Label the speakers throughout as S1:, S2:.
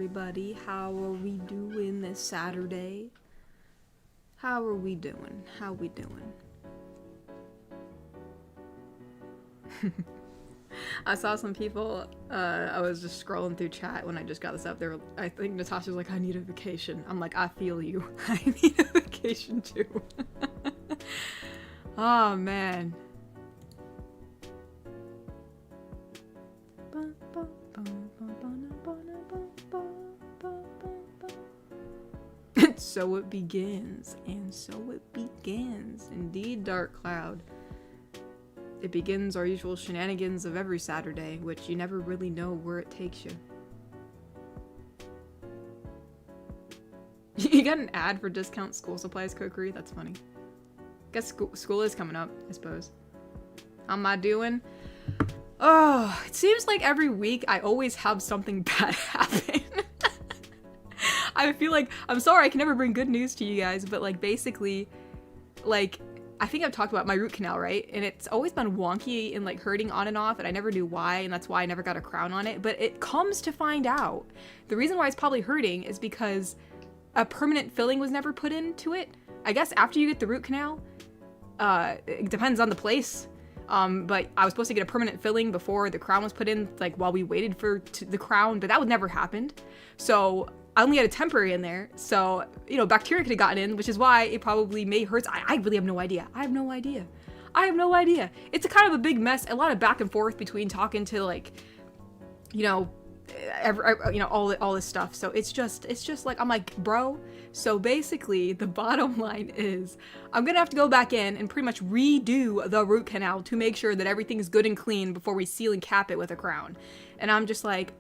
S1: Everybody, how are we doing this Saturday? How are we doing? How we doing? I saw some people, I was just scrolling through chat when I just got this up. I think Natasha's like, I need a vacation. I'm like, I feel you. I need a vacation too. Oh, man. So it begins, and so it begins. Indeed, Dark Cloud. It begins our usual shenanigans of every Saturday, which you never really know where it takes you. You got an ad for discount school supplies, Kokiri? That's funny. Guess school is coming up, I suppose. How am I doing? Oh, it seems like every week I always have something bad happen. I feel like, I'm sorry, I can never bring good news to you guys, but like basically, like, I think I've talked about my root canal, right? And it's always been wonky and like hurting on and off, and I never knew why, and that's why I never got a crown on it. But it comes to find out, the reason why it's probably hurting is because a permanent filling was never put into it. I guess after you get the root canal, it depends on the place. But I was supposed to get a permanent filling before the crown was put in, like while we waited for the crown, but that would never happened. So I only had a temporary in there, so, you know, bacteria could have gotten in, which is why it probably may hurt. I really have no idea. I have no idea. It's a kind of a big mess, a lot of back and forth between talking to, like, you know, all this stuff. So it's just like, I'm like, bro. So basically, the bottom line is, I'm gonna have to go back in and pretty much redo the root canal to make sure that everything's good and clean before we seal and cap it with a crown. And I'm just like,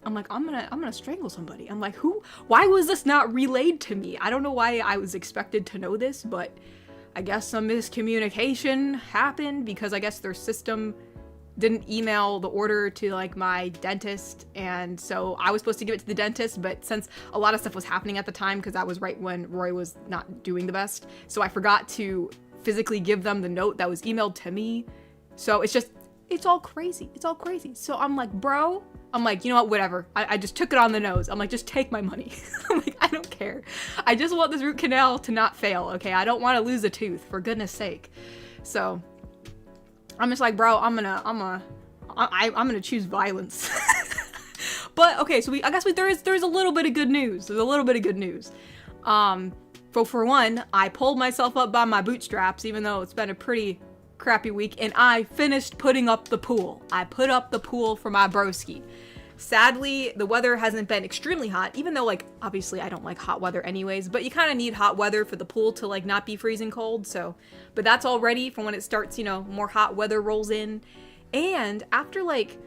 S1: I'm gonna strangle somebody. I'm like, why was this not relayed to me? I don't know why I was expected to know this, but I guess some miscommunication happened because I guess their system didn't email the order to like my dentist, and so I was supposed to give it to the dentist, but since a lot of stuff was happening at the time, because that was right when Roy was not doing the best, so I forgot to physically give them the note that was emailed to me. So it's all crazy. So I'm like, bro, you know what, whatever. I just took it on the nose. I'm like, just take my money. I'm like, I don't care. I just want this root canal to not fail, okay? I don't want to lose a tooth, for goodness sake. So I'm just like, bro, I'm gonna choose violence. But okay, so I guess there's a little bit of good news. For one, I pulled myself up by my bootstraps, even though it's been a pretty crappy week, and I finished putting up the pool. I put up the pool for my broski. Sadly, the weather hasn't been extremely hot, even though, like, obviously I don't like hot weather anyways, but you kind of need hot weather for the pool to, like, not be freezing cold, so, but that's all ready for when it starts, you know, more hot weather rolls in. And after, like,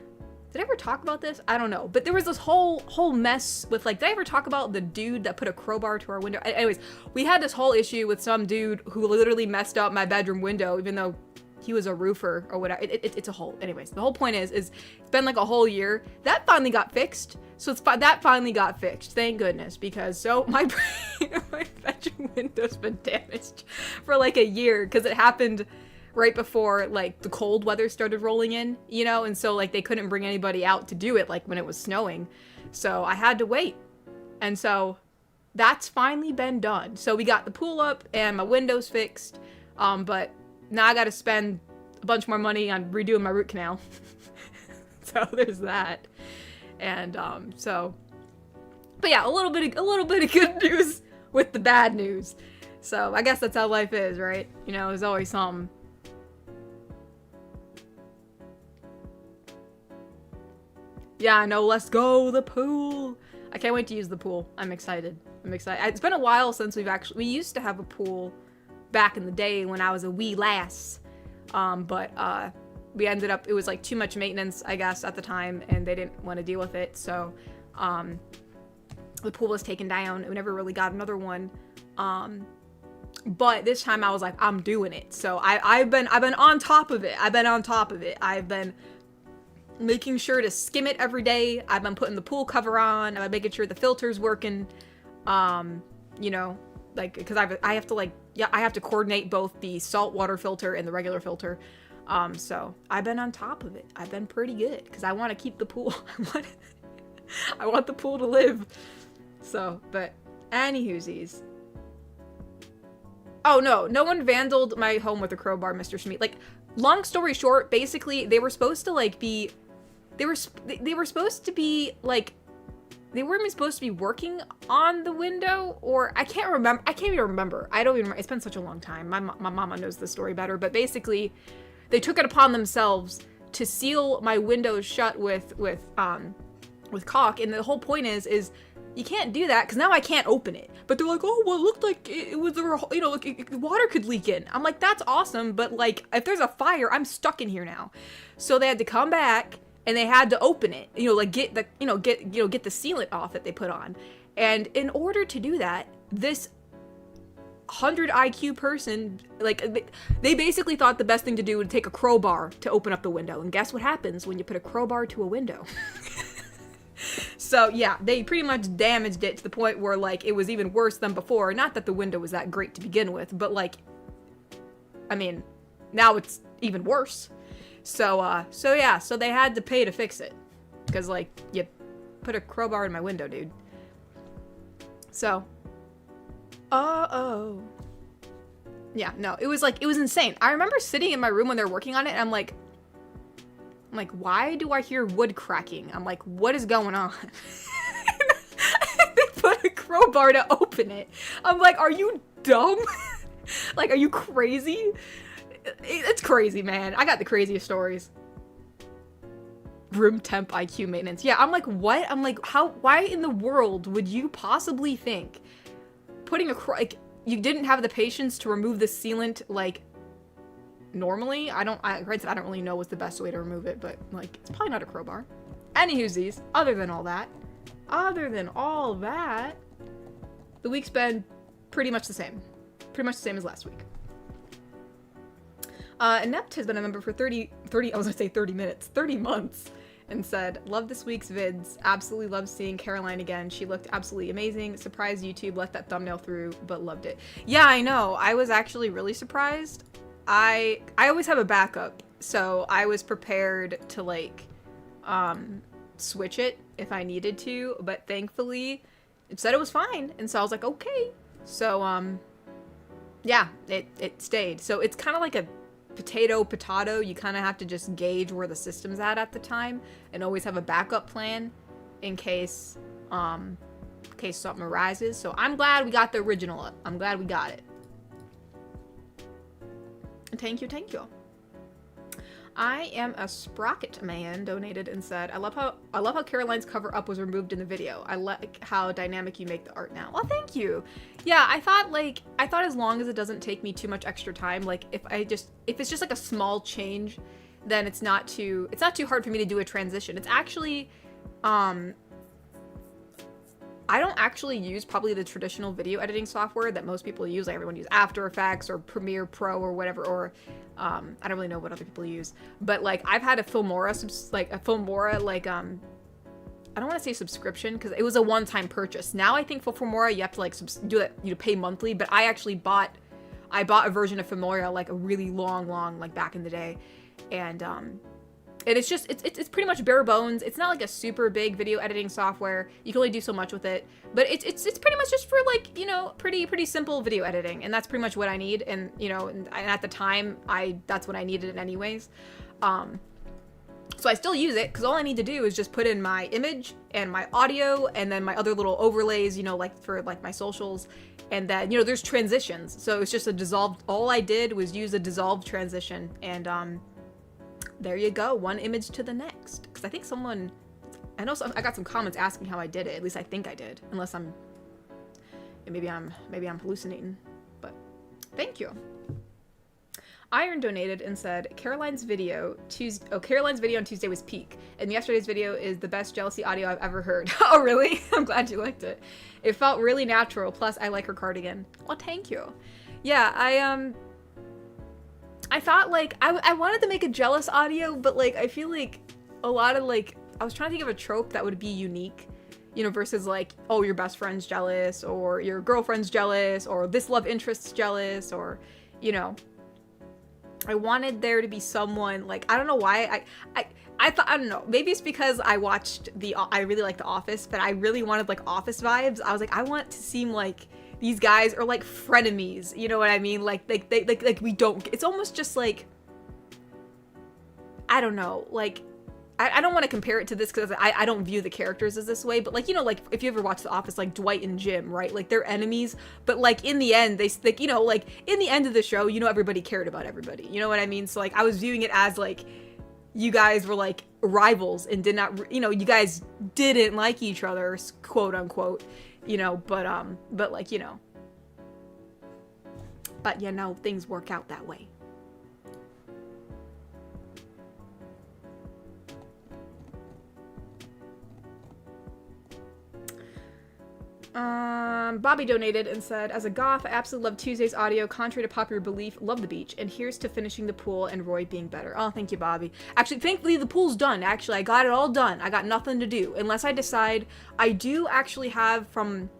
S1: did I ever talk about this? I don't know, but there was this whole mess with, like, did I ever talk about the dude that put a crowbar to our window? Anyways, we had this whole issue with some dude who literally messed up my bedroom window, even though he was a roofer or whatever. It's a whole, anyways, the whole point is it's been like a whole year. That finally got fixed. So that finally got fixed. Thank goodness, because so my bedroom window's been damaged for like a year because it happened right before like the cold weather started rolling in, you know, and so like they couldn't bring anybody out to do it like when it was snowing. So I had to wait. And so that's finally been done. So we got the pool up and my windows fixed. But now I gotta spend a bunch more money on redoing my root canal. So there's that. And but yeah, a little bit of good news with the bad news. So I guess that's how life is, right? You know, there's always something. Yeah, I know, let's go, the pool. I can't wait to use the pool. I'm excited. It's been a while since we used to have a pool back in the day when I was a wee lass, but we ended up, it was like too much maintenance, I guess, at the time, and they didn't want to deal with it, so the pool was taken down, and we never really got another one, but this time I was like, I'm doing it. So I've been on top of it. I've been making sure to skim it every day. I've been putting the pool cover on. I've been making sure the filter's working, you know, like, because I have to, like, yeah, I have to coordinate both the saltwater filter and the regular filter. So I've been on top of it. I've been pretty good because I want to keep the pool. I want the pool to live. So, but anywhoosies. Oh no one vandaled my home with a crowbar, Mr. Schmeat. Like, long story short, basically they were supposed to like be, they were supposed to be like, they weren't even supposed to be working on the window, or I can't even remember. I don't even remember. It's been such a long time. My mama knows the story better, but basically they took it upon themselves to seal my windows shut with caulk, and the whole point is you can't do that because now I can't open it. But they're like, oh, well, it looked like it was, you know, like water could leak in. I'm like, that's awesome, but like if there's a fire, I'm stuck in here now. So they had to come back and they had to open it, you know, like get the sealant off that they put on. And in order to do that, this 100 IQ person, like, they basically thought the best thing to do would take a crowbar to open up the window. And guess what happens when you put a crowbar to a window? So yeah, they pretty much damaged it to the point where like it was even worse than before. Not that the window was that great to begin with, but like, I mean, now it's even worse. So yeah, so they had to pay to fix it. Because like, you put a crowbar in my window, dude. So, yeah, no, it was insane. I remember sitting in my room when they were working on it, and I'm like, why do I hear wood cracking? I'm like, what is going on? They put a crowbar to open it. I'm like, are you dumb? Like, are you crazy? It's crazy, man. I got the craziest stories. Room temp IQ maintenance. Yeah, I'm like, what? I'm like, why in the world would you possibly think putting like, you didn't have the patience to remove the sealant, like, normally? Granted, I don't really know what's the best way to remove it, but like, it's probably not a crowbar. Anywhoosies, other than all that, the week's been pretty much the same as last week. Inept has been a member for 30 months, and said, love this week's vids, absolutely love seeing Caroline again, she looked absolutely amazing, surprised YouTube let that thumbnail through, but loved it. Yeah, I know, I was actually really surprised. I always have a backup, so I was prepared to like switch it if I needed to, but thankfully it said it was fine, and so I was like, okay. So yeah, it stayed. So it's kind of like a potato. You kind of have to just gauge where the system's at the time, and always have a backup plan in case something arises. So I'm glad we got the original up. I'm glad we got it. Thank you. I am a Sprocket man donated and said, I love how Caroline's cover up was removed in the video. I like how dynamic you make the art now. Well, thank you. Yeah, I thought as long as it doesn't take me too much extra time, like if it's just like a small change, then it's not too hard for me to do a transition. It's actually, I don't actually use probably the traditional video editing software that most people use. Like, everyone uses After Effects or Premiere Pro or whatever, or I don't really know what other people use. But like, I've had a Filmora, I don't want to say subscription because it was a one-time purchase. Now I think for Filmora you have to like do it, you pay monthly. But I actually bought a version of Filmora like a really long like back in the day, and it's just, it's pretty much bare bones. It's not like a super big video editing software. You can only do so much with it. But it's pretty much just for like, you know, pretty simple video editing. And that's pretty much what I need. And, you know, and at the time, that's what I needed anyways. So I still use it because all I need to do is just put in my image and my audio and then my other little overlays, you know, like for like my socials. And then, you know, there's transitions. So it's just all I did was use a dissolved transition. And, there you go, one image to the next. Because I think I got some comments asking how I did it. At least I think I did, unless maybe I'm hallucinating. But thank you. Iron donated and said, Caroline's video on Tuesday was peak, and yesterday's video is the best jealousy audio I've ever heard. Oh, really? I'm glad you liked it. It felt really natural. Plus, I like her cardigan. Well, thank you. Yeah, I thought, like, I wanted to make a jealous audio, but, like, I feel like a lot of, like, I was trying to think of a trope that would be unique, you know, versus, like, oh, your best friend's jealous, or your girlfriend's jealous, or this love interest's jealous, or, you know, I wanted there to be someone, like, I don't know why, I thought, I don't know, maybe it's because I really like The Office, but I really wanted like Office vibes. I was like, I want to seem like these guys are like frenemies, you know what I mean? Like we don't, it's almost just like, I don't know, like, I don't want to compare it to this because I don't view the characters as this way, but like, you know, like if you ever watch The Office, like Dwight and Jim, right? Like they're enemies, but like in the end, they like, you know, like in the end of the show, you know, everybody cared about everybody. You know what I mean? So like I was viewing it as like, you guys were like rivals and did not, you know, you guys didn't like each other, quote unquote, you know, but like, you know, but you know, things work out that way. Bobby donated and said, as a goth, I absolutely love Tuesday's audio. Contrary to popular belief, love the beach. And here's to finishing the pool and Roy being better. Oh, thank you, Bobby. Actually, thankfully, the pool's done. Actually, I got it all done. I got nothing to do. Unless I decide, I do actually have from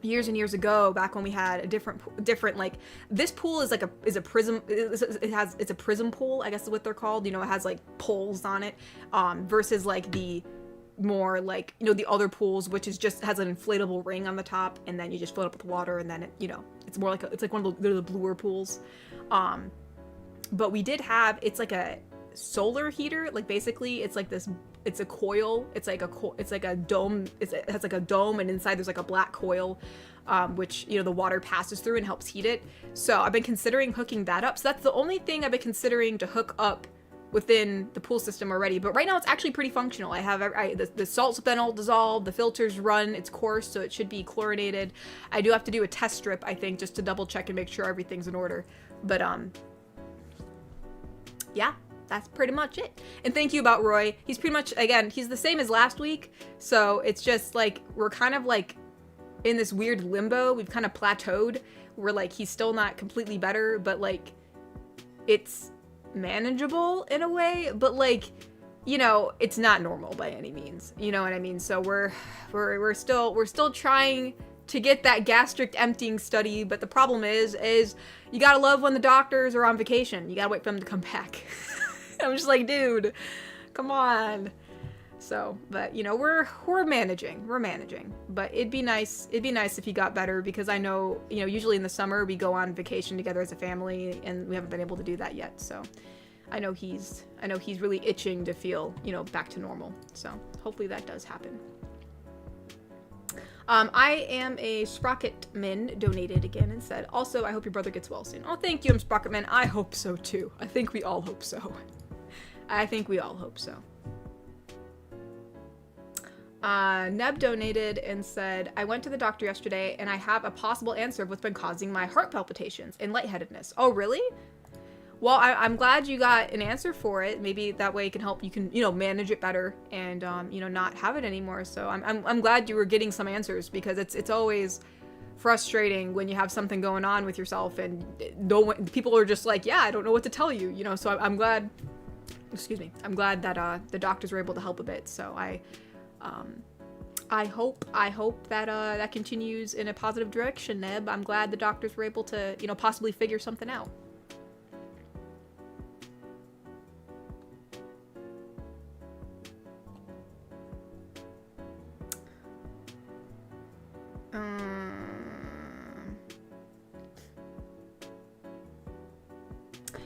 S1: years and years ago, back when we had a different like, this pool is like a prism, it's a prism pool, I guess is what they're called. You know, it has like poles on it, versus like the more like, you know, the other pools, which is just has an inflatable ring on the top and then you just fill it up with water and then it, you know, it's more like it's like one of the bluer pools. But we did have, it's like a solar heater, like basically it's like this, it's a coil, it's like a dome, it has like a dome and inside there's like a black coil, which, you know, the water passes through and helps heat it. So I've been considering hooking that up. So that's the only thing I've been considering to hook up within the pool system already, but right now it's actually pretty functional. I have the salt's been all dissolved, the filters run its course, so it should be chlorinated. I do have to do a test strip, I think, just to double check and make sure everything's in order. But yeah, that's pretty much it. And thank you about Roy. He's pretty much, again, he's the same as last week, so it's just like we're kind of like in this weird limbo. We've kind of plateaued. We're like, he's still not completely better, but like it's manageable in a way, but like, you know, it's not normal by any means, you know what I mean? So we're still trying to get that gastric emptying study, but the problem is you gotta love when the doctors are on vacation. You gotta wait for them to come back. I'm just like, dude, come on. So, but you know, we're managing, but it'd be nice if he got better, because I know, you know, usually in the summer we go on vacation together as a family and we haven't been able to do that yet. So I know he's really itching to feel, you know, back to normal. So hopefully that does happen. I am a Sprocketman donated again and said, also, I hope your brother gets well soon. Oh, thank you, I'm Sprocketman. I hope so too. I think we all hope so. Neb donated and said, I went to the doctor yesterday and I have a possible answer of what's been causing my heart palpitations and lightheadedness. Oh, really? Well, I'm glad you got an answer for it. Maybe that way it can help, you can, you know, manage it better and, you know, not have it anymore. So I'm glad you were getting some answers, because it's always frustrating when you have something going on with yourself and people are just like, yeah, I don't know what to tell you, you know? So I'm glad, I'm glad that, the doctors were able to help a bit. So I hope that that continues in a positive direction, Neb. I'm glad the doctors were able to, you know, possibly figure something out.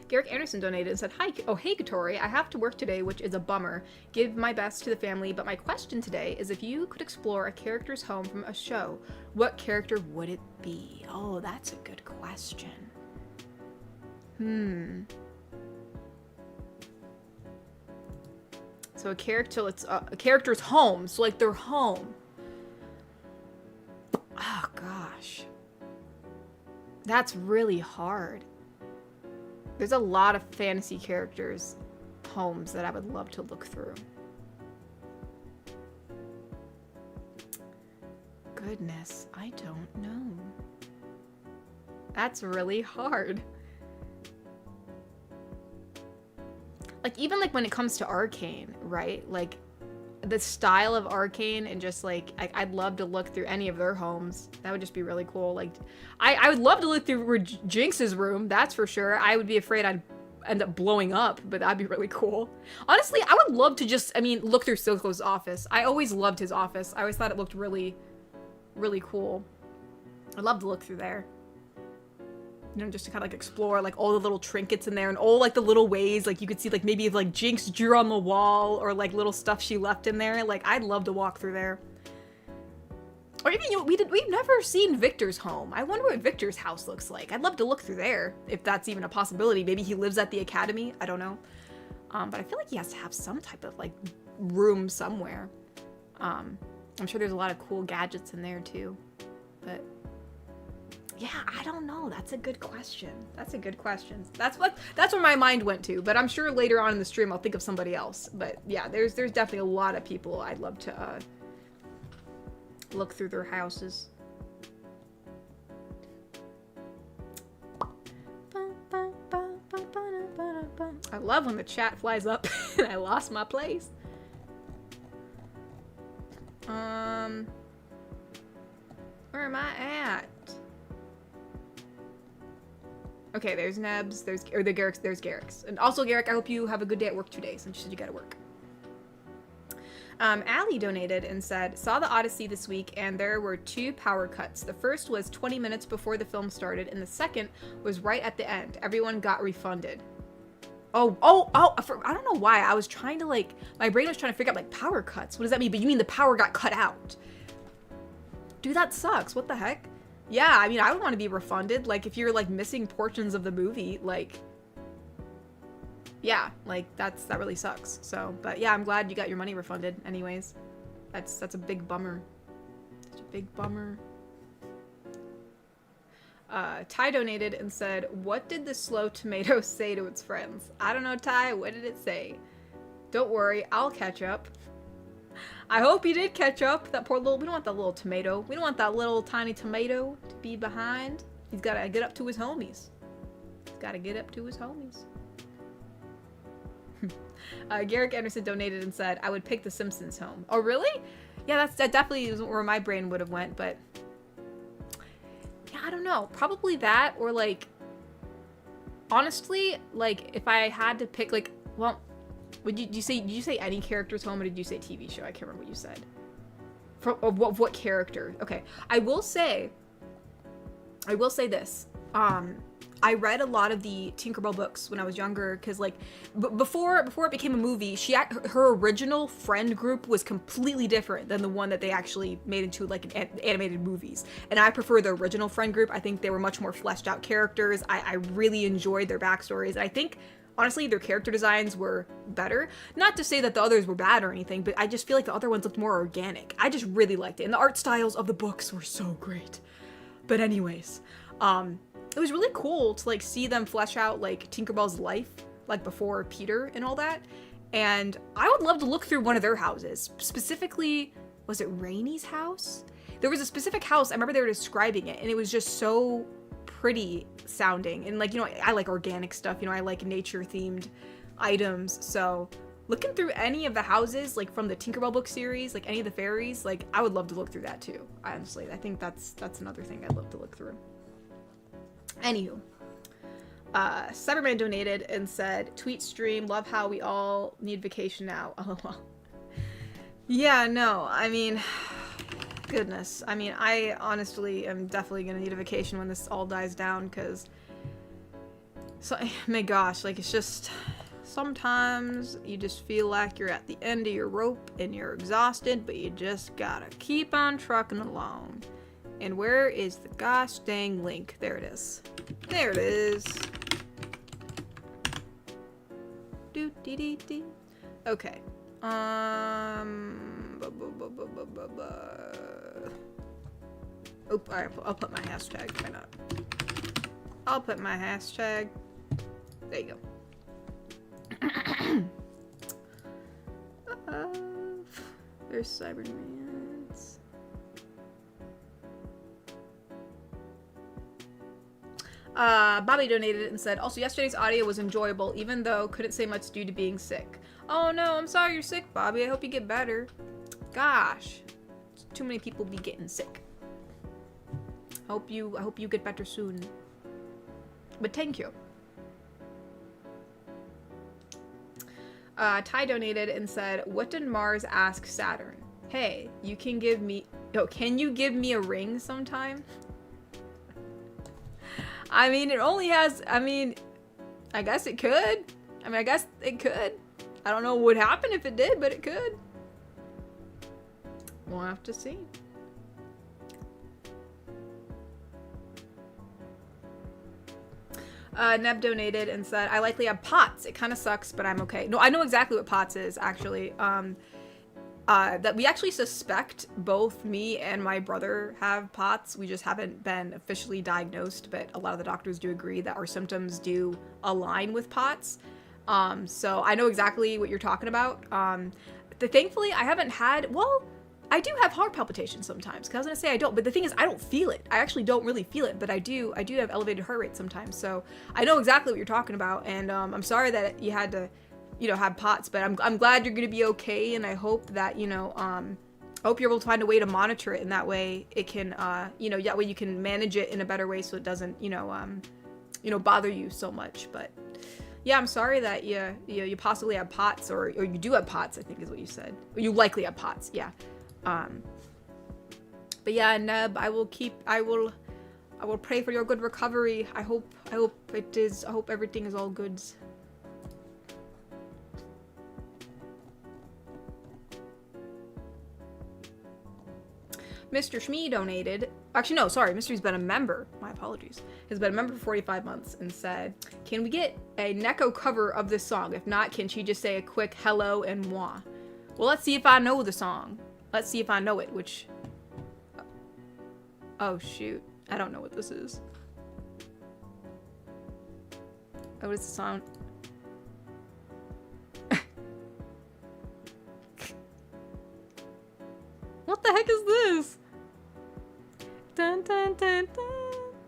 S1: Garrick Anderson donated and said, hi, oh hey Katori, I have to work today, which is a bummer. Give my best to the family, but my question today is, if you could explore a character's home from a show, what character would it be? Oh, that's a good question. So a character's home, so like their home. Oh gosh. That's really hard. There's a lot of fantasy characters' homes that I would love to look through. Goodness, I don't know. That's really hard. Like, even like when it comes to Arcane, right? Like, the style of Arcane and just like, I'd love to look through any of their homes. That would just be really cool. Like, I would love to look through Jinx's room, that's for sure. I would be afraid I'd end up blowing up, but that'd be really cool. Honestly, I would love to just, I mean, look through Silco's office. I always loved his office. I always thought it looked really, really cool. I'd love to look through there. You know, just to kind of like explore like all the little trinkets in there and all like the little ways like you could see like maybe if like Jinx drew on the wall or like little stuff she left in there. Like I'd love to walk through there. Or even, you know, we've never seen Victor's home. I wonder what Victor's house looks like. I'd love to look through there if that's even a possibility. Maybe he lives at the academy. I don't know. But I feel like he has to have some type of like room somewhere. I'm sure there's a lot of cool gadgets in there too. But yeah, I don't know. That's a good question. That's a good question. That's where my mind went to. But I'm sure later on in the stream I'll think of somebody else. But yeah, there's definitely a lot of people I'd love to look through their houses. I love when the chat flies up and I lost my place. Where am I at? Okay, there's Nebs, there's Garrick's. And also, Garrick, I hope you have a good day at work today, since you said you gotta work. Allie donated and said, saw the Odyssey this week and there were 2 power cuts. The first was 20 minutes before the film started and the second was right at the end. Everyone got refunded. I don't know why. I was trying to like, my brain was trying to figure out like power cuts. What does that mean? But you mean the power got cut out. Dude, that sucks. What the heck? Yeah, I mean, I would want to be refunded. Like if you're like missing portions of the movie, like, yeah, like that really sucks. So, but yeah, I'm glad you got your money refunded anyways. That's a big bummer. It's a big bummer. Ty donated and said, what did the slow tomato say to its friends? I don't know, Ty, what did it say? Don't worry, I'll catch up. I hope you did catch up. That poor little, we don't want that little tomato. We don't want that little tiny tomato to be behind. He's gotta get up to his homies. He's gotta get up to his homies. Garrick Anderson donated and said, I would pick The Simpsons home. Oh, really? Yeah, that definitely is where my brain would have went, but yeah, I don't know. Probably that, or like, honestly, like, if I had to pick, like, well, did you say any character's home, or did you say TV show? I can't remember what you said. Of what character? Okay. I will say this. I read a lot of the Tinkerbell books when I was younger, because like before it became a movie, her original friend group was completely different than the one that they actually made into like animated movies. And I prefer the original friend group. I think they were much more fleshed out characters. I really enjoyed their backstories. And I think honestly their character designs were better. Not to say that the others were bad or anything, but I just feel like the other ones looked more organic. I just really liked it. And the art styles of the books were so great. But anyways, it was really cool to like see them flesh out like Tinkerbell's life, like before Peter and all that. And I would love to look through one of their houses. Specifically, was it Rainy's house? There was a specific house, I remember they were describing it, and it was just so pretty sounding. And like, you know, I like organic stuff, you know, I like nature themed items. So looking through any of the houses, like from the Tinkerbell book series, like any of the fairies, like I would love to look through that too. Honestly, I think that's another thing I'd love to look through. Anywho, Cyberman donated and said, tweet stream, love how we all need vacation now. LOL. Yeah, no, I mean, goodness. I mean, I honestly am definitely gonna need a vacation when this all dies down, because, so, my gosh, like, it's just, sometimes you just feel like you're at the end of your rope and you're exhausted, but you just gotta keep on trucking along. And where is the gosh dang link? There it is. There it is. Do-dee-dee-dee. Okay. Oh, I'll put my hashtag. Why not? I'll put my hashtag. There you go. There's Cybermans. Bobby donated and said, also yesterday's audio was enjoyable, even though couldn't say much due to being sick. Oh no, I'm sorry you're sick, Bobby. I hope you get better. Gosh, too many people be getting sick. I hope you get better soon. But thank you. Ty donated and said, what did Mars ask Saturn? Hey, can you give me a ring sometime? I mean, it only has, I guess it could. I guess it could. I don't know what would happen if it did, but it could. We'll have to see. Neb donated and said, I likely have POTS. It kind of sucks, but I'm okay. No, I know exactly what POTS is, actually. That we actually suspect both me and my brother have POTS. We just haven't been officially diagnosed, but a lot of the doctors do agree that our symptoms do align with POTS. So I know exactly what you're talking about. Thankfully, I haven't had, well, I do have heart palpitations sometimes, because I was gonna say I don't, but the thing is I don't feel it. I actually don't really feel it, but I do have elevated heart rate sometimes, so I know exactly what you're talking about, and I'm sorry that you had to, have POTS, but I'm glad you're gonna be okay, and I hope that, I hope you're able to find a way to monitor it, and that way it can, that way you can manage it in a better way so it doesn't, bother you so much, but yeah, I'm sorry that you possibly have POTS, or you do have POTS, I think is what you said. Or you likely have POTS, yeah. But yeah, Neb, I will pray for your good recovery. I hope everything is all goods. Mr. Shmee donated. Actually, no, sorry. Mr.'s been a member. My apologies. Has been a member for 45 months and said, can we get a Neko cover of this song? If not, can she just say a quick hello and moi? Well, let's see if I know the song. Let's see if I know it, which... Oh, shoot. I don't know what this is. Oh, what is the song? What the heck is this? Dun, dun, dun, dun,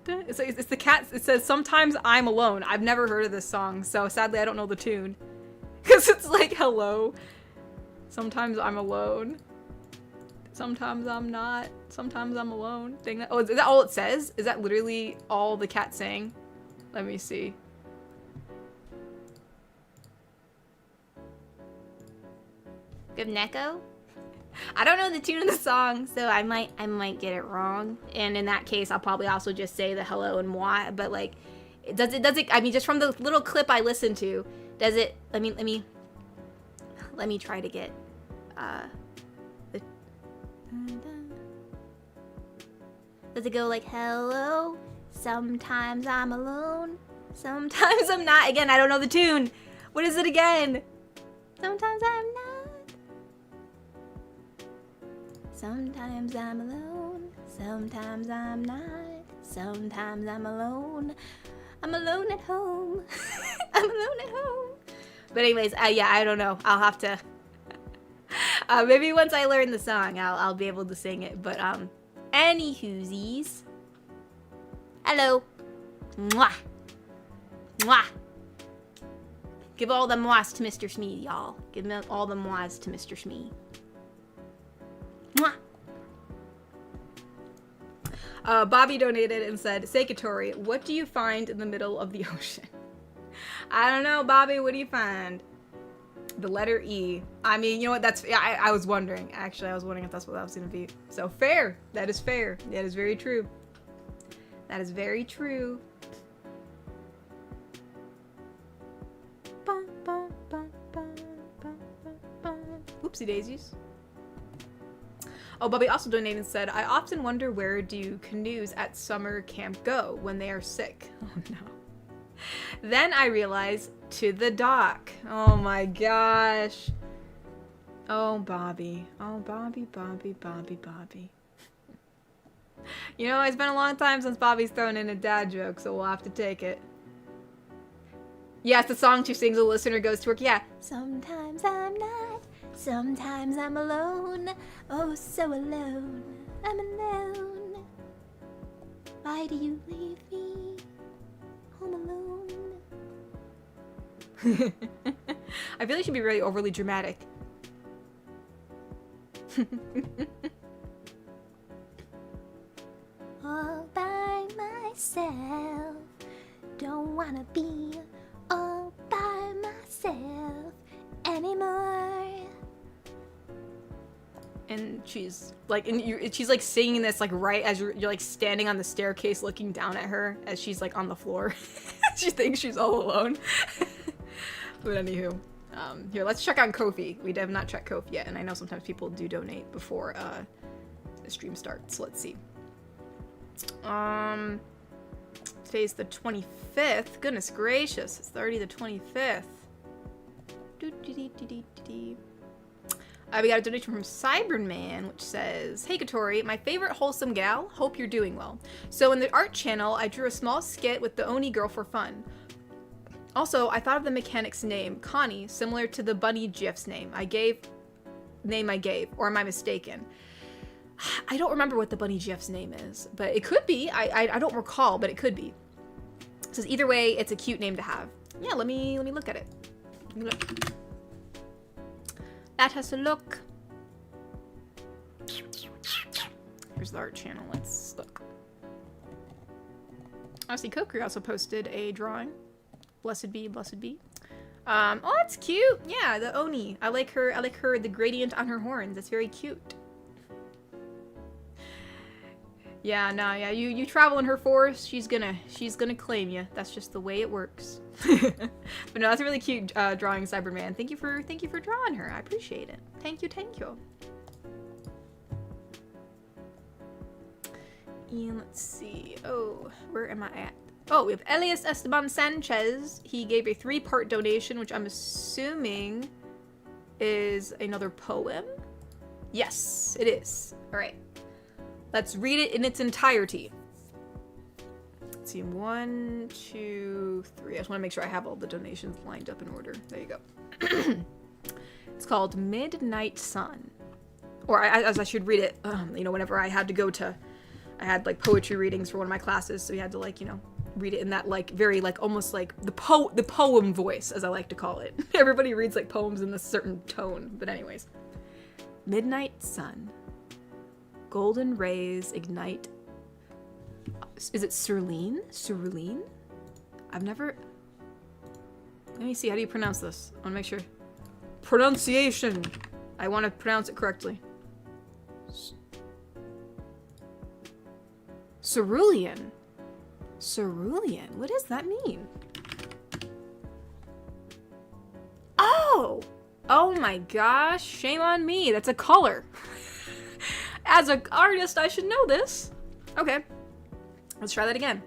S1: dun. It's the cat. It says, sometimes I'm alone. I've never heard of this song, so sadly I don't know the tune. Because it's like, hello. Sometimes I'm alone. Sometimes I'm not. Sometimes I'm alone. Oh, is that all it says? Is that literally all the cat sang? Let me see. Good Neko? I don't know the tune of the song, so I might get it wrong. And in that case, I'll probably also just say the hello and moi. But like, does it? I mean, just from the little clip I listened to, does it? Let me try to get. Does it go like, hello, sometimes I'm alone, sometimes I'm not? Again, I don't know the tune. What is it again? Sometimes I'm not. Sometimes I'm alone, sometimes I'm not. Sometimes I'm alone. I'm alone at home. I'm alone at home. But anyways, yeah, I don't know. I'll have to... maybe once I learn the song, I'll be able to sing it. But, anywhoosies. Hello. Mwah. Mwah. Give all the mois to Mr. Shmee, y'all. Give all the mois to Mr. Shmee. Mwah. Bobby donated and said, Seikatori, what do you find in the middle of the ocean? I don't know, Bobby, what do you find? The letter E. I mean, you know what, that's, I was wondering. Actually, I was wondering if that's what that was going to be. So, fair. That is fair. That is very true. That is very true. Oopsie daisies. Oh, Bobby also donated and said, I often wonder where do canoes at summer camp go when they are sick. Oh no. Then I realized, to the dock. Oh my gosh. Oh, Bobby. Oh, Bobby, Bobby, Bobby, Bobby. You know, it's been a long time since Bobby's thrown in a dad joke, so we'll have to take it. Yeah, it's the song she sings, a listener goes to work. Yeah. Sometimes I'm not. Sometimes I'm alone. Oh, so alone. I'm alone. Why do you leave me home alone? I feel like she'd be really overly dramatic. All by myself. Don't wanna be all by myself anymore. and she's like, she's like singing this like right as you're like standing on the staircase looking down at her as she's like on the floor. She thinks she's all alone. But anywho, here, let's check on Ko-fi. We have not checked Ko-fi yet, and I know sometimes people do donate before the stream starts. So let's see. Today's the 25th. Goodness gracious, it's already the 25th. We got a donation from Cyberman, which says, "Hey Katori, my favorite wholesome gal, hope you're doing well. So in the art channel, I drew a small skit with the Oni girl for fun. Also, I thought of the mechanic's name, Connie, similar to the bunny GIF's name I gave, or am I mistaken? I don't remember what the bunny GIF's name is, but it could be. I don't recall, but it could be. It says either way, it's a cute name to have. Yeah, let me look at it. That has a look. Here's the art channel. Let's look. I see Kokiri also posted a drawing. Blessed be, blessed be. Oh, that's cute. Yeah, the Oni. I like her. The gradient on her horns. It's very cute. Yeah, no, yeah. You travel in her forest, she's gonna claim you. That's just the way it works. But no, that's a really cute drawing, Cyberman. Thank you for drawing her. I appreciate it. Thank you, thank you. And let's see. Oh, where am I at? Oh, we have Elias Esteban Sanchez. He gave a 3-part donation, which I'm assuming is another poem. Yes, it is. All right. Let's read it in its entirety. Let's see, 1, 2, 3. I just want to make sure I have all the donations lined up in order. There you go. It's called Midnight Sun. Or as I should read it, whenever I had to go to, I had like poetry readings for one of my classes, so we had to like, read it in that like very like almost like the poem voice, as I like to call it. Everybody reads like poems in this certain tone, but anyways. Midnight Sun. Golden rays ignite. Is it cerulean? Cerulean? I've never... Let me see, how do you pronounce this? I want to make sure. Pronunciation! I want to pronounce it correctly. Cerulean. Cerulean? What does that mean? Oh! Oh my gosh, shame on me. That's a color. As an artist, I should know this. Okay, let's try that again.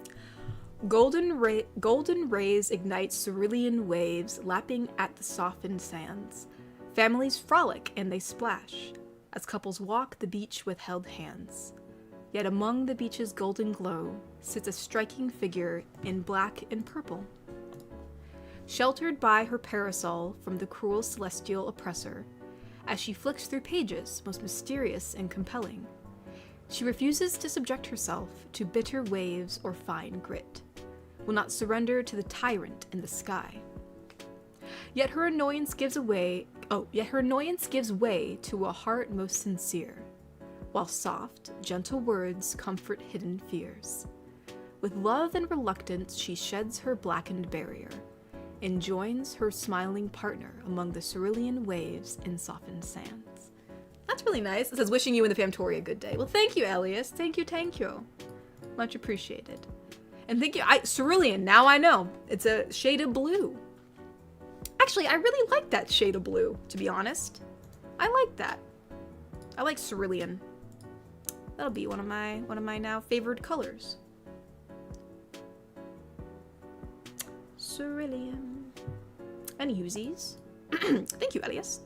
S1: Golden rays ignite cerulean waves, lapping at the softened sands. Families frolic and they splash, as couples walk the beach with held hands. Yet among the beach's golden glow sits a striking figure in black and purple. Sheltered by her parasol from the cruel celestial oppressor, as she flicks through pages most mysterious and compelling, she refuses to subject herself to bitter waves or fine grit, will not surrender to the tyrant in the sky. Yet her annoyance gives way to a heart most sincere, while soft, gentle words comfort hidden fears. With love and reluctance she sheds her blackened barrier, and joins her smiling partner among the cerulean waves and softened sands. That's really nice. It says, wishing you and the Famtori a good day. Well, thank you, Elias. Thank you. Much appreciated. And thank you. Cerulean, now I know. It's a shade of blue. Actually, I really like that shade of blue, to be honest. I like that. I like cerulean. That'll be one of my now favored colors. Cerulean. And Uzies. Thank you, Elias.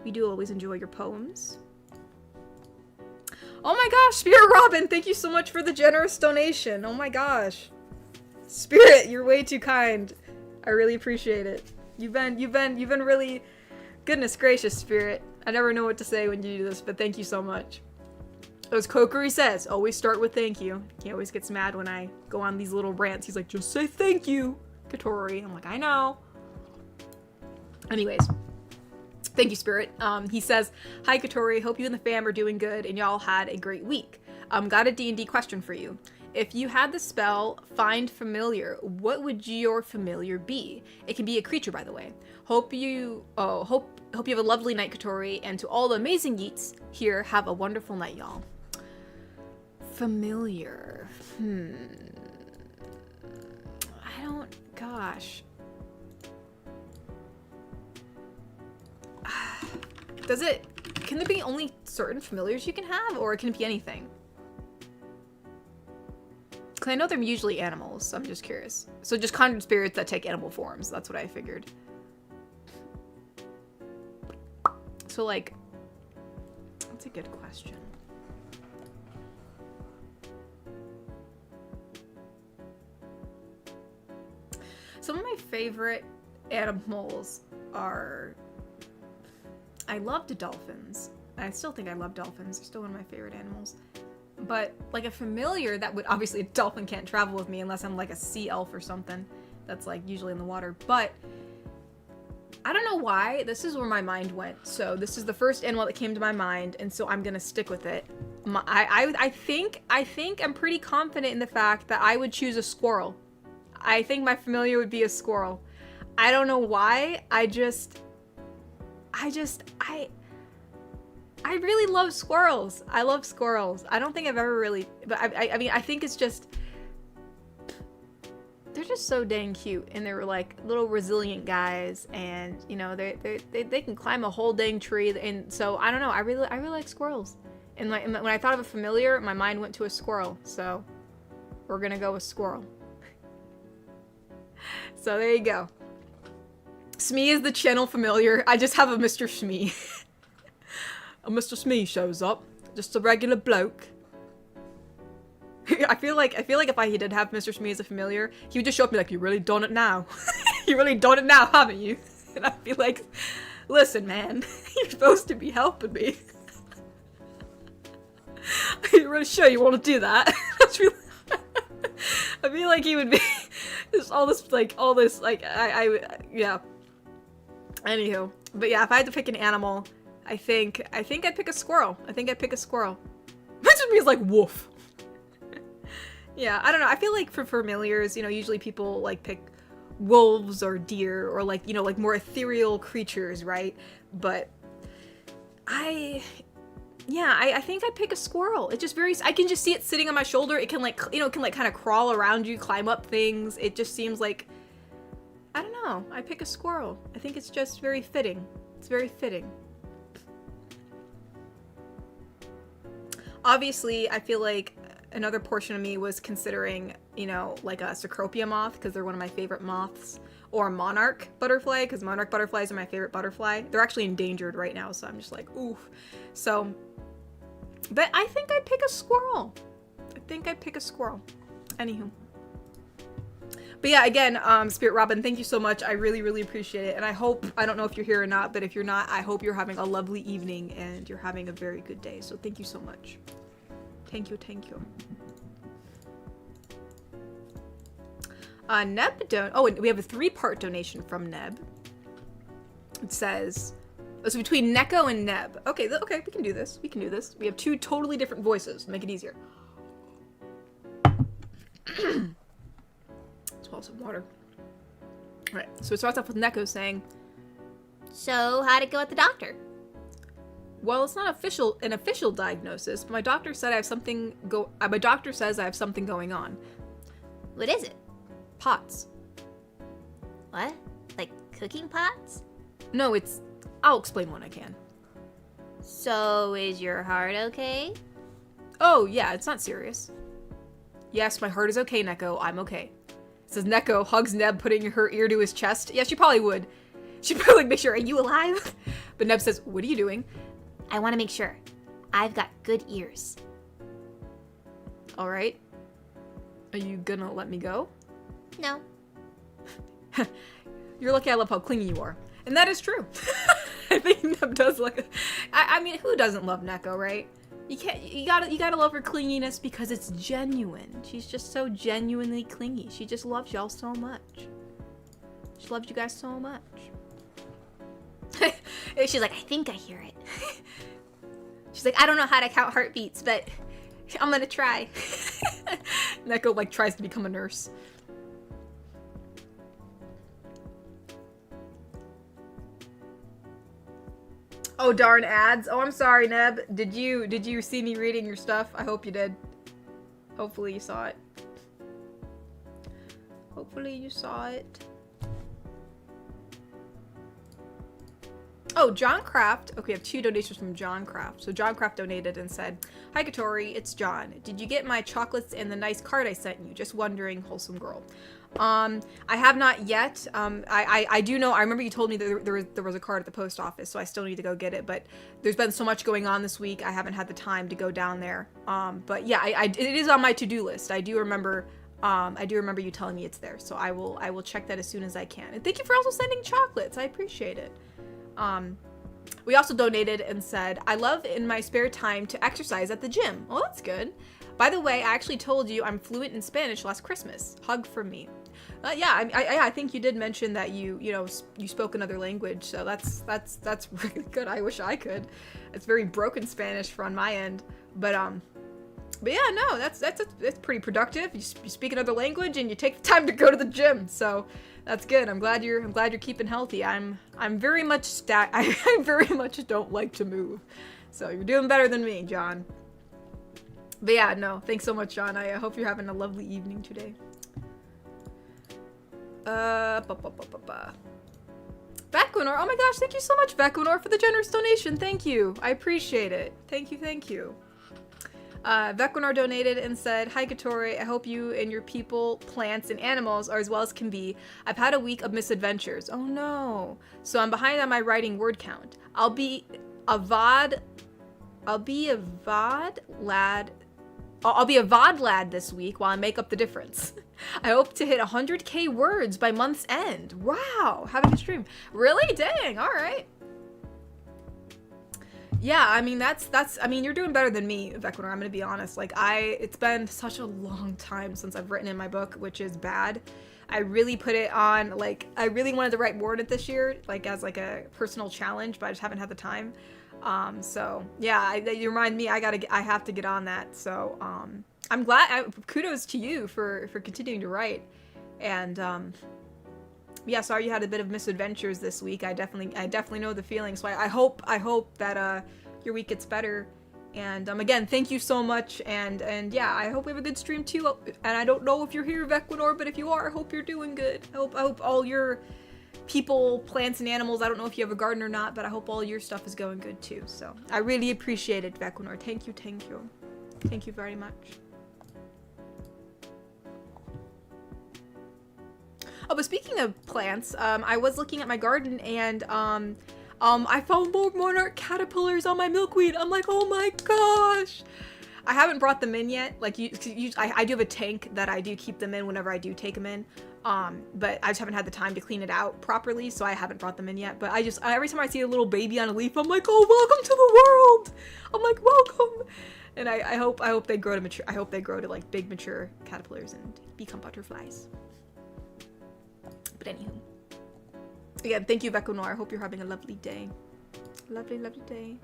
S1: We do always enjoy your poems. Oh my gosh, Spirit Robin, thank you so much for the generous donation. Oh my gosh. Spirit, you're way too kind. I really appreciate it. You've been really, goodness gracious, Spirit. I never know what to say when you do this, but thank you so much. As Kokiri says, always start with thank you. He always gets mad when I go on these little rants. He's like, just say thank you, Katori. I'm like, I know. Anyways, thank you, Spirit. He says, hi, Katori. Hope you and the fam are doing good and y'all had a great week. Got a D&D question for you. If you had the spell Find Familiar, what would your familiar be? It can be a creature, by the way. Hope you have a lovely night, Katori, and to all the amazing yeets here, have a wonderful night, y'all. Familiar. Gosh. Can there be only certain familiars you can have, or can it be anything? Because I know they're usually animals, so I'm just curious. So just conjured spirits that take animal forms, that's what I figured. So like, that's a good question. Some of my favorite animals are, I loved dolphins. I still think I love dolphins. They're still one of my favorite animals. But like a familiar that would, obviously a dolphin can't travel with me unless I'm like a sea elf or something. That's like usually in the water. But I don't know why. This is where my mind went. So this is the first animal that came to my mind, and so I'm gonna stick with it. I think I'm pretty confident in the fact that I would choose a squirrel. I think my familiar would be a squirrel. I don't know why. I really love squirrels. I love squirrels. I don't think I've ever really, but I mean, I think it's just, they're just so dang cute, and they're like little resilient guys, and you know, they can climb a whole dang tree, and so I don't know. I really like squirrels. And when I thought of a familiar, my mind went to a squirrel. So we're gonna go with squirrel. So there you go. Smee is the channel familiar. I just have a Mr. Smee. A Mr. Smee shows up. Just a regular bloke. I feel like if I did have Mr. Smee as a familiar, he would just show up and be like, "You really done it now. You really done it now, haven't you?" And I'd be like, "Listen, man, you're supposed to be helping me. Are you really sure you want to do that?" I feel like he would be yeah. Anywho, but yeah, if I had to pick an animal, I think I'd pick a squirrel. Mr. Smee is like, woof. Yeah, I don't know. I feel like for familiars, you know, usually people like pick wolves or deer or like, you know, like more ethereal creatures, right? But I think I'd pick a squirrel. It's just I can just see it sitting on my shoulder. It can like, you know, kind of crawl around you, climb up things. It just seems like, I don't know. I pick a squirrel. I think it's just very fitting. It's very fitting. Obviously, I feel like another portion of me was considering, you know, like a Cecropia moth, because they're one of my favorite moths, or a monarch butterfly, because monarch butterflies are my favorite butterfly. They're actually endangered right now, so I'm just like, oof. So, but I think I'd pick a squirrel. Anywho. But yeah, again, Spirit Robin, thank you so much. I really, really appreciate it. And I hope, I don't know if you're here or not, but if you're not, I hope you're having a lovely evening and you're having a very good day. So thank you so much. Thank you. Neb and we have a 3-part donation from Neb. It says, so between Neko and Neb. Okay, we can do this. We have 2 totally different voices. Make it easier. Swallow some water. Alright, so it starts off with Neko saying,
S2: "So, how'd it go at the doctor?"
S1: "Well, it's not an official diagnosis, but my doctor said I have something going on."
S2: "What is it?"
S1: "Pots."
S2: "What? Like cooking pots?"
S1: "No, I'll explain when I can."
S2: "So, is your heart okay?"
S1: "Oh, yeah, it's not serious." "Yes, my heart is okay, Neko. I'm okay." Says Neko, hugs Neb, putting her ear to his chest. Yeah, she probably would. She'd probably make sure, "Are you alive?" But Neb says, "What are you doing?"
S2: "I want to make sure. I've got good ears."
S1: "Alright. Are you gonna let me go?"
S2: "No."
S1: "You're lucky I love how clingy you are." And that is true. I think Neb does like, I mean, who doesn't love Neko, right? You gotta love her clinginess because it's genuine. She's just so genuinely clingy. She just loves y'all so much. She loves you guys so much.
S2: She's like, "I think I hear it." She's like, "I don't know how to count heartbeats, but I'm gonna try."
S1: Neko, like, tries to become a nurse. Oh, darn ads. Oh, I'm sorry, Neb. Did you see me reading your stuff? I hope you did. Hopefully you saw it. Hopefully you saw it. Oh, John Craft. Okay, we have 2 donations from John Craft. So John Craft donated and said, "Hi, Katori, it's John. Did you get my chocolates and the nice card I sent you? Just wondering, wholesome girl." I have not yet. I do know, I remember you told me that there was a card at the post office, so I still need to go get it, but there's been so much going on this week, I haven't had the time to go down there. But yeah, it is on my to-do list. I do remember you telling me it's there, so I will check that as soon as I can. And thank you for also sending chocolates. I appreciate it. We also donated and said, "I love in my spare time to exercise at the gym." Well, that's good. By the way, I actually told you I'm fluent in Spanish last Christmas. Hug from me. Yeah, I think you did mention that you spoke another language, so that's really good. I wish I could. It's very broken Spanish for on my end, but yeah, no, that's pretty productive. You speak another language and you take the time to go to the gym, so that's good. I'm glad you're keeping healthy. I'm very much I very much don't like to move, so you're doing better than me, John. But yeah, no, thanks so much, John. I hope you're having a lovely evening today. Bequinor. Oh my gosh, thank you so much, Bequinor, for the generous donation. Thank you. I appreciate it. Thank you. Bequinor donated and said, "Hi, Katori. I hope you and your people, plants, and animals are as well as can be. I've had a week of misadventures." Oh no. So I'm behind on my writing word count. I'll be a VOD lad this week while I make up the difference. I hope to hit 100k words by month's end. Wow, having a stream. Really? Dang, alright. Yeah, I mean, I mean, you're doing better than me, Bequinor, I'm gonna be honest. Like, it's been such a long time since I've written in my book, which is bad. I really put it on, like, I really wanted to write more in it this year, like, as, like, a personal challenge, but I just haven't had the time. So, yeah, you remind me, I have to get on that, so, I'm glad, kudos to you for continuing to write, and, yeah, sorry you had a bit of misadventures this week. I definitely know the feeling. So I hope that your week gets better. And again, thank you so much. And yeah, I hope we have a good stream too. And I don't know if you're here, Vequinor, but if you are, I hope you're doing good. I hope all your people, plants, and animals. I don't know if you have a garden or not, but I hope all your stuff is going good too. So I really appreciate it, Vequinor. Thank you. Thank you very much. Oh, but speaking of plants, I was looking at my garden and I found more monarch caterpillars on my milkweed. I'm like, oh my gosh. I haven't brought them in yet. Like, I do have a tank that I do keep them in whenever I do take them in. But I just haven't had the time to clean it out properly, so I haven't brought them in yet. But every time I see a little baby on a leaf, I'm like, oh, welcome to the world. I'm like, welcome. And I hope they grow to mature. I hope they grow to like big mature caterpillars and become butterflies. But anywho, again, thank you, Vequinor. I hope you're having a lovely day. Lovely day.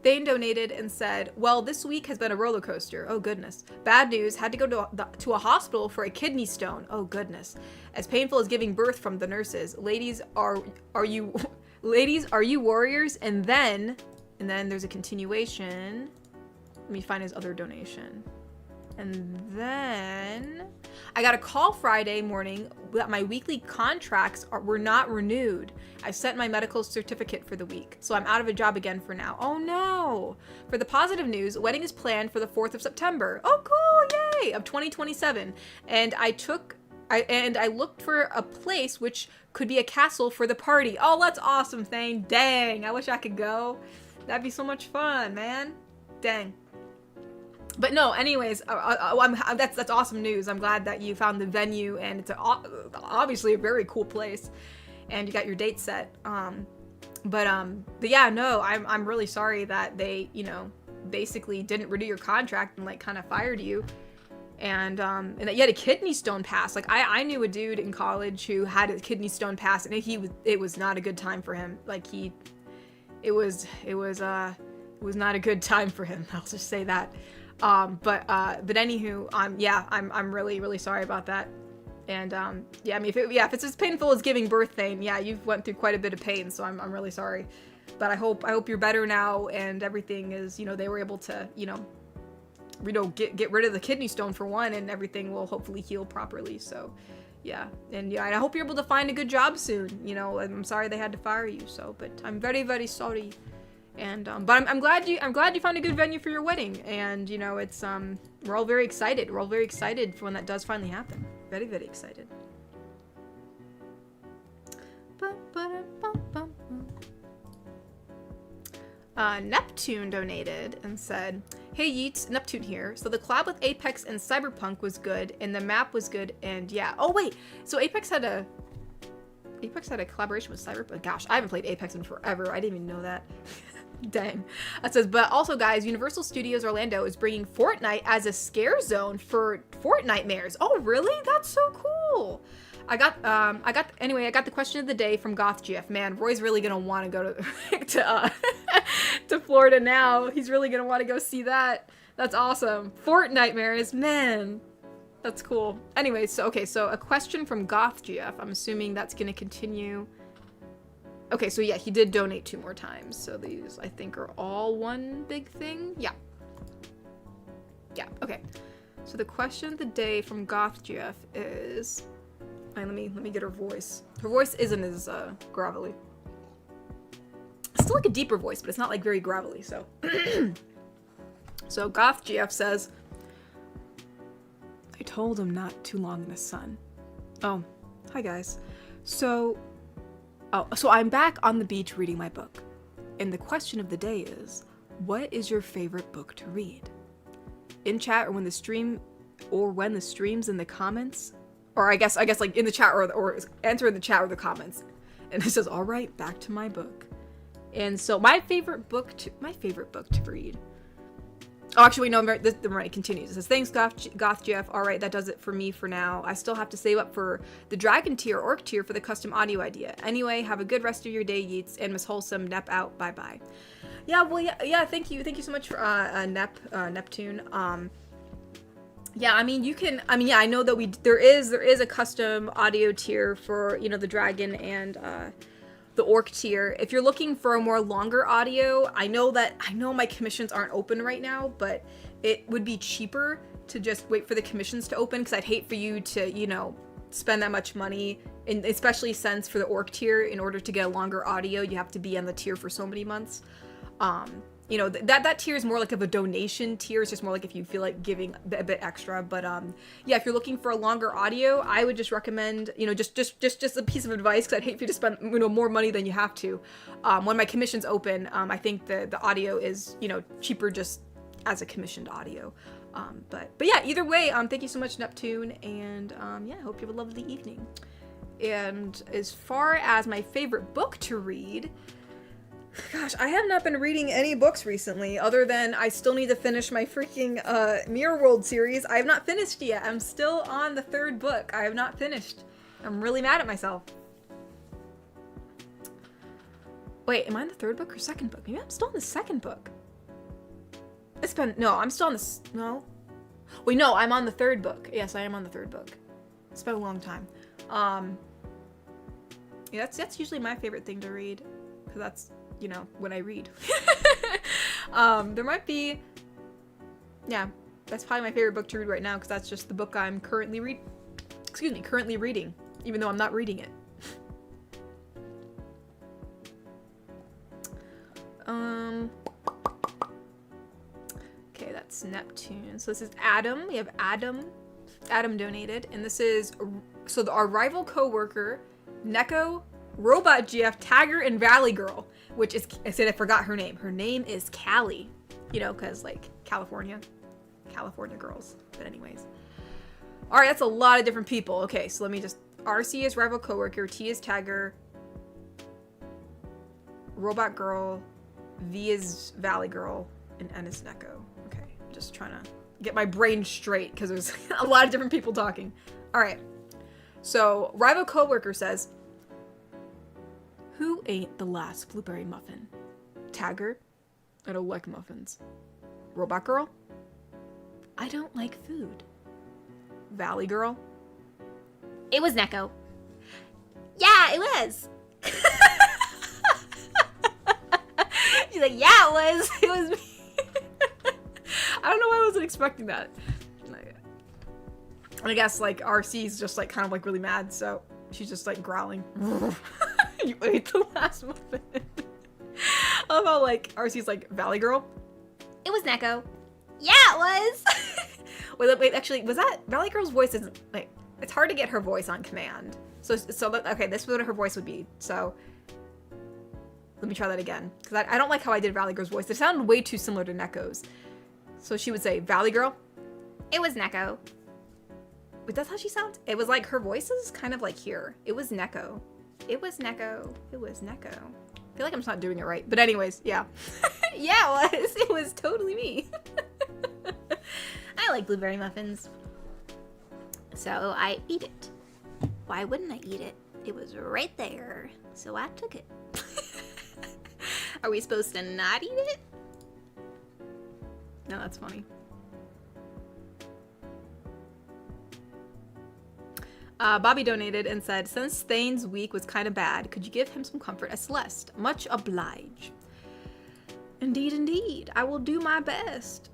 S1: Thane donated and said, "Well, this week has been a roller coaster. Oh goodness. Bad news. Had to go to a hospital for a kidney stone. Oh goodness. As painful as giving birth from the nurses. Ladies, are you warriors?" And then there's a continuation. Let me find his other donation. And then I got a call Friday morning that my weekly contracts were not renewed. I sent my medical certificate for the week, so I'm out of a job again for now. Oh no! For the positive news, a wedding is planned for the 4th of September. Oh cool, yay! Of 2027. And I looked for a place which could be a castle for the party. Oh, that's awesome, Thane. Dang, I wish I could go. That'd be so much fun, man. Dang. But no, anyways, that's awesome news. I'm glad that you found the venue, and it's obviously a very cool place, and you got your date set. But yeah, no, I'm really sorry that they, basically didn't renew your contract and like kind of fired you, and that you had a kidney stone pass. Like I knew a dude in college who had a kidney stone pass, and it was not a good time for him. Like it was not a good time for him. I'll just say that. But anywho, yeah, I'm really, really sorry about that. And, yeah, I mean, if it's as painful as giving birth pain, yeah, you've went through quite a bit of pain, so I'm really sorry. But I hope you're better now, and everything is, they were able to, get rid of the kidney stone for one, and everything will hopefully heal properly. So, yeah, and I hope you're able to find a good job soon. I'm sorry they had to fire you. So, but I'm very, very sorry. And but I'm glad you found a good venue for your wedding. And it's we're all very excited. We're all very excited for when that does finally happen. Very, very excited. Neptune donated and said, "Hey Yeats, Neptune here. So the collab with Apex and Cyberpunk was good, and the map was good, and yeah. Oh wait, so Apex had a collaboration with Cyberpunk. Gosh, I haven't played Apex in forever. I didn't even know that. Dang." That says, "But also guys, Universal Studios Orlando is bringing Fortnite as a scare zone for Fortnitemares." Oh really? That's so cool. I got the question of the day from GothGF. Man, Roy's really gonna want to go to to Florida now. He's really gonna want to go see that. That's awesome. Fortnitemares, man. That's cool. Anyway, so a question from GothGF. I'm assuming that's gonna continue. Okay, so yeah, he did donate 2 more times. So these, I think, are all one big thing. Yeah. Yeah, okay. So the question of the day from GothGF is... let me get her voice. Her voice isn't as gravelly. It's still like a deeper voice, but it's not like very gravelly, so. So GothGF says, "I told him not too long in the sun." Oh, hi guys. So I'm back on the beach reading my book. And the question of the day is, what is your favorite book to read? In chat or when the stream's in the comments, or I guess like in the chat or enter in the chat or the comments. And it says, "All right, back to my book." And so my favorite book to read. Oh, actually, no, it continues. It says, "Thanks, GothGF. All right, that does it for me for now. I still have to save up for the Dragon tier, Orc tier for the custom audio idea. Anyway, have a good rest of your day, Yeats, and Miss Wholesome, Nep out. Bye-bye." Yeah, well, yeah, thank you so much for, Neptune. Yeah, I mean, yeah, I know that there is a custom audio tier for, the Dragon and, the Orc tier. If you're looking for a more longer audio, I know my commissions aren't open right now, but it would be cheaper to just wait for the commissions to open, because I'd hate for you to, spend that much money, and especially since for the Orc tier, in order to get a longer audio, you have to be on the tier for so many months. That tier is more like of a donation tier. It's just more like if you feel like giving a bit extra. But yeah, if you're looking for a longer audio, I would just recommend, just a piece of advice, because I'd hate for you to spend, more money than you have to. When my commissions open, I think the audio is, cheaper just as a commissioned audio. But yeah, either way, thank you so much, Neptune, and yeah, I hope you have a lovely evening. And as far as my favorite book to read, gosh, I have not been reading any books recently, other than I still need to finish my freaking Mirror World series. I have not finished yet. I'm still on the 3rd book. I have not finished. I'm really mad at myself. Wait, am I in the 3rd book or 2nd book? Maybe I'm still in the 2nd book. No, I'm still on the, no. Wait, no, I'm on the 3rd book. Yes, I am on the 3rd book. It's been a long time. Yeah, that's usually my favorite thing to read, because that's, when I read. There might be, yeah, that's probably my favorite book to read right now, because that's just the book I'm currently reading, even though I'm not reading it. Okay, that's Neptune. So this is Adam. We have Adam donated, and this is, so our rival co-worker, Neko, Robot GF, Tagger, and Valley Girl, which is, I forgot her name. Her name is Callie, because, like, California girls. But anyways. Alright, that's a lot of different people. Okay, so let me just, RC is rival coworker, T is Tagger, Robot Girl, V is Valley Girl, and N is Neko. Okay, I'm just trying to get my brain straight, because there's a lot of different people talking. Alright, so rival coworker says, "Who ate the last blueberry muffin? Tagger? I don't like muffins. Robot Girl? I don't like food. Valley girl?
S2: It was Neko. Yeah, it was. She's like, yeah, it was. It was me.
S1: I don't know why I wasn't expecting that. I guess, like, RC's just, like, kind of, like, really mad, so she's just, like, growling. You ate the last muffin. I love how, like, RC's like, Valley girl?
S2: It was Neko. Yeah, it was.
S1: Wait, actually, was that Valley girl's voice? Isn't, like, it's hard to get her voice on command. So, okay, this is what her voice would be. So, let me try that again. Because I don't like how I did Valley girl's voice. It sounded way too similar to Neko's. So she would say, Valley girl?
S2: It was Neko.
S1: Wait, that's how she sounds? It was like, her voice is kind of like here. It was Neko. It was Neko. It was Neko. I feel like I'm just not doing it right. But anyways, yeah. Yeah, it was. It was totally me.
S2: I like blueberry muffins. So I eat it. Why wouldn't I eat it? It was right there. So I took it. Are we supposed to not eat it?
S1: No, that's funny. Bobby donated and said, since Thane's week was kind of bad, could you give him some comfort as Celeste? Much obliged. Indeed, indeed. I will do my best.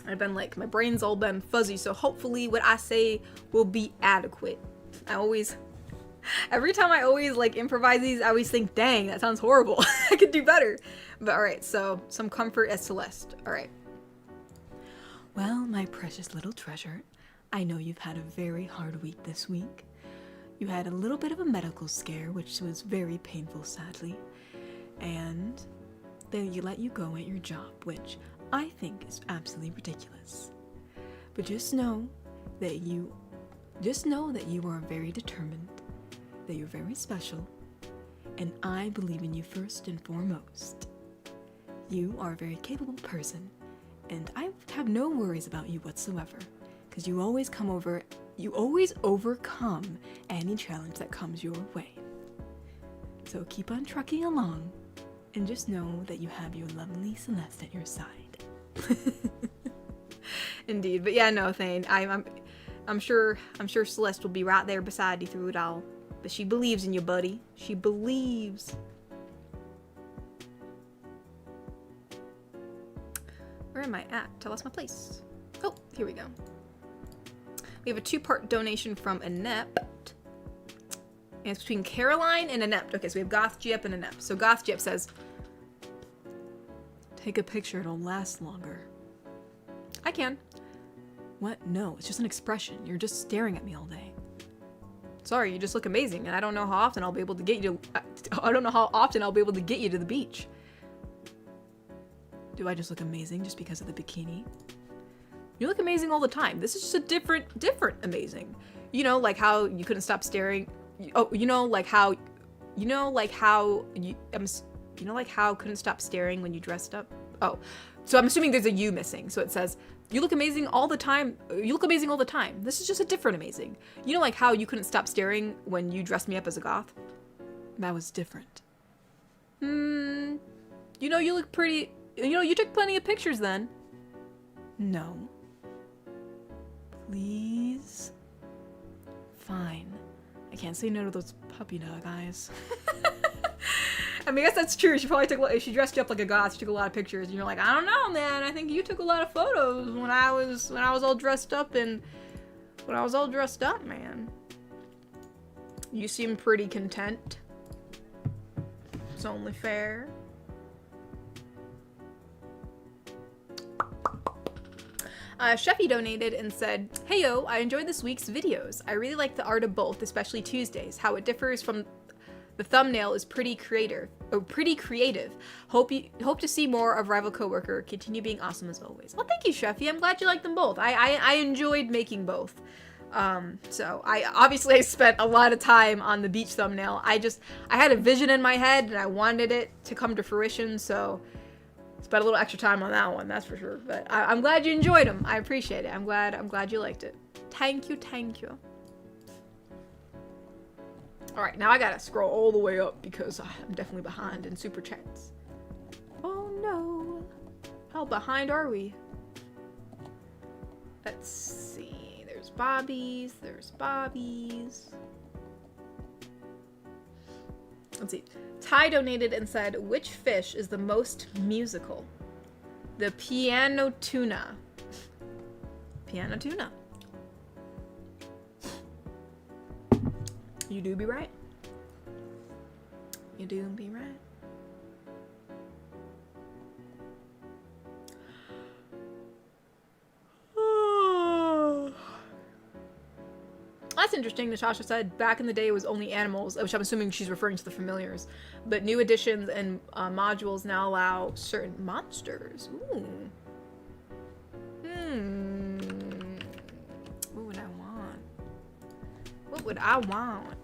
S1: I've been like, my brain's all been fuzzy, so hopefully what I say will be adequate. Every time I always like improvise these, I always think, dang, that sounds horrible. I could do better. But alright, so some comfort as Celeste. Alright. Well, my precious little treasure, I know you've had a very hard week this week. You had a little bit of a medical scare, which was very painful, sadly. And they let you go at your job, which I think is absolutely ridiculous. But just know that you are very determined, that you're very special, and I believe in you first and foremost. You are a very capable person, and I have no worries about you whatsoever, because you always overcome any challenge that comes your way. So keep on trucking along, and just know that you have your lovely Celeste at your side. Indeed, but yeah, no, Thane, I'm sure Celeste will be right there beside you through it all. But she believes in you, buddy. She believes. Where am I at? I lost my place. Oh, here we go. We have a 2-part donation from Inept. And it's between Caroline and Inept. Okay, so we have Goth Jip and Inept. So Goth Jip says, take a picture, it'll last longer. I can. What? No, it's just an expression. You're just staring at me all day. Sorry, you just look amazing, and I don't know how often I'll be able to get you to... I don't know how often I'll be able to get you to the beach. Do I just look amazing just because of the bikini? You look amazing all the time. This is just a different amazing. You know, like how you couldn't stop staring. Oh, you know, like how couldn't stop staring when you dressed up. Oh, so I'm assuming there's a you missing. So it says, you look amazing all the time. You look amazing all the time. This is just a different amazing. You know, like how you couldn't stop staring when you dressed me up as a goth? That was different. You know, you look pretty. You know, you took plenty of pictures then. No. Please? Fine. I can't say no to those puppy dog eyes. I mean, I guess that's true. She probably if she dressed you up like a goth, she took a lot of pictures. And you're like, I don't know, man. I think you took a lot of photos when I was all dressed up man. You seem pretty content. It's only fair. Sheffy donated and said, "Heyo, I enjoyed this week's videos. I really like the art of both, especially Tuesdays. How it differs from the thumbnail is pretty creative. Hope to see more of Rival Coworker. Continue being awesome as always." Well, thank you, Sheffy. I'm glad you like them both. I enjoyed making both. So I spent a lot of time on the beach thumbnail. I had a vision in my head and I wanted it to come to fruition, so spent a little extra time on that one, that's for sure. But I'm glad you enjoyed them. I appreciate it. I'm glad you liked it. Thank you. All right, now I gotta scroll all the way up because I'm definitely behind in super chats. Oh no. How behind are we? Let's see. There's Bobby's. There's Bobby's. Let's see. Ty donated and said, which fish is the most musical? The piano tuna. Piano tuna. You do be right. You do be right. That's interesting. Natasha said back in the day it was only animals, which I'm assuming she's referring to the familiars. But new additions and modules now allow certain monsters. Ooh. What would I want? What would I want?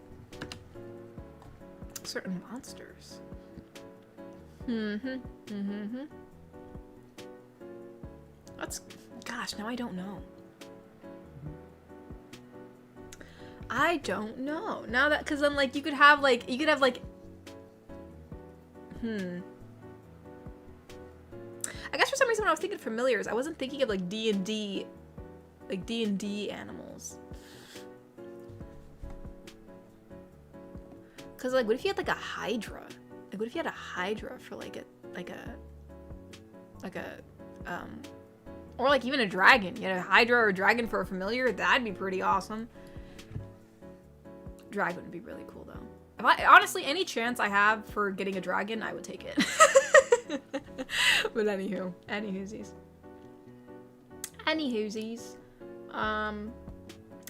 S1: Certain monsters. That's, gosh, now I don't know. I don't know. Now that, cause then like you could have like I guess for some reason when I was thinking familiars, I wasn't thinking of like D&D animals. Cause like what if you had like a Hydra? Like what if you had a Hydra for or like even a dragon? You had a Hydra or a dragon for a familiar? That'd be pretty awesome. Dragon would be really cool though. If honestly, any chance I have for getting a dragon, I would take it. But anywho, Anywhoosies.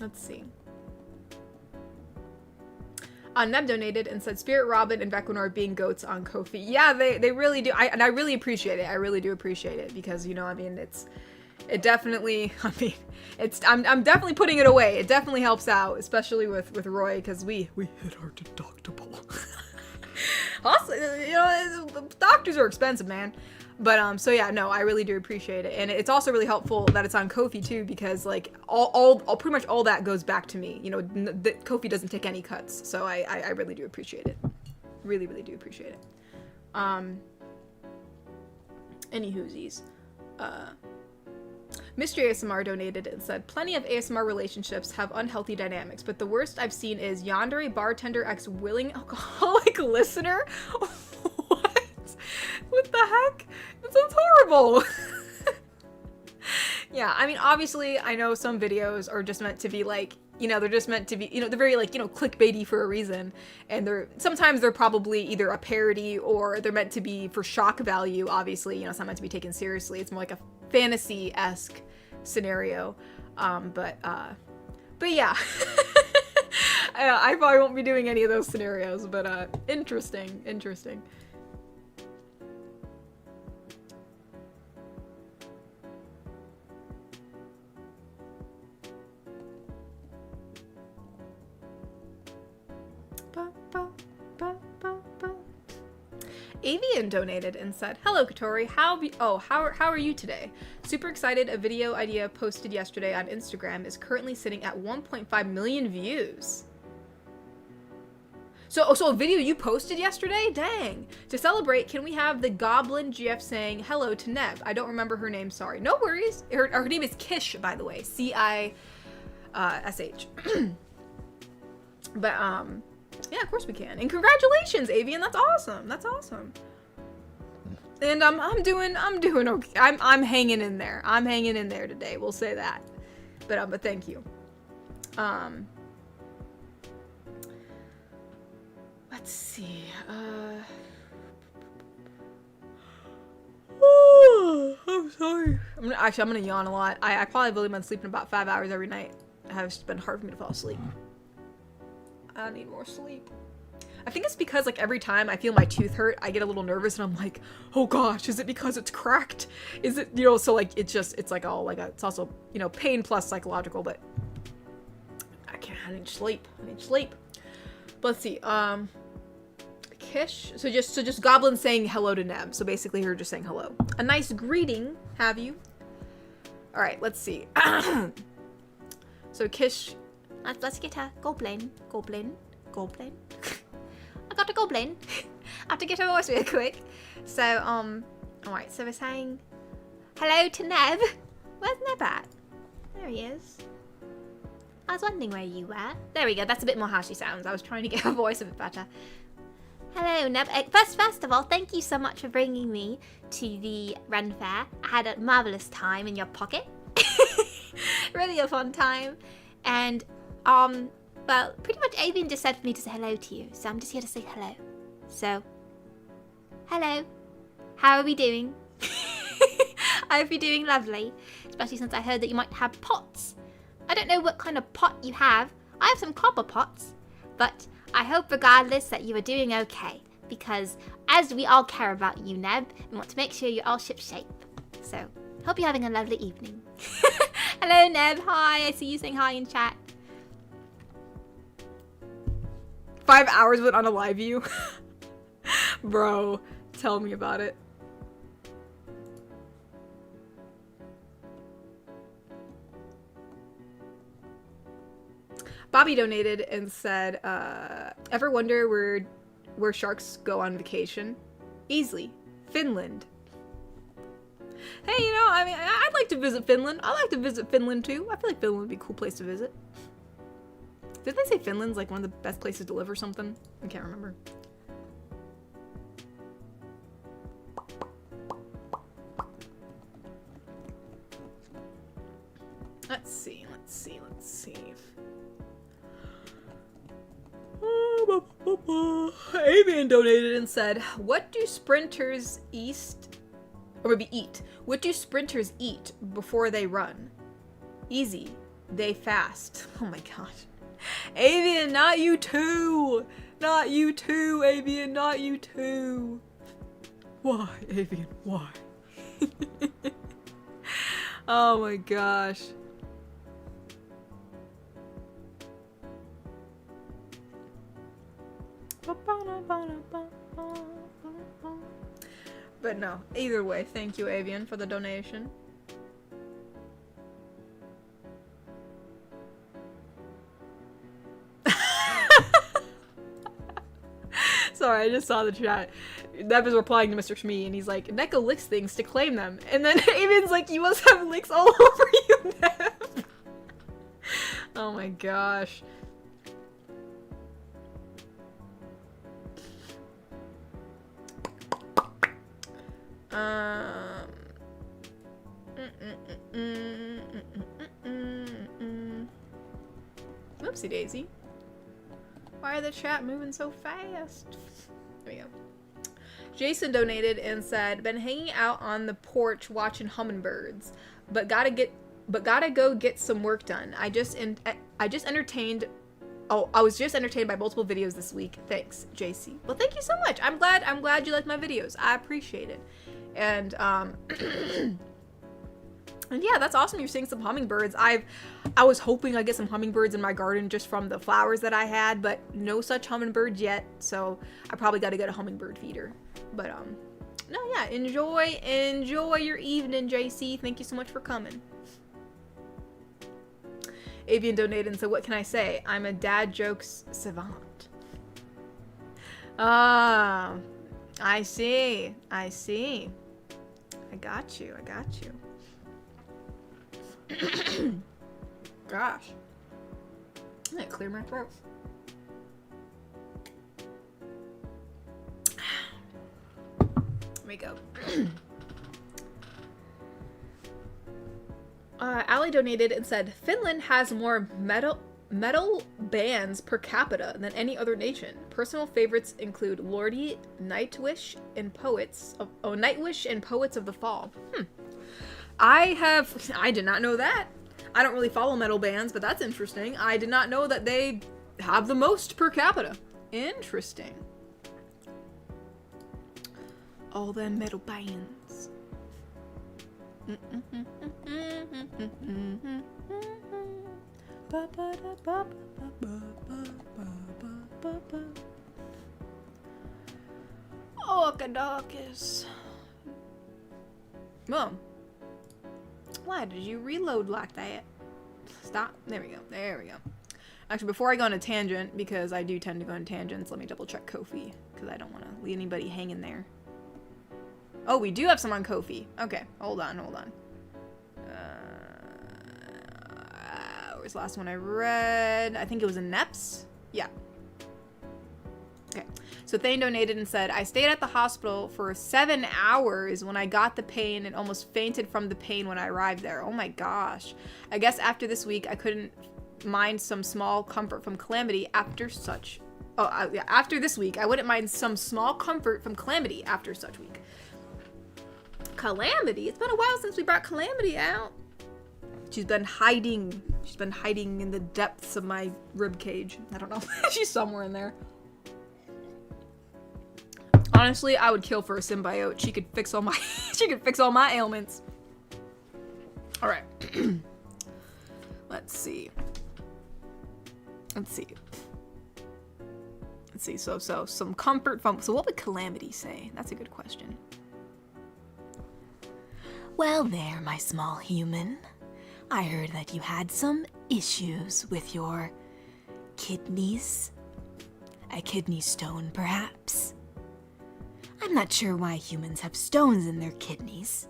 S1: Let's see. Neb donated and said Spirit Robin and Vecunor are being goats on Ko-fi. Yeah, they really do. And I really appreciate it. I really do appreciate it because, you know, I mean, it definitely, I mean, I'm definitely putting it away. It definitely helps out, especially with Roy, because we hit our deductible. Also, you know, doctors are expensive, man. But so yeah, no, I really do appreciate it, and it's also really helpful that it's on Ko-fi too, because like all pretty much all that goes back to me. You know, the Ko-fi doesn't take any cuts, so I really do appreciate it. Really do appreciate it. Any whoosies. Mystery ASMR donated and said, plenty of ASMR relationships have unhealthy dynamics, but the worst I've seen is yandere bartender ex willing alcoholic listener. What? What the heck? That sounds horrible. Yeah, I mean, obviously, I know some videos are just meant to be like, you know, they're just meant to be, you know, they're very like, you know, clickbaity for a reason. And sometimes they're probably either a parody or they're meant to be for shock value. Obviously, you know, it's not meant to be taken seriously. It's more like a fantasy-esque scenario. But yeah. I probably won't be doing any of those scenarios, but interesting. Avian donated and said, hello Katori, how are you today? Super excited, a video idea posted yesterday on Instagram is currently sitting at 1.5 million views. So a video you posted yesterday? Dang. To celebrate, can we have the goblin GF saying hello to Neb? I don't remember her name, sorry. No worries. Her name is Kish, by the way. C-I-S-H. But, yeah, of course we can. And congratulations, Avian. That's awesome. And I'm doing okay. I'm hanging in there. I'm hanging in there today. We'll say that. But thank you. Let's see. I'm sorry. I'm gonna yawn a lot. I probably have only been sleeping about 5 hours every night. It's been hard for me to fall asleep. I need more sleep. I think it's because like every time I feel my tooth hurt, I get a little nervous and I'm like, oh gosh, is it because it's cracked? Is it, you know, so like it's like all like it's also, you know, pain plus psychological, but I need sleep. But let's see, Kish, so just goblin saying hello to Neb. So basically her just saying hello. A nice greeting, have you? All right, let's see. So Kish,
S2: let's get a goblin. I got a goblin. I have to get her voice real quick. So, alright, so we're saying, Hello to Neb. Where's Neb at? There he is. I was wondering where you were. There we go. That's a bit more how she sounds. I was trying to get her voice a bit better. Hello, Neb. First of all, thank you so much for bringing me to the Ren Fair. I had a marvelous time in your pocket. Really a fun time. And, well, pretty much Avian just said for me to say hello to you. So I'm just here to say hello. So, hello. How are we doing? I hope you're doing lovely. Especially since I heard that you might have pots. I don't know what kind of pot you have. I have some copper pots. But I hope regardless that you are doing okay. Because as we all care about you, Neb, we want to make sure you're all shipshape. So, hope you're having a lovely evening. Hello, Neb. Hi. I see you saying hi in chat.
S1: 5 hours went on a live view. Bro, tell me about it. Bobby donated and said, ever wonder where sharks go on vacation? Easily. Finland. Hey, you know, I mean, I'd like to visit Finland. I like to visit Finland too. I feel like Finland would be a cool place to visit. Didn't they say Finland's like one of the best places to live or something? I can't remember. Let's see. Avian donated and said, what do sprinters eat? What do sprinters eat before they run? Easy. They fast. Oh my gosh. Avian, not you too! Not you too, Avian, not you too! Why, Avian, why? Oh my gosh. But no, either way, thank you, Avian, for the donation. Sorry, I just saw the chat. Neb is replying to Mr. Shmee, and he's like, Neko licks things to claim them. And then Avian's like, you must have licks all over you, Neb. Oh my gosh. Whoopsie daisy. Why are the chat moving so fast? There we go. Jason donated and said, been hanging out on the porch watching hummingbirds, but gotta go get some work done. I was just entertained by multiple videos this week. Thanks, JC. Well, thank you so much. I'm glad you like my videos. I appreciate it. And and yeah, that's awesome. You're seeing some hummingbirds. I was hoping I'd get some hummingbirds in my garden just from the flowers that I had, but no such hummingbirds yet. So I probably got to get a hummingbird feeder. But no, yeah, enjoy your evening, JC. Thank you so much for coming. Avian donated and said, what can I say? I'm a dad jokes savant. Ah, I see. I got you. Gosh. I'm gonna clear my throat. Here we go. Allie donated and said, Finland has more metal bands per capita than any other nation. Personal favorites include Lordi, Nightwish, and Poets of the Fall. I did not know that. I don't really follow metal bands, but that's interesting. I did not know that they have the most per capita. Interesting. All them metal bands. Orcadocus. Mom. Why did you reload like that? Stop. There we go. Actually, before I go on a tangent, because I do tend to go on tangents, let me double check Ko-fi, because I don't want to leave anybody hanging there. Oh, we do have some on Ko-fi. Okay, hold on. Where's the last one I read? I think it was in Neps? Yeah. Okay. So Thane donated and said, I stayed at the hospital for 7 hours when I got the pain and almost fainted from the pain when I arrived there. Oh my gosh. I guess after this week, I couldn't mind some small comfort from calamity after such... yeah, after this week, I wouldn't mind some small comfort from calamity after such week. Calamity? It's been a while since we brought Calamity out. She's been hiding. She's been hiding in the depths of my rib cage. I don't know. She's somewhere in there. Honestly, I would kill for a symbiote. She could fix all my she could fix all my ailments. All right. Let's see. So some comfort from... So what would Calamity say? That's a good question.
S3: Well there, my small human. I heard that you had some issues with your kidneys. A kidney stone, perhaps. I'm not sure why humans have stones in their kidneys,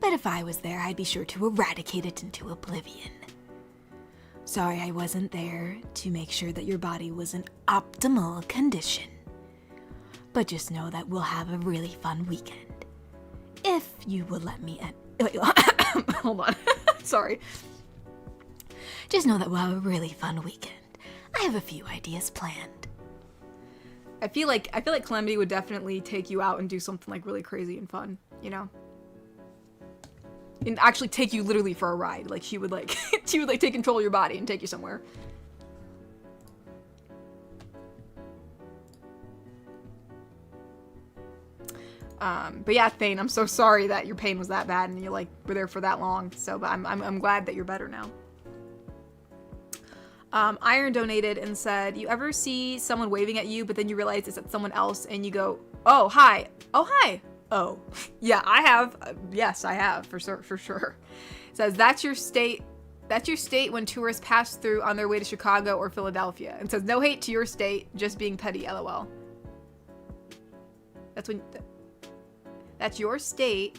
S3: but if I was there, I'd be sure to eradicate it into oblivion. Sorry I wasn't there to make sure that your body was in optimal condition. But just know that we'll have a really fun weekend. If you will let me
S1: Hold on. Sorry.
S3: Just know that we'll have a really fun weekend. I have a few ideas planned.
S1: I feel like Calamity would definitely take you out and do something like really crazy and fun, you know? And actually take you literally for a ride. Like she would take control of your body and take you somewhere. But yeah, Thane, I'm so sorry that your pain was that bad and you like were there for that long. So, but I'm glad that you're better now. Iron donated and said, you ever see someone waving at you, but then you realize it's at someone else and you go, oh, hi. Oh, hi. Oh, yeah, I have. Yes, I have for sure. It says, that's your state when tourists pass through on their way to Chicago or Philadelphia. And says, no hate to your state, just being petty, LOL. That's your state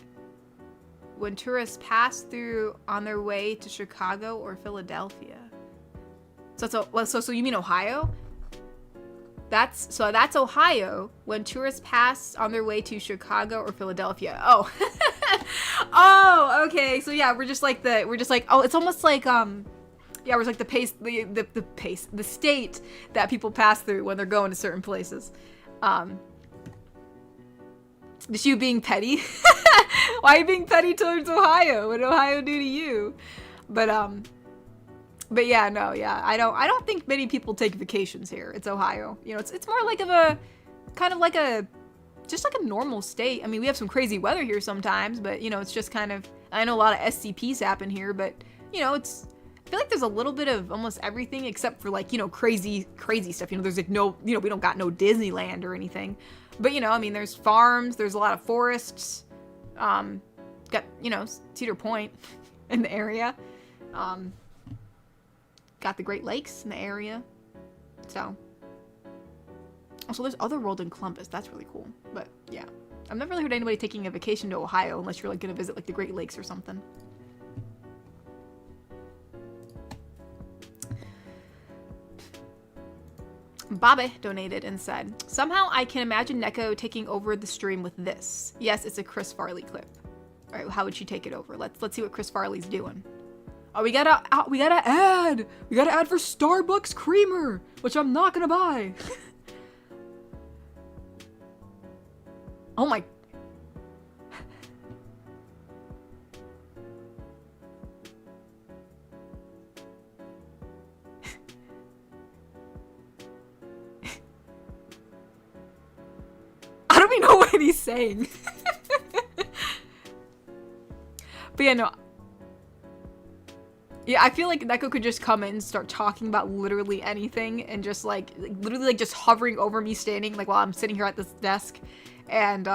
S1: when tourists pass through on their way to Chicago or Philadelphia. So you mean Ohio? That's Ohio when tourists pass on their way to Chicago or Philadelphia. Oh. Oh, okay. So yeah, we're just like oh, it's almost like yeah, we're like the state that people pass through when they're going to certain places. Is you being petty? Why are you being petty towards Ohio? What did Ohio do to you? But yeah, no, yeah, I don't think many people take vacations here. It's Ohio. You know, it's more like just like a normal state. I mean, we have some crazy weather here sometimes, but you know, it's just kind of, I know a lot of SCPs happen here, but you know, I feel like there's a little bit of almost everything except for like, you know, crazy stuff. You know, there's like no, you know, we don't got no Disneyland or anything, but you know, I mean, there's farms, there's a lot of forests, got, you know, Cedar Point in the area, got the Great Lakes in the area. So, also there's Otherworld in Columbus. That's really cool. But yeah, I've never really heard anybody taking a vacation to Ohio unless you're like gonna visit like the Great Lakes or something. Babe donated and said, somehow I can imagine Neko taking over the stream with this. Yes, it's a Chris Farley clip. All right, how would she take it over? Let's see what Chris Farley's doing. Oh, we gotta add for Starbucks creamer, which I'm not gonna buy. Oh my. I don't even know what he's saying. But yeah, no. Yeah, I feel like Neko could just come in and start talking about literally anything and just literally just hovering over me standing like while I'm sitting here at this desk, and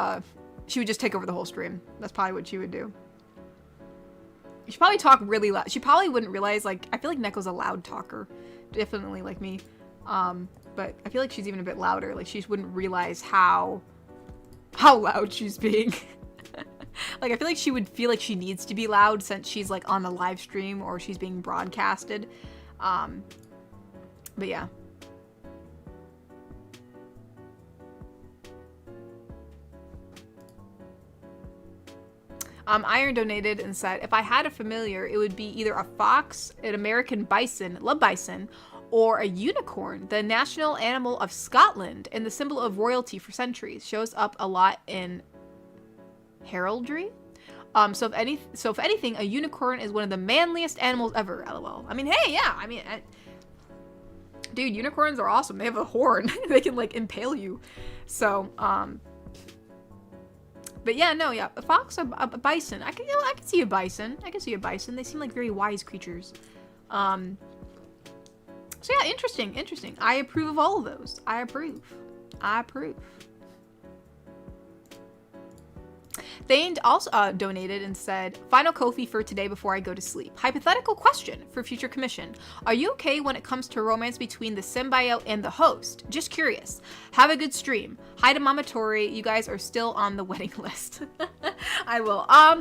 S1: she would just take over the whole stream. That's probably what she would do. She probably talk really loud. She probably wouldn't realize, like, I feel like Neko's a loud talker. Definitely like me. But I feel like she's even a bit louder. Like, she wouldn't realize how loud she's being. Like, I feel like she would feel like she needs to be loud since she's, like, on a live stream or she's being broadcasted. But yeah. Iron donated and said, if I had a familiar, it would be either a fox, an American bison, love bison, or a unicorn, the national animal of Scotland and the symbol of royalty for centuries. Shows up a lot in heraldry. So if anything, a unicorn is one of the manliest animals ever. LOL. I mean, hey, yeah. I mean, dude, unicorns are awesome. They have a horn. They can like impale you. So, but yeah, no, yeah, a fox, a bison. I can see a bison. I can see a bison. They seem like very wise creatures. So yeah, interesting. I approve of all of those. I approve. Thane also donated and said, final Ko-fi for today before I go to sleep. Hypothetical question for future commission. Are you okay when it comes to romance between the symbiote and the host? Just curious. Have a good stream. Hi to Mama Tori. You guys are still on the wedding list. I will. I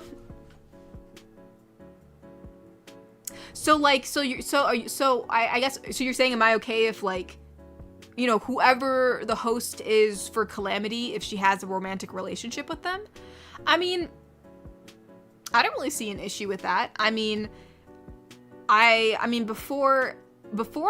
S1: guess, so you're saying, am I okay if, like, you know, whoever the host is for Calamity, if she has a romantic relationship with them? I mean, I don't really see an issue with that. I mean, before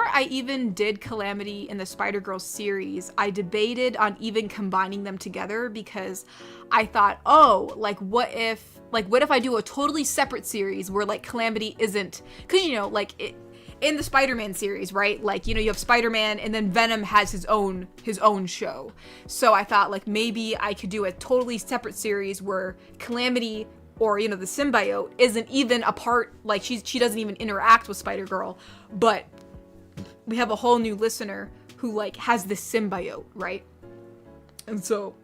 S1: I even did Calamity in the Spider-Girl series, I debated on even combining them together because I thought, oh, like, what if I do a totally separate series where, like, Calamity isn't, because, you know, like, in the Spider-Man series, right? Like, you know, you have Spider-Man and then Venom has his own show. So I thought, like, maybe I could do a totally separate series where Calamity, or, you know, the symbiote, isn't even a part, like, she doesn't even interact with Spider-Girl, but we have a whole new listener who, like, has this symbiote, right? And so,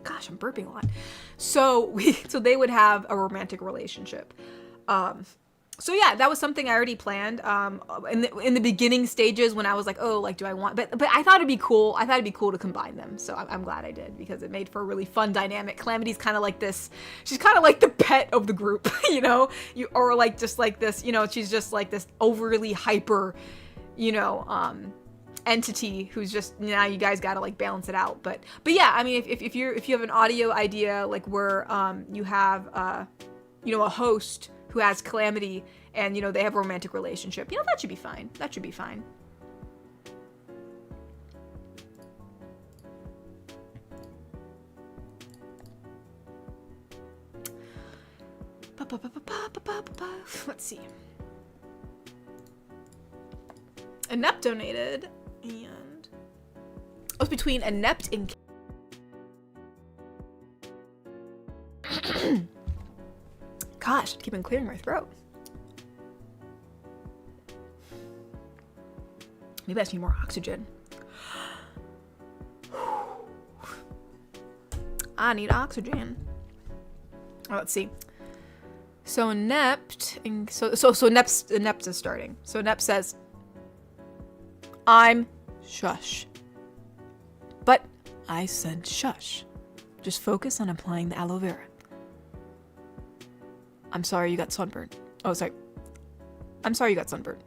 S1: gosh, I'm burping a lot. So they would have a romantic relationship. So yeah, that was something I already planned in the beginning stages when I was like, oh, like, do I want, but I thought it'd be cool. I thought it'd be cool to combine them. So I'm glad I did, because it made for a really fun dynamic. Calamity's kind of like this, she's kind of like the pet of the group, you know, or like, just like this, you know, she's just like this overly hyper, you know, entity who's just, now you guys got to like balance it out. But yeah, I mean, if you have an audio idea, like where you have, you know, a host who has Calamity and, you know, they have a romantic relationship, you know, that should be fine. That should be fine. Let's see. Inept donated, and it was between Inept and gosh, I keep on clearing my throat. Maybe I just need more oxygen. I need oxygen. Oh, let's see. So Inept, so Inept is starting. So Inept says, I'm shush. But I said shush. Just focus on applying the aloe vera. I'm sorry you got sunburned. Oh, sorry. I'm sorry you got sunburned.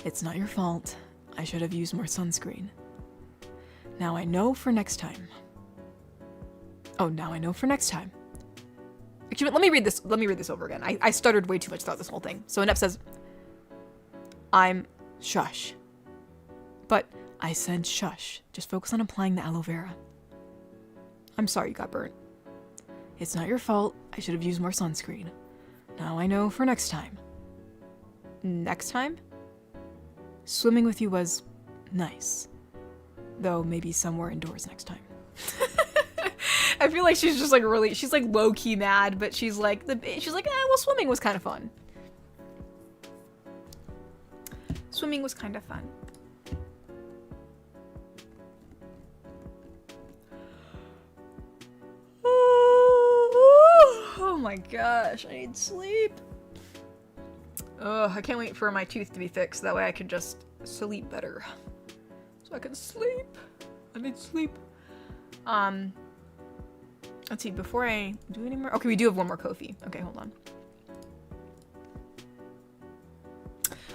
S1: It's not your fault. I should have used more sunscreen. Now I know for next time. Oh, now I know for next time. Actually, let me read this over again. I stuttered way too much throughout this whole thing. So Inept says, I'm shush. But I said shush. Just focus on applying the aloe vera. I'm sorry you got burnt. It's not your fault. I should have used more sunscreen. Now I know for next time. Next time? Swimming with you was nice. Though maybe somewhere indoors next time. I feel like she's just like really, she's like low-key mad, but she's like, well, swimming was kind of fun. Swimming was kind of fun. Oh my gosh, I need sleep. Ugh, I can't wait for my tooth to be fixed. That way I can just sleep better. So I can sleep. I need sleep. Let's see, before I do any more. Okay, we do have one more Ko-fi. Okay, hold on.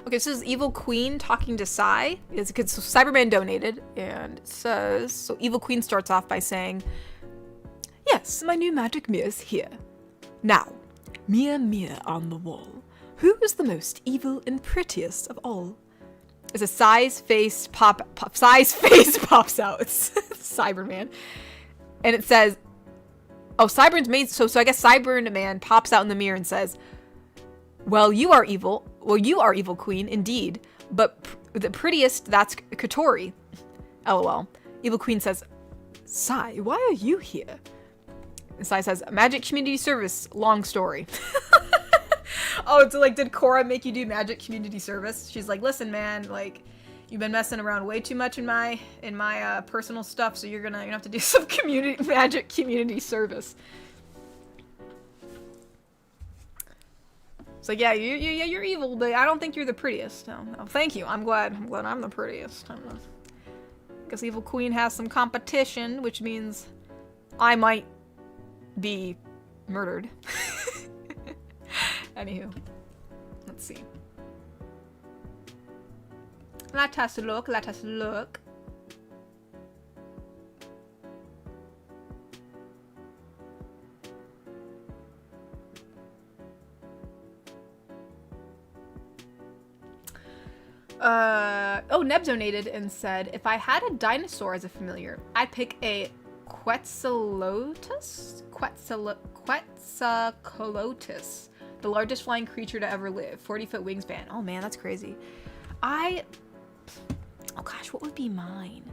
S1: Okay, so this is Evil Queen talking to Sai. It's because Cyberman donated, and it says, so Evil Queen starts off by saying, "Yes, my new magic mirror's here. Now, mirror on the wall, who is the most evil and prettiest of all?" As a Sai's face pops out. It's Cyberman. And it says, oh, Cyberman's made, so I guess Cyberman pops out in the mirror and says, Well, you are evil, Queen, indeed. But the prettiest, that's Katori. LOL. Evil Queen says, "Sai, why are you here?" And Sai says, "Magic community service, long story." Oh, so like, did Korra make you do magic community service? She's like, "Listen, man, like, you've been messing around way too much in my personal stuff, so you're gonna have to do some magic community service." It's like, yeah, you're evil, but I don't think you're the prettiest. No, thank you. I'm glad I'm the prettiest. I don't know. I guess Evil Queen has some competition, which means I might be murdered. Anywho, let's see. Let us look. Oh, Neb donated and said, "If I had a dinosaur as a familiar, I'd pick a Quetzalcoatlus, the largest flying creature to ever live. 40-foot wingspan." Oh man, that's crazy. Oh gosh, what would be mine?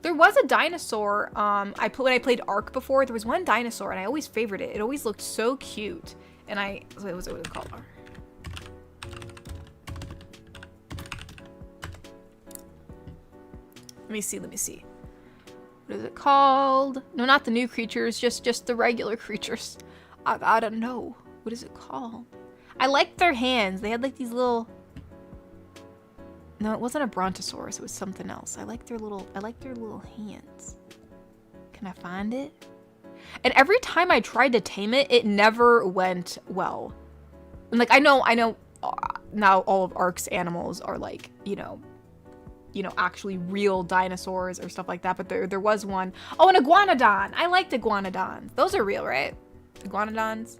S1: There was a dinosaur, when I played Ark before, there was one dinosaur and I always favored it. It always looked so cute. And what was it called? Let me see. What is it called? No, not the new creatures, just the regular creatures. I don't know. What is it called? I liked their hands. They had like these little... No, it wasn't a brontosaurus. It was something else. I like their little hands. Can I find it? And every time I tried to tame it, it never went well. And like, I know now all of Ark's animals are like, actually real dinosaurs or stuff like that. But there was one. Oh, an iguanodon. I liked iguanodons. Those are real, right? Iguanodons.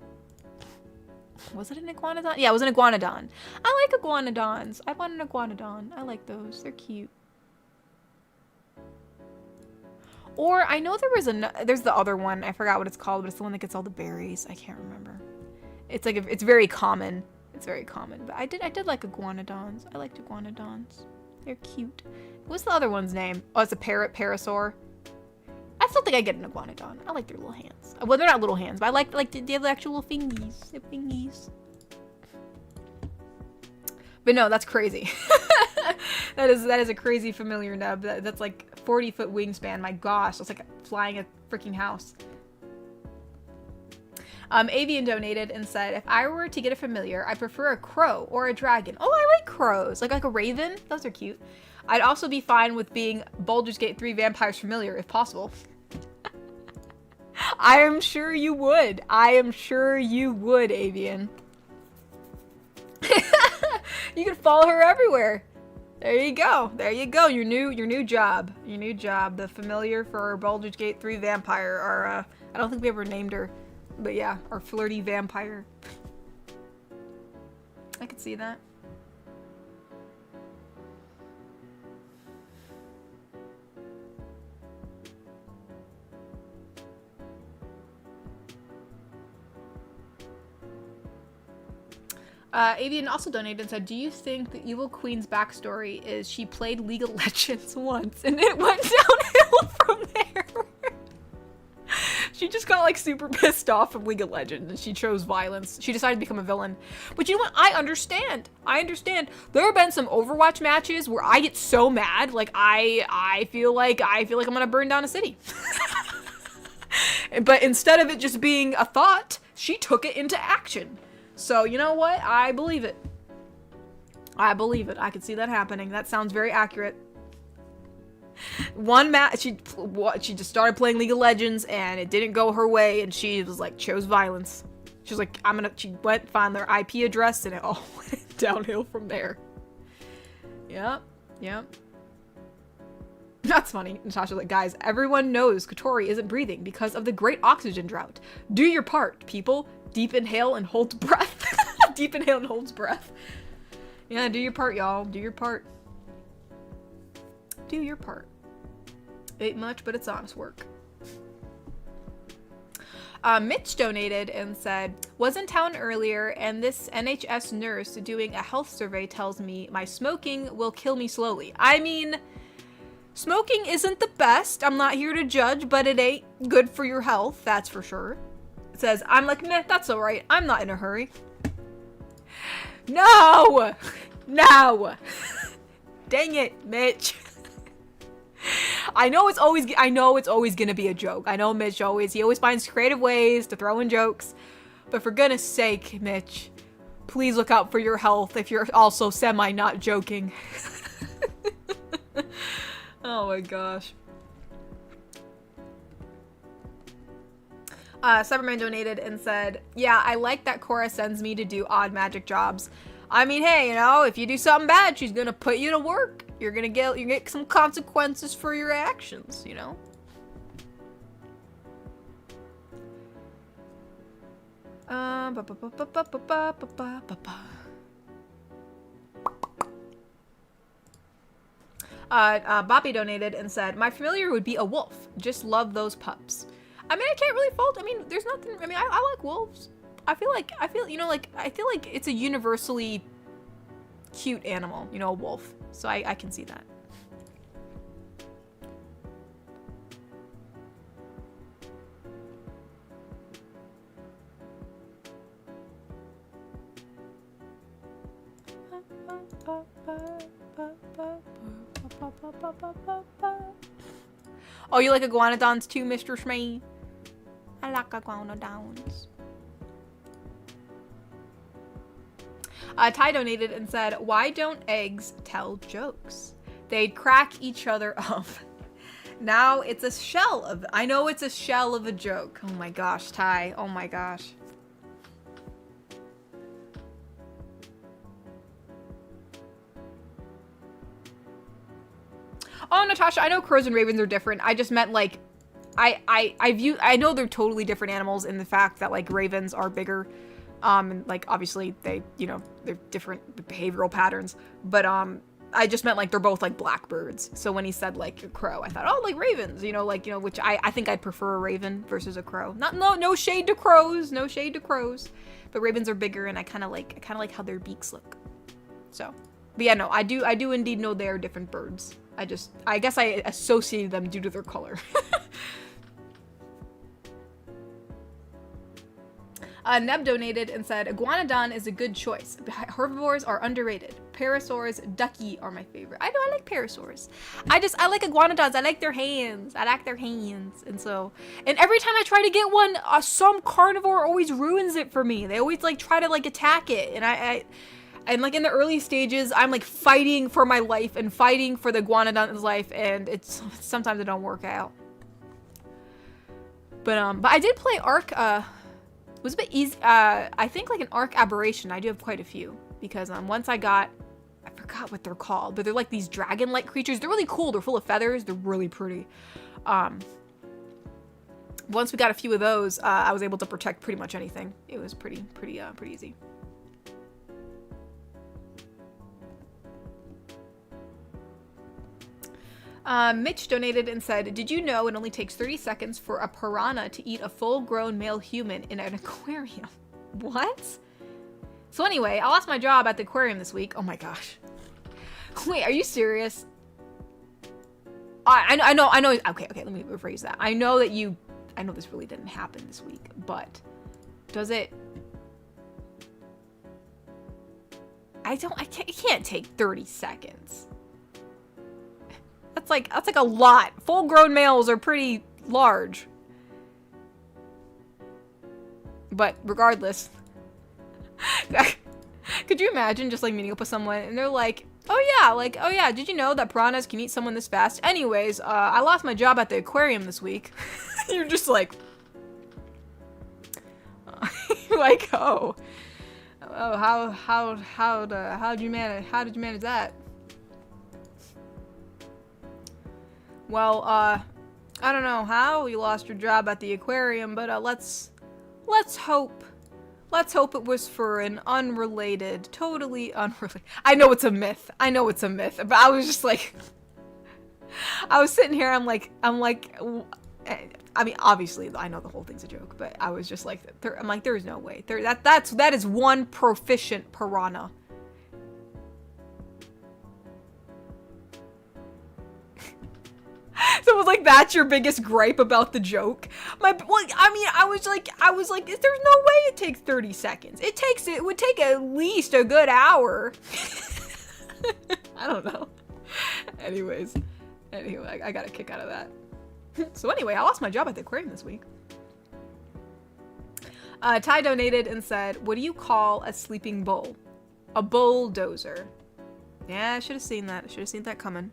S1: Was it an iguanodon? Yeah, it was an iguanodon. I like iguanodons. I want an iguanodon. I like those. They're cute. Or I know there's the other one. I forgot what it's called, but it's the one that gets all the berries. I can't remember. It's like it's very common. It's very common. But I did like iguanodons. I liked iguanodons. They're cute. What's the other one's name? Oh, it's a parasaur. I still think I get an iguanodon. I like their little hands. Well, they're not little hands, but I like they have the actual little fingies. They have fingies. But no, that's crazy. that is a crazy familiar nub. That's like 40-foot wingspan. My gosh, that's like flying a freaking house. Avian donated and said, "If I were to get a familiar, I prefer a crow or a dragon." Oh, I like crows. Like a raven. Those are cute. I'd also be fine with being Baldur's Gate 3 Vampire's familiar, if possible. I am sure you would. Avian. You could follow her everywhere. There you go. Your new job. The familiar for Baldur's Gate 3 Vampire. Or, I don't think we ever named her. But yeah, our flirty vampire. I could see that. Avian also donated and said, "Do you think the Evil Queen's backstory is she played League of Legends once and it went downhill from there?" She just got like super pissed off from League of Legends and she chose violence. She decided to become a villain. But you know what? I understand. There have been some Overwatch matches where I get so mad, like I feel like I'm gonna burn down a city. But instead of it just being a thought, she took it into action. So you know what? I believe it. I can see that happening. That sounds very accurate. One match, she just started playing League of Legends and it didn't go her way, and she was like, chose violence. She was like, she went find their IP address, and it all went downhill from there. Yep. That's funny. Natasha's like, guys, everyone knows Kotori isn't breathing because of the great oxygen drought. Do your part, people. Deep inhale and hold breath. Deep inhale and holds breath. Yeah, do your part, y'all. Do your part. Do your part. Ain't much, but it's honest work. Mitch donated and said, was in town earlier and this NHS nurse doing a health survey tells me my smoking will kill me slowly. I mean, smoking isn't the best. I'm not here to judge, but it ain't good for your health, that's for sure. It says, I'm like, meh, that's alright. I'm not in a hurry. No! No! Dang it, Mitch. I know it's always gonna be a joke. I know Mitch he always finds creative ways to throw in jokes. But for goodness sake, Mitch, please look out for your health if you're also semi not joking. Oh my gosh. Cyberman donated and said, yeah, I like that Cora sends me to do odd magic jobs. I mean, hey, you know, if you do something bad, she's gonna put you to work. You're gonna get some consequences for your actions, you know? Boppy donated and said, my familiar would be a wolf. Just love those pups. I mean, I can't really fault. I mean, there's nothing. I mean, I like wolves. I feel like it's a universally cute animal, you know, a wolf. So I can see that. Oh, you like iguanodons too, Mr. Shmee? I like iguanodons. Ty donated and said, why don't eggs tell jokes? They'd crack each other up. Now it's a shell of, I know it's a shell of a joke. Oh my gosh, Ty. Oh my gosh. Oh, Natasha, I know crows and ravens are different. I just meant like, I know they're totally different animals in the fact that like ravens are bigger. And like obviously they, you know, they're different behavioral patterns, but I just meant like they're both like blackbirds. So when he said like a crow, I thought, oh, like ravens, you know, like, you know, which I think I'd prefer a raven versus a crow. No shade to crows, no shade to crows, but ravens are bigger and I kind of like how their beaks look. So, but yeah, no, I do indeed know they are different birds. I guess I associated them due to their color. Neb donated and said, Iguanodon is a good choice. Herbivores are underrated. Parasaurs, ducky are my favorite. I know, I like parasaurs. I like iguanodons. I like their hands. And every time I try to get one, some carnivore always ruins it for me. They always like try to like attack it. And like in the early stages, I'm like fighting for my life and fighting for the iguanodon's life. And sometimes it don't work out. But I did play Ark, it was a bit easy. I think like an Arc Aberration. I do have quite a few because once I forgot what they're called, but they're like these dragon-like creatures. They're really cool. They're full of feathers. They're really pretty. Once we got a few of those, I was able to protect pretty much anything. It was pretty easy. Mitch donated and said, did you know it only takes 30 seconds for a piranha to eat a full-grown male human in an aquarium? What? So anyway, I lost my job at the aquarium this week. Oh my gosh. Wait, are you serious? I know. Okay, let me rephrase that. I know this really didn't happen this week, but does it? It can't take 30 seconds. That's like a lot. Full-grown males are pretty large. But regardless, could Could you imagine just like meeting up with someone and they're like, oh yeah, did you know that piranhas can eat someone this fast? Anyways, I lost my job at the aquarium this week. You're just like, like, oh, how did you manage that? Well, I don't know how you lost your job at the aquarium, but let's hope it was for an totally unrelated. I know it's a myth, but I was just like, I was sitting here, I'm like, I mean, obviously, I know the whole thing's a joke, but I was just like, I'm like, there's no way. That is one proficient piranha. So it was like, that's your biggest gripe about the joke? I was like, there's no way it takes 30 seconds. It would take at least a good hour. I don't know. Anyway, I got a kick out of that. So anyway, I lost my job at the aquarium this week. Ty donated and said, what do you call a sleeping bull? A bulldozer. Yeah, I should have seen that. Should have seen that coming.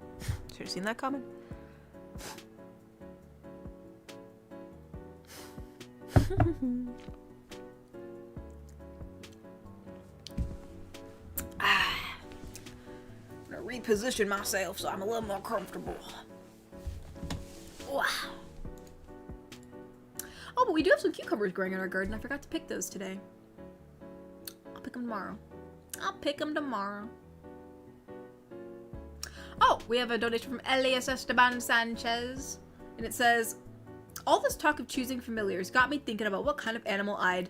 S1: I'm gonna reposition myself so I'm a little more comfortable. Wow. Oh, but we do have some cucumbers growing in our garden. I forgot to pick those today. I'll pick them tomorrow. Oh, we have a donation from Elias Esteban Sanchez. And it says, all this talk of choosing familiars got me thinking about what kind of animal I'd...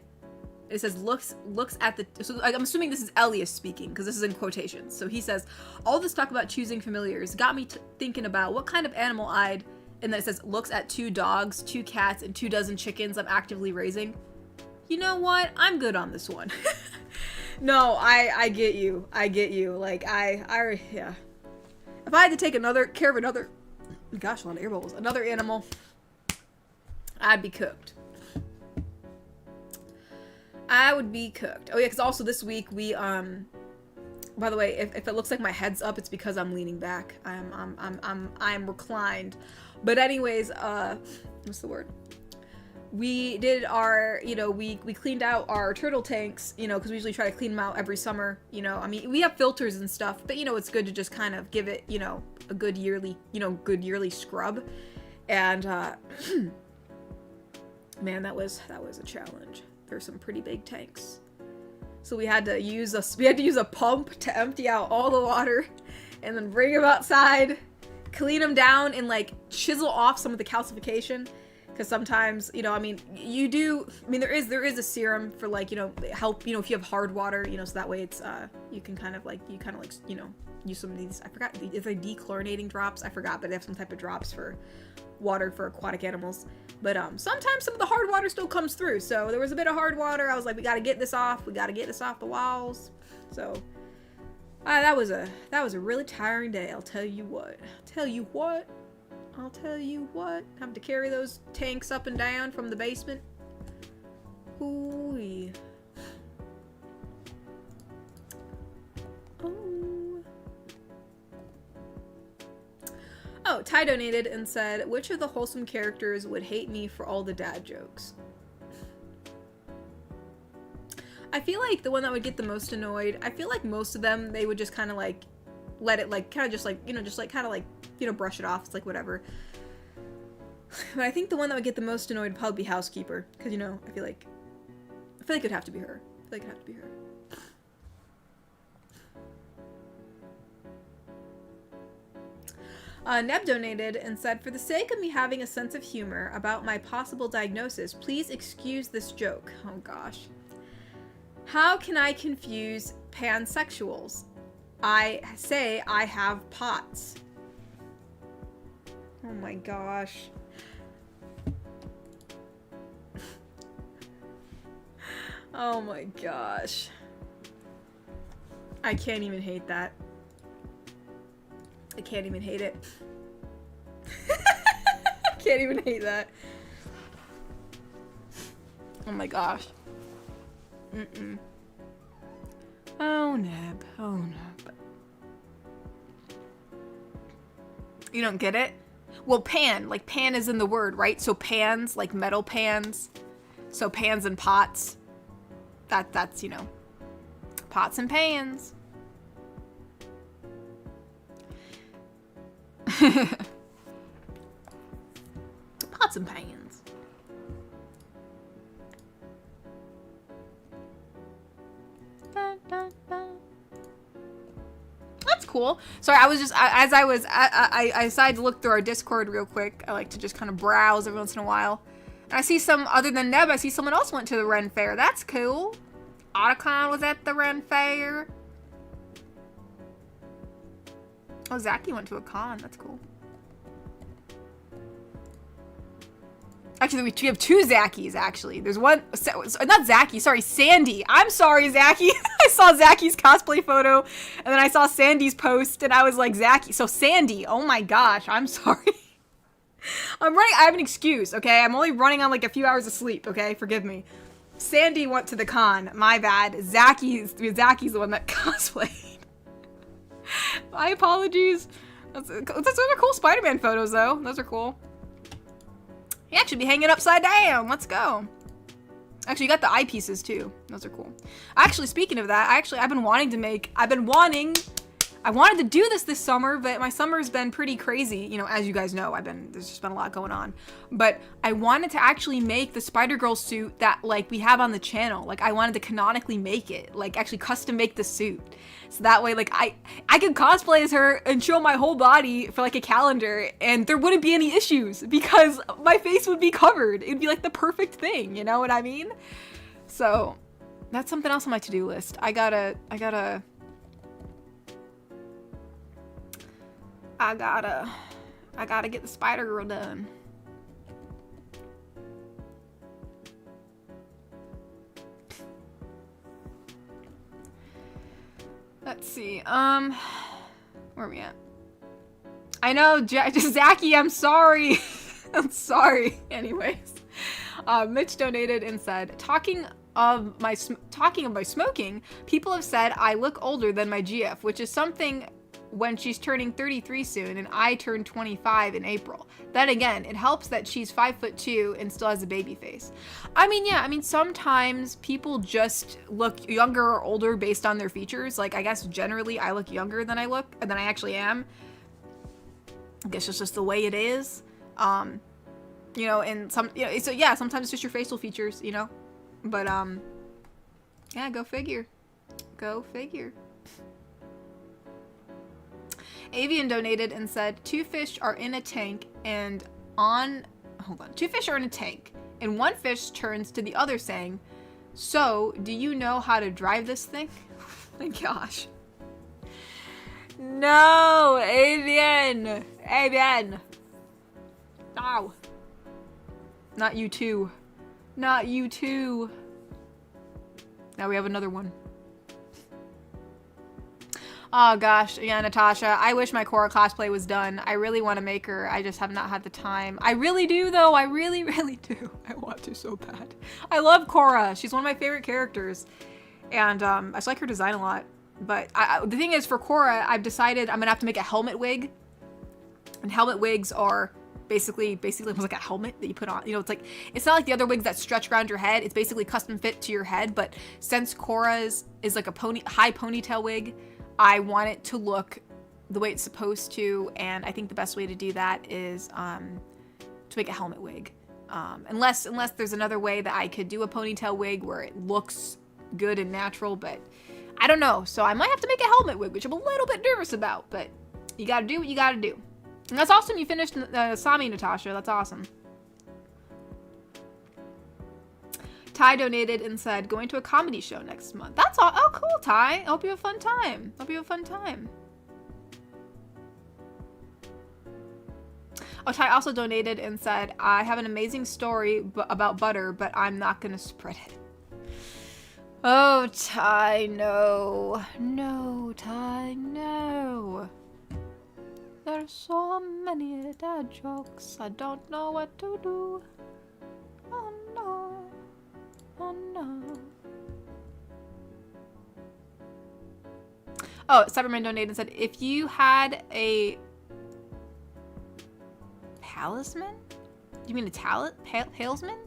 S1: It says, looks at the... So I'm assuming this is Elias speaking, because this is in quotations. So he says, all this talk about choosing familiars got me thinking about what kind of animal I'd... And then it says, looks at 2 dogs, 2 cats, and 2 dozen chickens I'm actively raising. You know what? I'm good on this one. No, I get you. Like, yeah. If I had to take care of another... Gosh, a lot of air bubbles. Another animal, I'd be cooked. I would be cooked. Oh yeah, because also this week we, by the way, if it looks like my head's up, it's because I'm leaning back. I'm reclined. But anyways, what's the word? We did our, we cleaned out our turtle tanks, because we usually try to clean them out every summer, I mean, we have filters and stuff, but, it's good to just kind of give it, a good yearly scrub. And, man, that was a challenge. There's some pretty big tanks. So we had to use a pump to empty out all the water and then bring them outside, clean them down, and like chisel off some of the calcification. Because sometimes, there is a serum for like, help, if you have hard water, so that way it's, you can kind of use some of these, I forgot, if they're dechlorinating drops, I forgot, but they have some type of drops for water for aquatic animals. But sometimes some of the hard water still comes through. So there was a bit of hard water. I was like, we got to get this off. We got to get this off the walls. So that was a really tiring day. I'll tell you what. Having to carry those tanks up and down from the basement. Hooey. Oh, Ty donated and said, which of the Wholesome characters would hate me for all the dad jokes? I feel like the one that would get the most annoyed, I feel like most of them, they would just kind of like, let it like, kind of just like, brush it off. It's like, whatever. But I think the one that would get the most annoyed would probably be Housekeeper. Because, I feel like it'd have to be her. Neb donated and said, for the sake of me having a sense of humor about my possible diagnosis, please excuse this joke. Oh gosh. How can I confuse pansexuals? I say I have POTS. Oh my gosh. Oh my gosh. I can't even hate that. I can't even hate it. I can't even hate that. Oh my gosh. Oh Neb. Oh, Neb. You don't get it? Well, pan. Like, pan is in the word, right? So pans, like metal pans. So pans and pots. That's, you know, pots and pans. Pots and pans. Dun, dun, dun. That's cool. Sorry, I was just, I decided to look through our Discord real quick. I like to just kind of browse every once in a while. And I see some, other than Neb, I see someone else went to the Ren Fair. That's cool. Otacon was at the Ren Fair. Oh, Zaki went to a con. That's cool. Actually, we have two Zakis, actually. There's one, not Zaki, sorry, Sandy. I'm sorry, Zaki. I saw Zaki's cosplay photo, and then I saw Sandy's post, and I was like, Zaki. So Sandy, oh my gosh, I'm sorry. I have an excuse, okay? I'm only running on like a few hours of sleep, okay? Forgive me. Sandy went to the con, my bad. Zaki's the one that cosplayed. My apologies. Those are cool Spider-Man photos, though. Those are cool. You actually be hanging upside down. Let's go. Actually, you got the eyepieces too. Those are cool. Actually, speaking of that, I wanted to do this summer, but my summer's been pretty crazy. You know, as you guys know, there's just been a lot going on. But I wanted to actually make the Spider-Girl suit that, like, we have on the channel. Like, I wanted to canonically make it. Like, actually custom make the suit. So that way, like, I could cosplay as her and show my whole body for, like, a calendar, and there wouldn't be any issues because my face would be covered. It'd be, like, the perfect thing, you know what I mean? So, that's something else on my to-do list. I gotta get the Spider-Girl done. Let's see, where are we at? I know, Zaki, I'm sorry. I'm sorry. Anyways, Mitch donated and said, talking of my smoking, people have said I look older than my GF, which is something when she's turning 33 soon and I turn 25 in April. Then again, it helps that she's 5'2" and still has a baby face. I mean, yeah, sometimes people just look younger or older based on their features. Like, I guess generally I look younger than I actually am. I guess it's just the way it is. You know, and so yeah, sometimes it's just your facial features, you know? But, yeah, go figure. Go figure. Avian donated and said, two fish are in a tank and two fish are in a tank and one fish turns to the other saying, so do you know how to drive this thing? Oh my gosh. No, Avian. No. Not you too. Not you too. Now we have another one. Oh gosh, yeah, Natasha, I wish my Korra cosplay was done. I really want to make her. I just have not had the time. I really do, though. I really, really do. I want to so bad. I love Korra. She's one of my favorite characters. And I just like her design a lot. But the thing is, for Korra, I've decided I'm going to have to make a helmet wig. And helmet wigs are basically like a helmet that you put on. You know, it's not like the other wigs that stretch around your head. It's basically custom fit to your head. But since Korra's is like a high ponytail wig, I want it to look the way it's supposed to, and I think the best way to do that is to make a helmet wig. Unless there's another way that I could do a ponytail wig where it looks good and natural, but I don't know. So I might have to make a helmet wig, which I'm a little bit nervous about, but you gotta do what you gotta do. And that's awesome you finished Sami, Natasha. That's awesome. Ty donated and said, going to a comedy show next month. That's all. Oh, cool, Ty. I hope you have a fun time. Oh, Ty also donated and said, I have an amazing story about butter, but I'm not going to spread it. Oh, Ty, no. No, Ty, no. There's so many dad jokes. I don't know what to do. Oh, no. Oh no. Oh, Cyberman donated and said, if you had a talisman? Do you mean a palesman?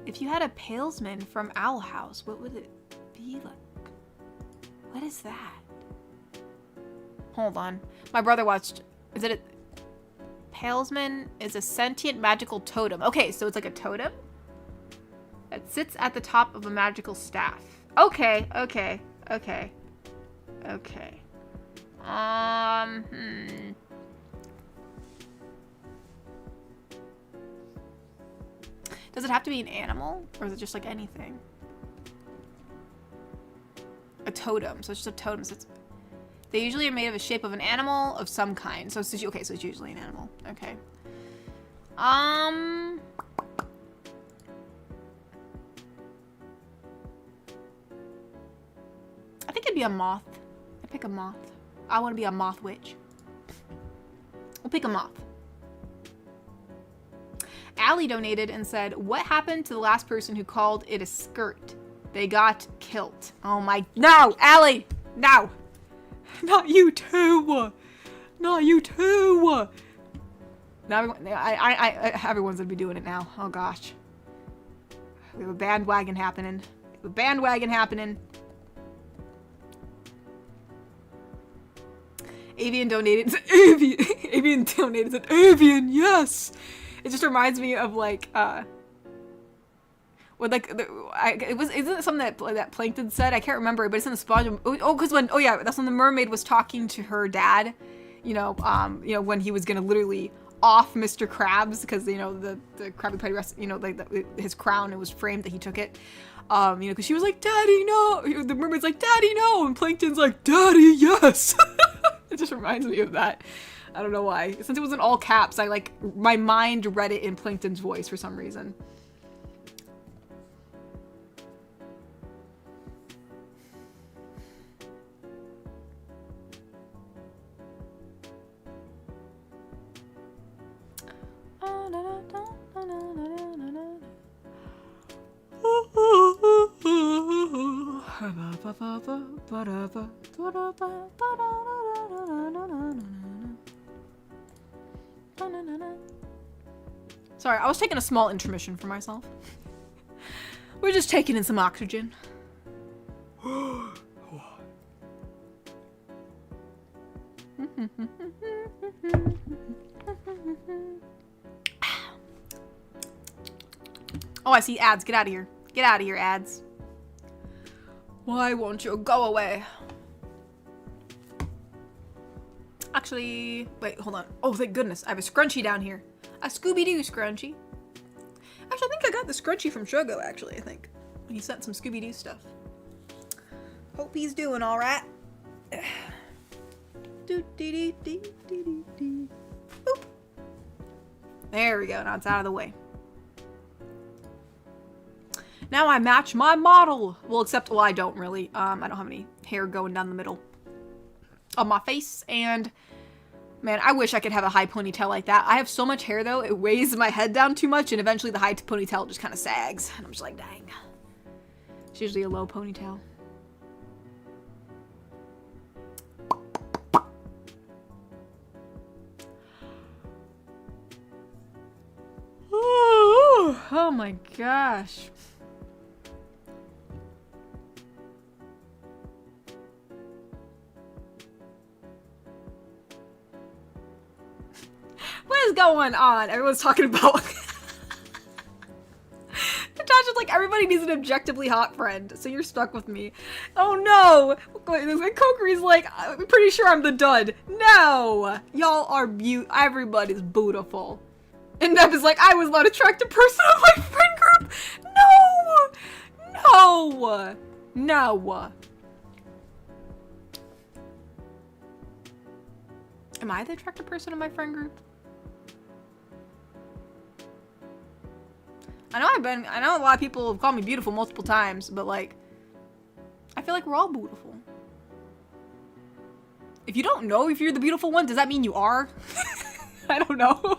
S1: If you had a palesman from Owl House, what would it be like? What is that? Hold on. My brother watched. Is it a palesman? Is a sentient magical totem. Okay, so it's like a totem that sits at the top of a magical staff. Okay. Does it have to be an animal, or is it just like anything? A totem. So it's just a totem. So they usually are made of the shape of an animal of some kind. So it's okay. So it's usually an animal. Okay. I think it'd be a moth. I pick a moth. I want to be a moth witch. We'll pick a moth. Allie donated and said, what happened to the last person who called it a skirt? They got killed. Oh my, no, Allie, no. Not you too. Not you too. Now everyone's gonna be doing it now. Oh gosh. We have a bandwagon happening. Avian donated. Avian donated. Said, Avian, yes. It just reminds me of like, isn't it something that Plankton said? I can't remember, but it's in the SpongeBob. That's when the mermaid was talking to her dad. When he was gonna literally off Mr. Krabs because the Krabby Patty rest, his crown, it was framed that he took it. Because she was like, Daddy, no. The mermaid's like, Daddy, no, and Plankton's like, Daddy, yes. It just reminds me of that. I don't know why. Since it was in all caps, my mind read it in Plankton's voice for some reason. Sorry, I was taking a small intermission for myself. We're just taking in some oxygen. Oh, I see ads. Get out of here. Get out of here, ads. Why won't you go away? Actually, wait, hold on. Oh, thank goodness. I have a scrunchie down here. A Scooby-Doo scrunchie. Actually, I think I got the scrunchie from Shogo, actually, I think. When he sent some Scooby-Doo stuff. Hope he's doing all right. Boop. There we go. Now it's out of the way. Now I match my model. Well, I don't really. I don't have any hair going down the middle of my face. And, man, I wish I could have a high ponytail like that. I have so much hair, though. It weighs my head down too much. And eventually the high ponytail just kind of sags. And I'm just like, dang. It's usually a low ponytail. Oh my gosh. What is going on? Everyone's talking about Josh is like, everybody needs an objectively hot friend, so you're stuck with me. Oh no! Kokori's like, I'm pretty sure I'm the dud. No! Y'all are everybody's beautiful. And Neb is like, I was not attracted person of my friend group! No! No! Am I the attractive person in my friend group? I know a lot of people have called me beautiful multiple times, but like, I feel like we're all beautiful. If you don't know if you're the beautiful one, does that mean you are? I don't know.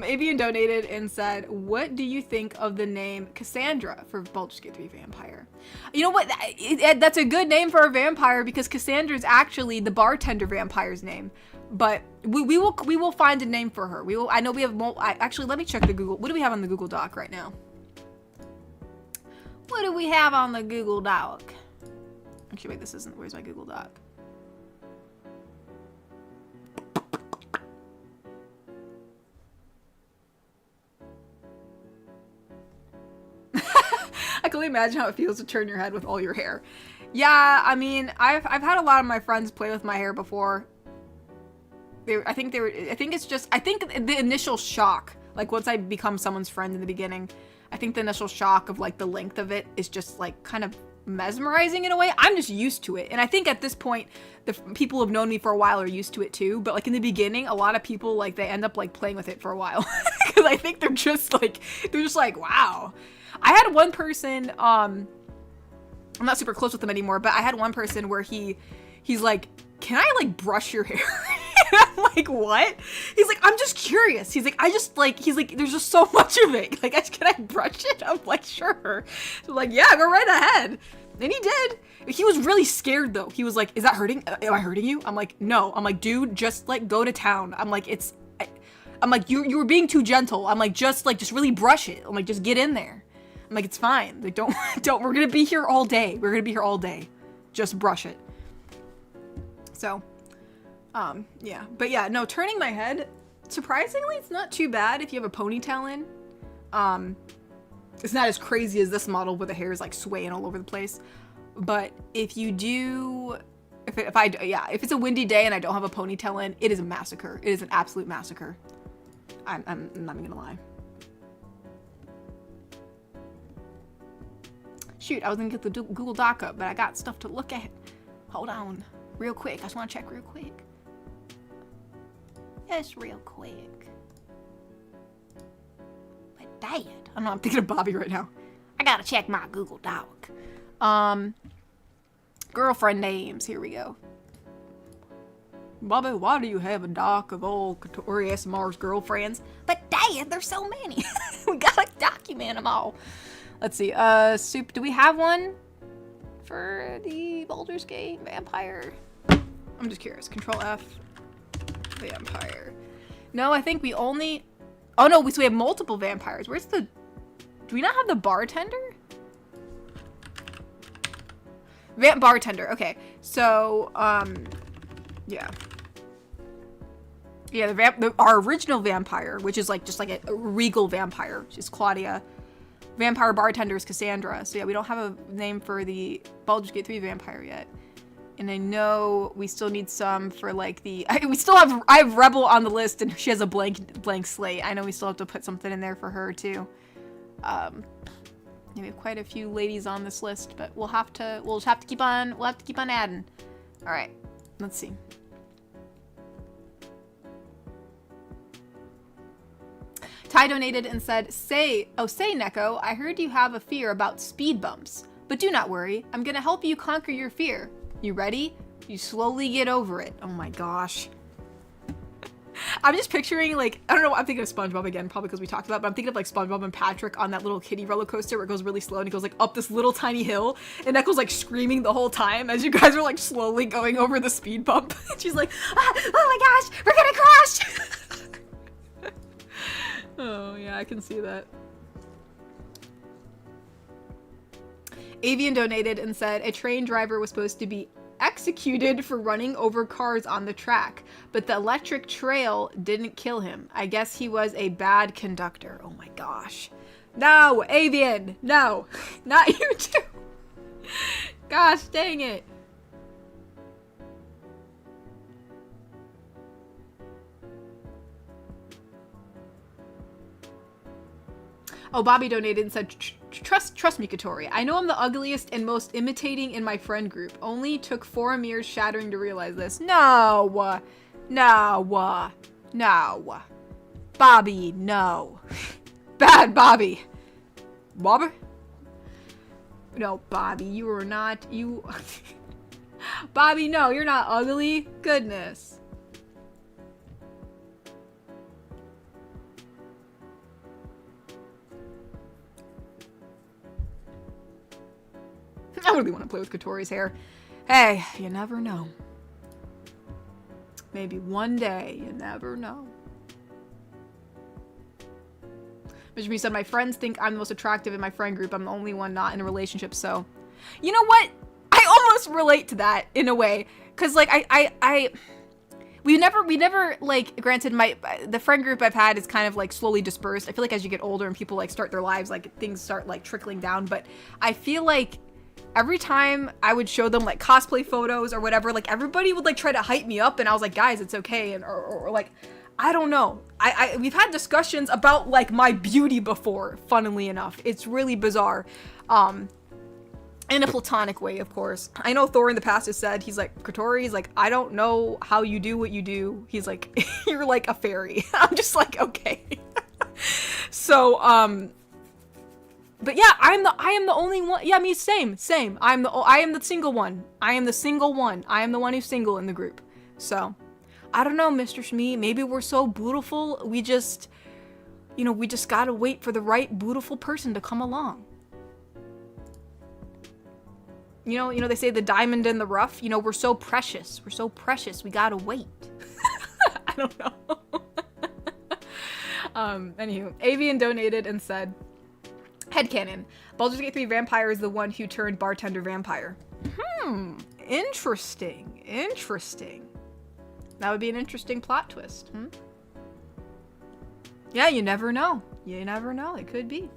S1: Avian donated and said, what do you think of the name Cassandra for Baldur's Gate 3 vampire? You know what? That's a good name for a vampire because Cassandra is actually the bartender vampire's name. But we will find a name for her. I know we have actually, let me check the Google. What do we have on the Google Doc right now? What do we have on the Google Doc? Actually, wait, this isn't. Where's my Google Doc? I can only imagine how it feels to turn your head with all your hair. Yeah, I mean, I've had a lot of my friends play with my hair before. I think it's just, I think the initial shock, like once I become someone's friend in the beginning, I think the initial shock of like the length of it is just like kind of mesmerizing in a way. I'm just used to it. And I think at this point, the people who have known me for a while are used to it too. But like in the beginning, a lot of people like they end up like playing with it for a while because I think they're just like, wow. I had one person, I'm not super close with him anymore, but I had one person where he's like, can I like brush your hair? And I'm like, what? He's like, I'm just curious. He's like, he's like, there's just so much of it. Like, can I brush it? I'm like, sure. So I'm like, yeah, go right ahead. And he did. He was really scared though. He was like, is that hurting? Am I hurting you? I'm like, no. I'm like, dude, just like go to town. I'm like, I'm like, you were being too gentle. I'm like, just really brush it. I'm like, just get in there. I'm like, it's fine. Like, don't, we're going to be here all day. We're going to be here all day. Just brush it. So, yeah. But yeah, no, turning my head, surprisingly, it's not too bad if you have a ponytail in. It's not as crazy as this model where the hair is like swaying all over the place. But if you do, if it's a windy day and I don't have a ponytail in, it is a massacre. It is an absolute massacre. I'm not even gonna lie. Shoot, I was gonna get the Google Doc up, but I got stuff to look at. Hold on, real quick. I just want to check real quick. Just real quick. But Dad, I don't know. I'm thinking of Bobby right now. I gotta check my Google Doc. Girlfriend names. Here we go. Bobby, why do you have a doc of all Katori SMR's girlfriends? But Dad, there's so many. We gotta document them all. Let's see. Soup. Do we have one for the Baldur's Gate vampire? I'm just curious. Control F. Vampire. No, I think we only. Oh no, so we have multiple vampires. Where's the? Do we not have the bartender? Bartender. Okay. So, yeah. Yeah, our original vampire, which is like just like a regal vampire, which is Claudia. Vampire bartender is Cassandra. So yeah, we don't have a name for the Baldur's Gate 3 vampire yet. And I know we still need some for like the. I have Rebel on the list, and she has a blank slate. I know we still have to put something in there for her too. Yeah, we have quite a few ladies on this list, but we'll just have to keep on adding. All right, let's see. Ty donated and said, say Neko, I heard you have a fear about speed bumps, but do not worry. I'm gonna help you conquer your fear. You ready? You slowly get over it. Oh my gosh. I'm just picturing like, I don't know, I'm thinking of SpongeBob again, probably because we talked about it, but I'm thinking of like SpongeBob and Patrick on that little kiddie roller coaster where it goes really slow and it goes like up this little tiny hill and Echo's like screaming the whole time as you guys are like slowly going over the speed bump. She's like, oh my gosh, we're gonna crash. Oh yeah, I can see that. Avian donated and said a train driver was supposed to be executed for running over cars on the track, but the electric trail didn't kill him. I guess he was a bad conductor. Oh my gosh. No, Avian, no, not you too. Gosh, dang it. Oh, Bobby donated and said, trust me, Katori. I know I'm the ugliest and most imitating in my friend group. Only took 4 mirrors shattering to realize this. No. Bobby, no. Bad Bobby. Bobby? No, Bobby, you are not, Bobby, no, you're not ugly. Goodness. I really want to play with Kotori's hair. Hey, you never know. Maybe one day, you never know. Mr. Me said, my friends think I'm the most attractive in my friend group. I'm the only one not in a relationship, so. You know what? I almost relate to that in a way. Cause like we never like, granted the friend group I've had is kind of like slowly dispersed. I feel like as you get older and people like start their lives, like things start like trickling down. But I feel like every time I would show them like cosplay photos or whatever, like everybody would like try to hype me up, and I was like, guys, it's okay. And or like, I don't know. We've had discussions about like my beauty before, funnily enough. It's really bizarre. In a platonic way, of course. I know Thor in the past has said, he's like, Kotori, he's like, I don't know how you do what you do. He's like, you're like a fairy. I'm just like, okay. So, but yeah, I am the only one. Yeah, me, same. I am the single one. I am the single one. I am the one who's single in the group. So, I don't know, Mr. Shmee. Maybe we're so beautiful. We just gotta wait for the right beautiful person to come along. You know, they say the diamond in the rough. You know, we're so precious. We're so precious. We gotta wait. I don't know. Anywho, Avian donated and said, headcanon. Baldur's Gate 3 vampire is the one who turned bartender vampire. Interesting. That would be an interesting plot twist. Yeah, you never know. You never know. It could be.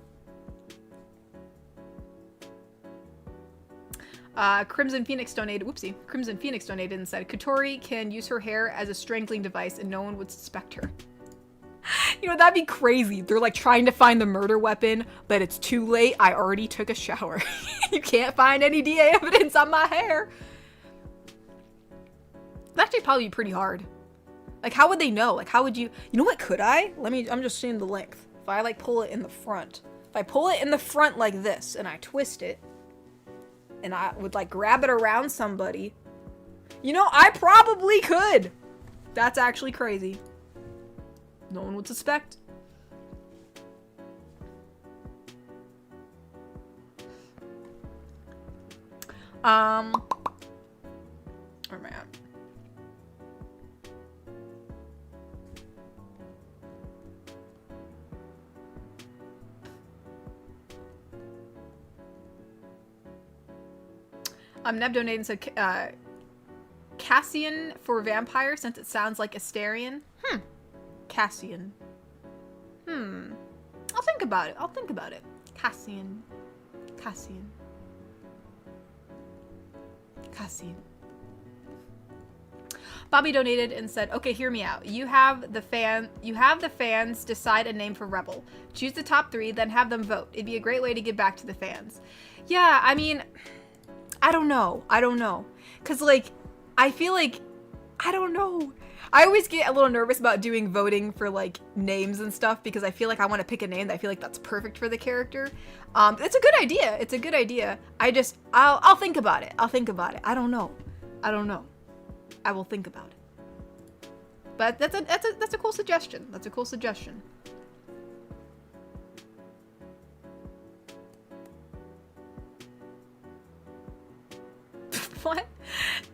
S1: Crimson Phoenix donated and said, Kotori can use her hair as a strangling device and no one would suspect her. You know, that'd be crazy. They're like trying to find the murder weapon, but it's too late. I already took a shower. You can't find any DA evidence on my hair. That'd actually probably be pretty hard. Like, how would they know? Like, how would you know what, could I? I'm just seeing the length. If I like pull it in the front. If I pull it in the front like this and I twist it, and I would like grab it around somebody, you know, I probably could. That's actually crazy. No one would suspect. Where am I at? Neb donated and said, Cassian for vampire, since it sounds like Asterion. Cassian. I'll think about it. Cassian. Bobby donated and said, okay, hear me out. You have the fans decide a name for Rebel. Choose the top 3, then have them vote. It'd be a great way to give back to the fans. Yeah, I mean, I don't know. Cause like, I feel like, I don't know. I always get a little nervous about doing voting for like names and stuff because I feel like I want to pick a name that I feel like that's perfect for the character. It's a good idea. I'll think about it. I don't know. I will think about it. But that's a cool suggestion. What?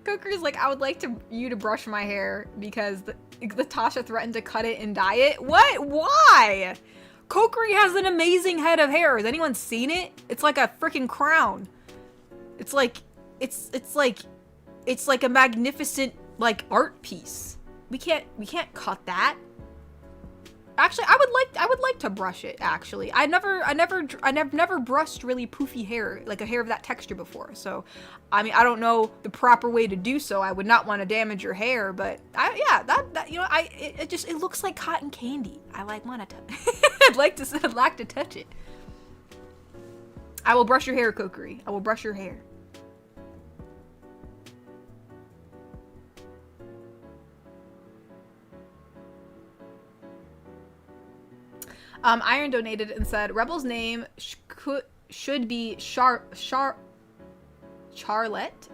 S1: Kokuri's like, I would like you to brush my hair because the Tasha threatened to cut it and dye it. What? Why? Kokuri has an amazing head of hair. Has anyone seen it? It's like a freaking crown. It's like a magnificent like art piece. We can't cut that. Actually, I would like to brush it. Actually, I've never brushed really poofy hair, like a hair of that texture before. So, I mean, I don't know the proper way to do so. I would not want to damage your hair, but it looks like cotton candy. I like want to. I'd like to touch it. I will brush your hair, Kokuri. I will brush your hair. Iron donated and said, Rebel's name should be Charlotte?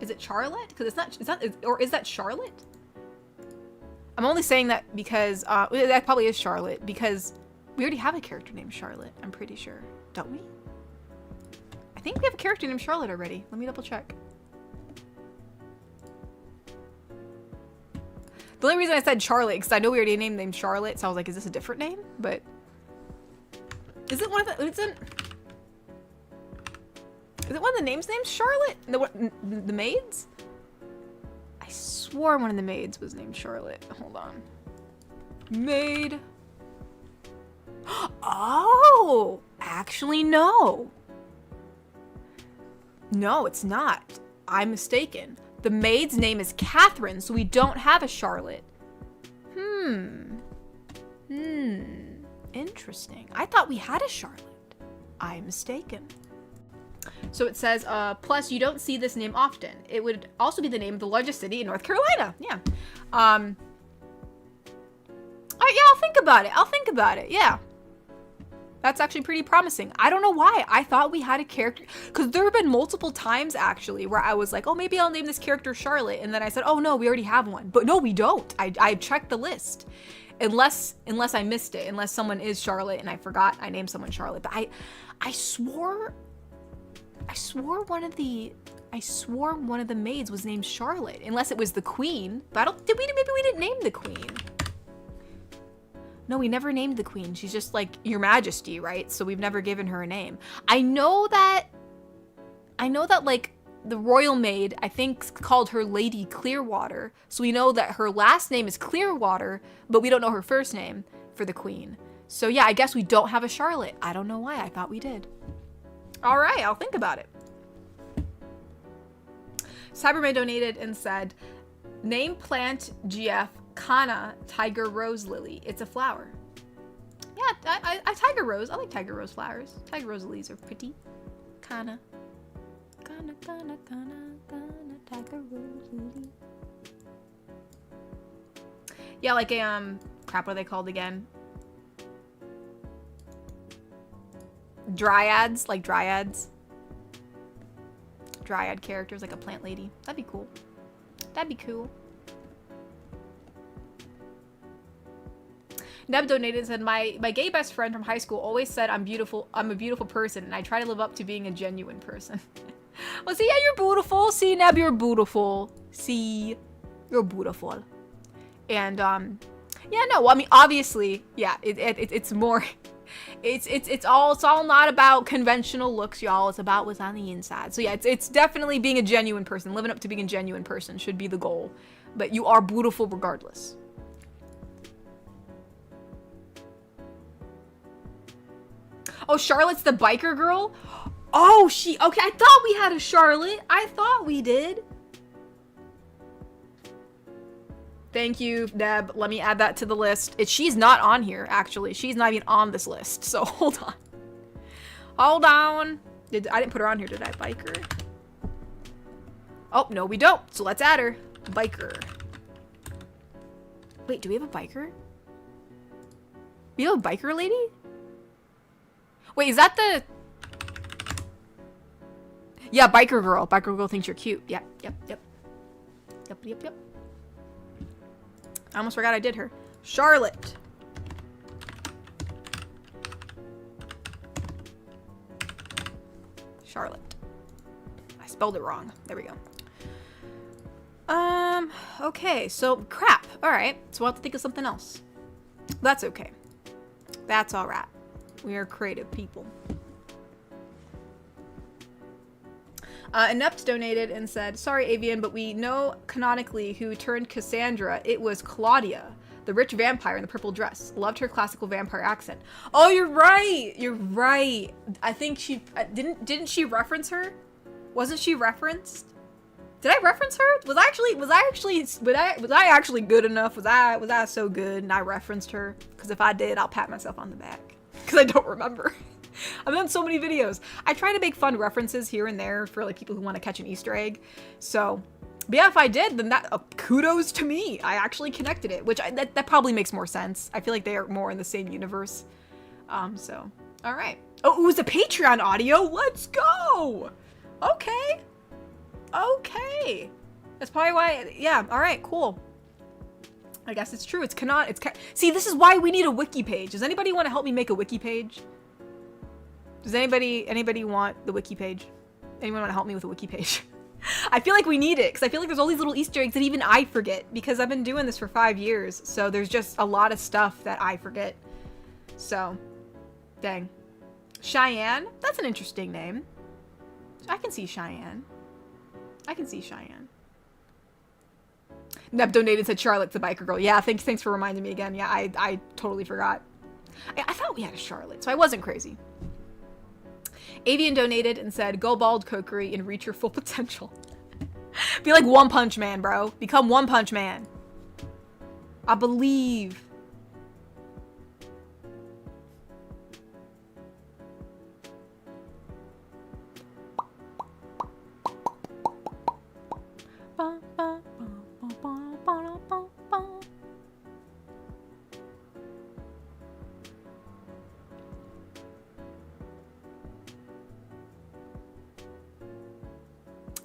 S1: Is it Charlotte? Because is that Charlotte? I'm only saying that because, that probably is Charlotte, because we already have a character named Charlotte, I'm pretty sure. Don't we? think we have a character named Charlotte already. Let me double check. The only reason I said Charlotte, because I know we already named Charlotte, so I was like, is this a different name? But is it one of the names named Charlotte? The maids? I swore one of the maids was named Charlotte. Hold on. Maid. Oh, actually no. No, it's not. I'm mistaken. The maid's name is Catherine, so we don't have a Charlotte. Interesting. I thought we had a Charlotte. I'm mistaken. So it says, plus you don't see this name often. It would also be the name of the largest city in North Carolina. Yeah. All right, yeah, I'll think about it. Yeah. That's actually pretty promising. I don't know why. I thought we had a character, because there have been multiple times actually where I was like, oh, maybe I'll name this character Charlotte. And then I said, oh no, we already have one. But no, we don't. I checked the list. Unless I missed it. Unless someone is Charlotte and I forgot I named someone Charlotte. But I swore one of the maids was named Charlotte. Unless it was the queen. But maybe we didn't name the queen. No, we never named the queen. She's just like Your Majesty, right? So we've never given her a name. I know that like the royal maid, I think, called her Lady Clearwater. So we know that her last name is Clearwater, but we don't know her first name for the queen. So yeah, I guess we don't have a Charlotte. I don't know why. I thought we did. All right, I'll think about it. Cyberman donated and said, name plant GF Kana Tiger Rose Lily. It's a flower. Yeah, I Tiger Rose. I like Tiger Rose flowers. Tiger Rose lilies are pretty. Kana. Kana, Tiger Rose Lily. Yeah, like a, crap, what are they called again? Dryads, like dryads. Dryad characters, like a plant lady. That'd be cool. That'd be cool. Neb donated and said, my gay best friend from high school always said I'm a beautiful person, and I try to live up to being a genuine person. Well, see, yeah, you're beautiful. See, Neb, you're beautiful. See, you're beautiful. And, yeah, no, well, I mean, obviously, yeah, it's more, it's all not about conventional looks, y'all. It's about what's on the inside. So yeah, it's definitely being a genuine person. Living up to being a genuine person should be the goal. But you are beautiful regardless. Oh, Charlotte's the biker girl? Oh, okay, I thought we had a Charlotte. I thought we did. Thank you, Deb. Let me add that to the list. She's not on here, actually. She's not even on this list, so hold on. Hold on. I didn't put her on here, did I? Biker. Oh, no, we don't. So let's add her. Biker. Wait, do we have a biker? We have a biker lady? Wait, is that the... Yeah, biker girl. Biker girl thinks you're cute. Yep. I almost forgot I did her. Charlotte. Charlotte. I spelled it wrong. There we go. Okay, so crap. All right, so we'll have to think of something else. That's okay. That's all right. We are creative people. Inept donated and said, sorry, Avian, but we know canonically who turned Cassandra. It was Claudia, the rich vampire in the purple dress. Loved her classical vampire accent. Oh, you're right. You're right. I think she didn't she reference her? Wasn't she referenced? Did I reference her? Was I actually good enough? Was I so good and I referenced her? Because if I did, I'll pat myself on the back. Because I don't remember. I've done so many videos. I try to make fun references here and there for like people who want to catch an Easter egg. So, but yeah, if I did, then that kudos to me. I actually connected it, which that probably makes more sense. I feel like they are more in the same universe. So, all right. Oh, it was a Patreon audio. Let's go. Okay. That's probably why. Yeah. All right. Cool. I guess it's true. It's canon. See, this is why we need a wiki page. Does anybody want to help me make a wiki page? Does anybody want the wiki page? Anyone want to help me with a wiki page? I feel like we need it, because I feel like there's all these little Easter eggs that even I forget, because I've been doing this for 5 years, so there's just a lot of stuff that I forget. So, dang. Cheyenne? That's an interesting name. I can see Cheyenne. I can see Cheyenne. Neb donated, said Charlotte's the biker girl. Yeah, thanks for reminding me again. Yeah, I totally forgot. I thought we had a Charlotte, so I wasn't crazy. Avian donated and said, go bald, Kokiri, and reach your full potential. Be like One Punch Man, bro. Become One Punch Man. I believe.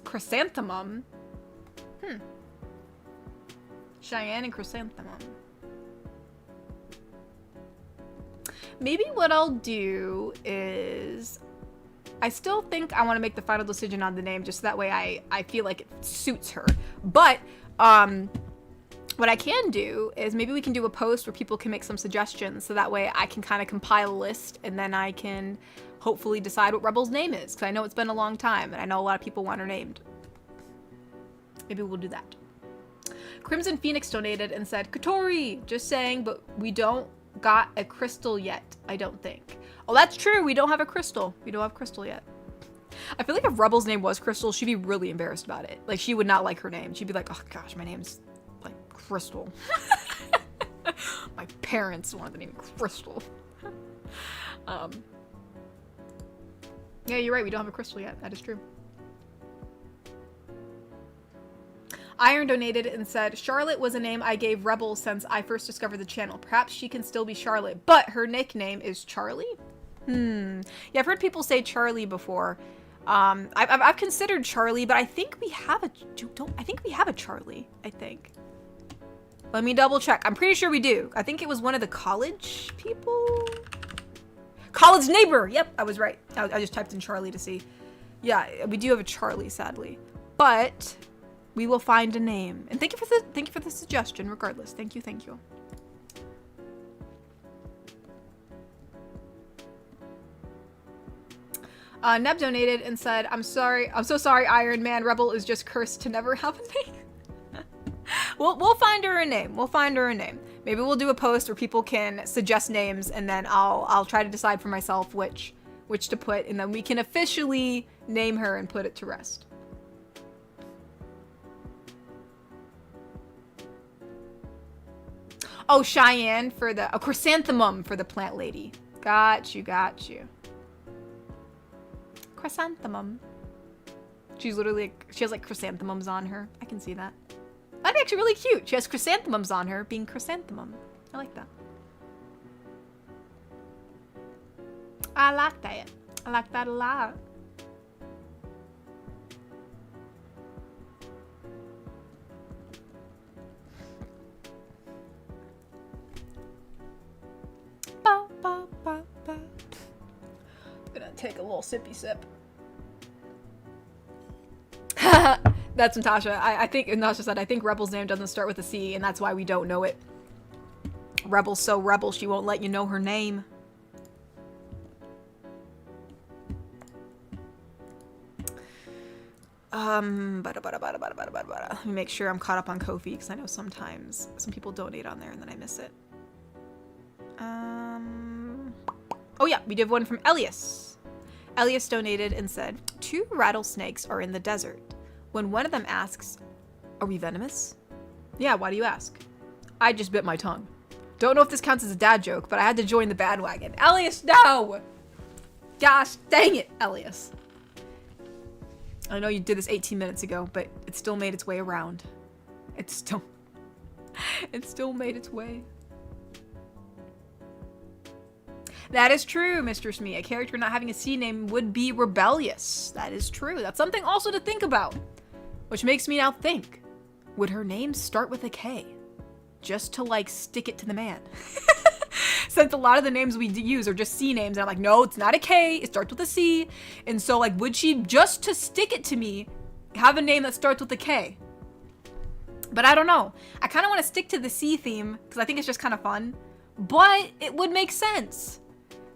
S1: Chrysanthemum? Cheyenne and chrysanthemum. Maybe what I'll do is... I still think I want to make the final decision on the name, just so that way I feel like it suits her. But, what I can do is maybe we can do a post where people can make some suggestions, so that way I can kind of compile a list, and then I can hopefully decide what Rebel's name is, because I know it's been a long time, and I know a lot of people want her named. Maybe we'll do that. Crimson Phoenix donated and said, Kotori, just saying, but we don't got a crystal yet, I don't think. Oh, that's true, we don't have a crystal. We don't have crystal yet. I feel like if Rebel's name was Crystal, she'd be really embarrassed about it. Like, she would not like her name. She'd be like, oh gosh, my name's like Crystal. My parents wanted the name Crystal. Yeah, you're right. We don't have a crystal yet. That is true. Iron donated and said, Charlotte was a name I gave Rebel since I first discovered the channel. Perhaps she can still be Charlotte, but her nickname is Charlie? Yeah, I've heard people say Charlie before. I've considered Charlie, but I think we have a... I think we have a Charlie, I think. Let me double check. I'm pretty sure we do. I think it was one of the college people... College neighbor! Yep, I was right. I just typed in Charlie to see. Yeah, we do have a Charlie, sadly. But we will find a name. And thank you for the suggestion, regardless. Thank you, thank you. Neb donated and said, I'm so sorry, Iron Man. Rebel is just cursed to never have a name. We'll find her a name. We'll find her a name. Maybe we'll do a post where people can suggest names, and then I'll try to decide for myself which to put, and then we can officially name her and put it to rest. Oh, Cheyenne for the... chrysanthemum for the plant lady. Got you. Chrysanthemum. She's literally... She has, like, chrysanthemums on her. I can see that. That'd be actually really cute. She has chrysanthemums on her, being chrysanthemum. I like that. I like that. I like that a lot. Ba, ba, ba, ba. I'm gonna take a little sippy sip. That's Natasha. I think Natasha said, I think Rebel's name doesn't start with a C, and that's why we don't know it. Rebel's so rebel, she won't let you know her name. Let me make sure I'm caught up on Ko-fi, because I know sometimes some people donate on there and then I miss it. Oh yeah, we did one from Elias. Elias donated and said, 2 rattlesnakes are in the desert. When one of them asks, are we venomous? Yeah, why do you ask? I just bit my tongue. Don't know if this counts as a dad joke, but I had to join the bandwagon. Elias, no! Gosh, dang it, Elias. I know you did this 18 minutes ago, but it still made its way around. It still made its way. That is true, Mr. Smee. A character not having a C name would be rebellious. That is true. That's something also to think about. Which makes me now think, would her name start with a K? Just to, like, stick it to the man. since a lot of the names we use are just C names. And I'm like, no, it's not a K. It starts with a C. And so, like, would she, just to stick it to me, have a name that starts with a K? But I don't know. I kind of want to stick to the C theme because I think it's just kind of fun. But it would make sense.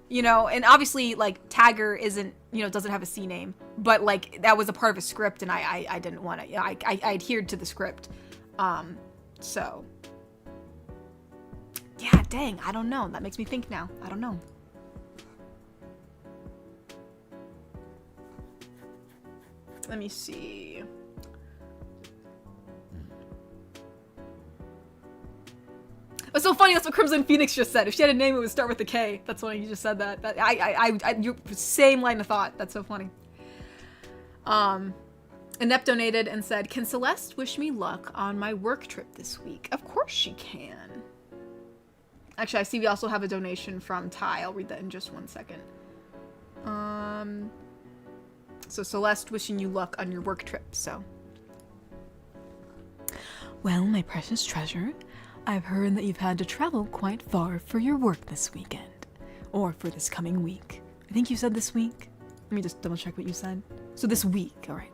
S1: You know, and obviously, like, Tagger isn't, you know, doesn't have a C name. But, like, that was a part of a script, and I didn't want to, you know, I adhered to the script. So. Yeah, dang, I don't know. That makes me think now. I don't know. Let me see. It's so funny. That's what Crimson Phoenix just said. If she had a name, it would start with a K. That's funny. You just said that. You same line of thought. That's so funny. Inept donated and said, "Can Celeste wish me luck on my work trip this week?" Of course she can. Actually, I see we also have a donation from Ty. I'll read that in just 1 second. So Celeste wishing you luck on your work trip. So.
S3: Well, my precious treasure, I've heard that you've had to travel quite far for your work this weekend. Or for this coming week. I think you said this week. Let me just double check what you said. So this week, alright.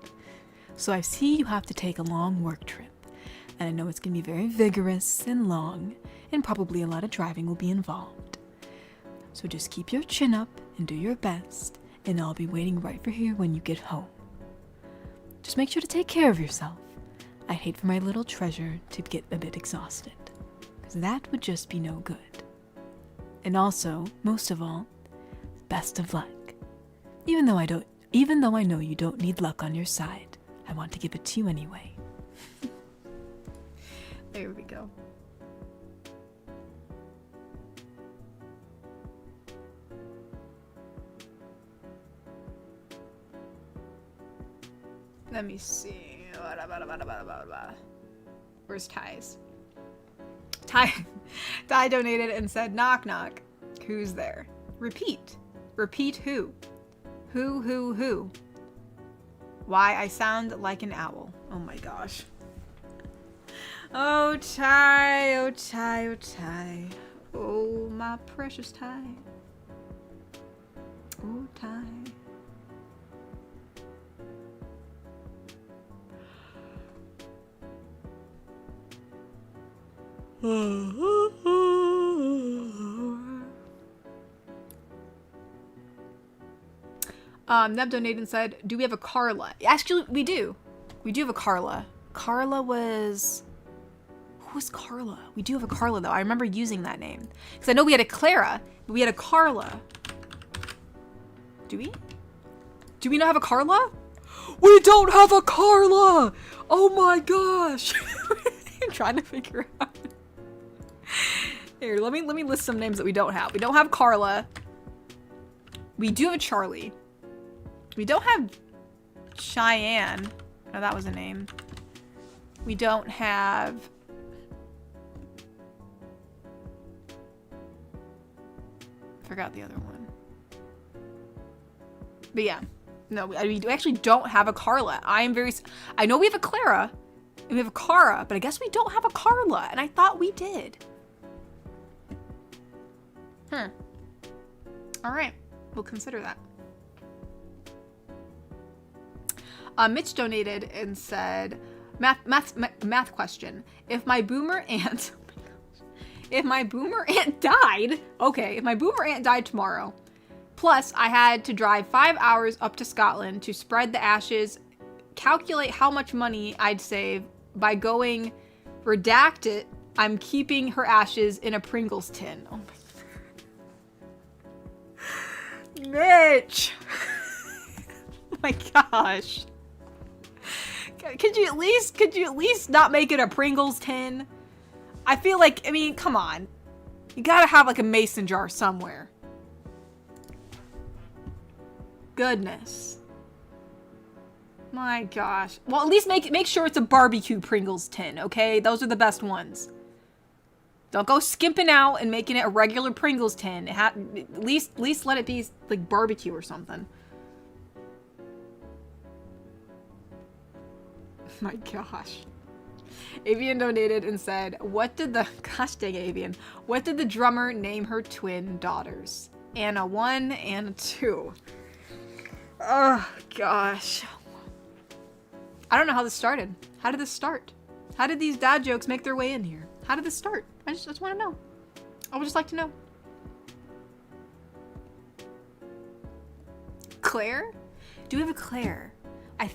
S3: So I see you have to take a long work trip. And I know it's going to be very vigorous and long. And probably a lot of driving will be involved. So just keep your chin up and do your best. And I'll be waiting right for here when you get home. Just make sure to take care of yourself. I hate for my little treasure to get a bit exhausted. Because that would just be no good. And also, most of all, best of luck. Even though I know you don't need luck on your side, I want to give it to you anyway.
S1: There we go. Let me see. Where's Ty's? Ty donated and said, "Knock knock. Who's there?" Repeat. Repeat who? Who? Why I sound like an owl. Oh my gosh. Oh Ty, oh Ty, oh Ty. Oh my precious Ty. Oh Ty. Neb donated and said, "Do we have a Carla?" Actually, we do. We do have a Carla. Carla was... Who was Carla? We do have a Carla, though. I remember using that name. Because I know we had a Clara, but we had a Carla. Do we? Do we not have a Carla? We don't have a Carla! Oh my gosh! I'm trying to figure out. Here, let me list some names that we don't have. We don't have Carla. We do have a Charlie. We don't have Cheyenne. No, that was a name. We don't have... Forgot the other one. But yeah. No, we actually don't have a Carla. I know we have a Clara. And we have a Cara. But I guess we don't have a Carla. And I thought we did. Alright. We'll consider that. Mitch donated and said, math question. If my boomer aunt died, okay, if my boomer aunt died tomorrow, plus I had to drive 5 hours up to Scotland to spread the ashes, calculate how much money I'd save by going, redacted, I'm keeping her ashes in a Pringles tin. Oh my Mitch! Oh my gosh. Could you at least not make it a Pringles tin? I feel like, I mean, come on. You gotta have like a mason jar somewhere. Goodness. My gosh. Well, at least make sure it's a barbecue Pringles tin, okay? Those are the best ones. Don't go skimping out and making it a regular Pringles tin. At least let it be like barbecue or something. My gosh. Avian donated and said, what did the... Gosh dang Avian. What did the drummer name her twin daughters? Anna 1, Anna 2. Oh, gosh. I don't know how this started. How did this start? How did these dad jokes make their way in here? How did this start? I just want to know. I would just like to know. Claire? Do we have a Claire? I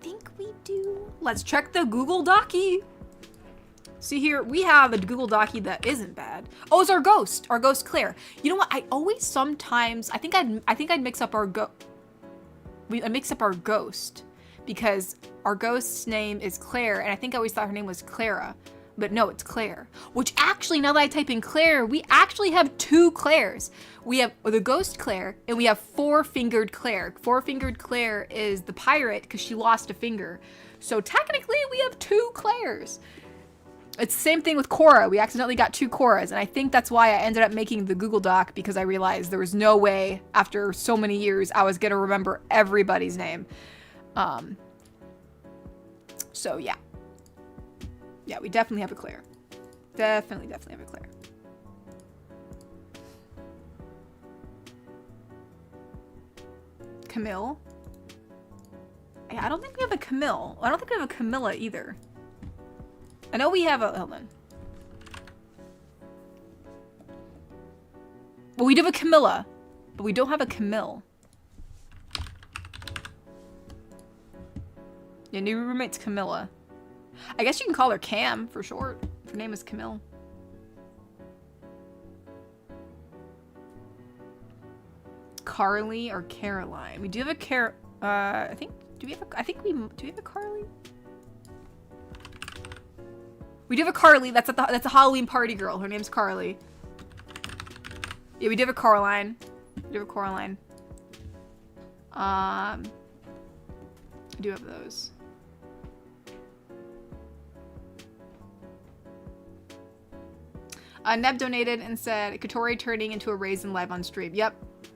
S1: think we do. Let's check the Google Docie. See here, we have a Google Docie that isn't bad. Oh, it's our ghost Claire. You know what? I always sometimes I think I'd mix up our I mix up our ghost because our ghost's name is Claire, and I think I always thought her name was Clara. But no, it's Claire. Which actually, now that I type in Claire, we actually have 2 Claires. We have the ghost Claire, and we have Four-Fingered Claire. Four-Fingered Claire is the pirate because she lost a finger. So technically, we have 2 Claires. It's the same thing with Cora. We accidentally got 2 Coras, and I think that's why I ended up making the Google Doc, because I realized there was no way, after so many years, I was going to remember everybody's name. So, yeah. Yeah, we definitely have a Claire. Definitely have a Claire. Camille? Yeah, I don't think we have a Camille. I don't think we have a Camilla either. I know we have a... Hold on. Well, we do have a Camilla, but we don't have a Camille. Your new roommate's Camilla. I guess you can call her Cam for short. Her name is Camille. Carly or Caroline? We do have a I think do we have a Carly? We do have a Carly. That's a Halloween party girl. Her name's Carly. Yeah, we do have a Coraline. We do have a Coraline. I do have those. Neb donated and said, Katori turning into a raisin live on stream. Yep.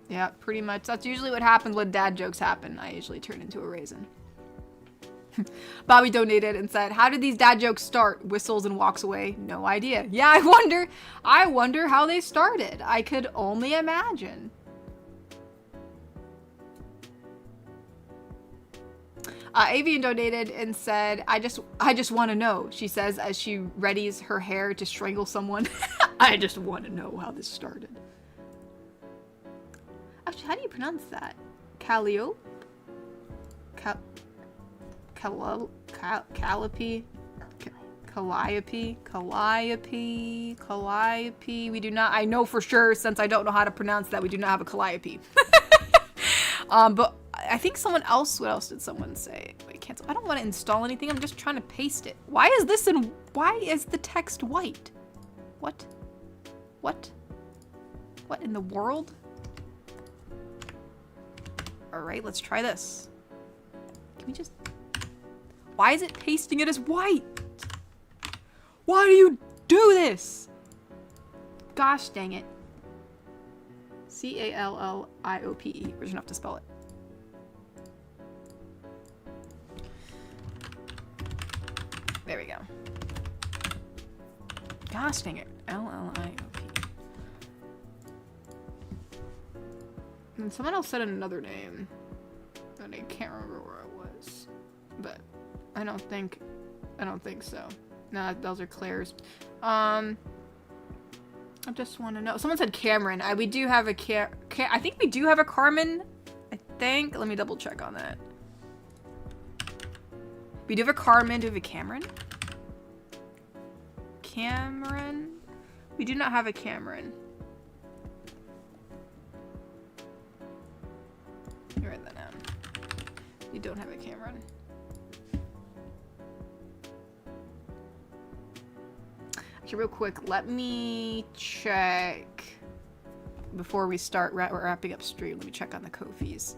S1: Yeah, pretty much. That's usually what happens when dad jokes happen. I usually turn into a raisin. Bobby donated and said, how did these dad jokes start? Whistles and walks away. No idea. Yeah, I wonder how they started. I could only imagine. Avian donated and said, I just want to know, she says as she readies her hair to strangle someone. I just want to know how this started. Actually, how do you pronounce that? Calliope? Calliope? Calliope. We do not, I know for sure, since I don't know how to pronounce that, we do not have a Calliope. But I think someone else, what else did someone say? Wait, cancel. I don't want to install anything. I'm just trying to paste it. Why is the text white? What in the world? All right, let's try this. Can we just, why is it pasting it as white? Why do you do this? Gosh dang it. Calliope. We're just gonna have to spell it. There we go. Gosh dang it. L-L-I-O-P. And someone else said another name. And I can't remember where it was. But I don't think so. Nah, those are Claire's. I just want to know. Someone said Cameron. We do have a I think we do have a Carmen. I think. Let me double check on that. We do have a Carmen. Do we have a Cameron? Cameron? We do not have a Cameron. You write that down. You don't have a Cameron. Actually, real quick, let me check before we start wrapping up stream. Let me check on the Ko-fis.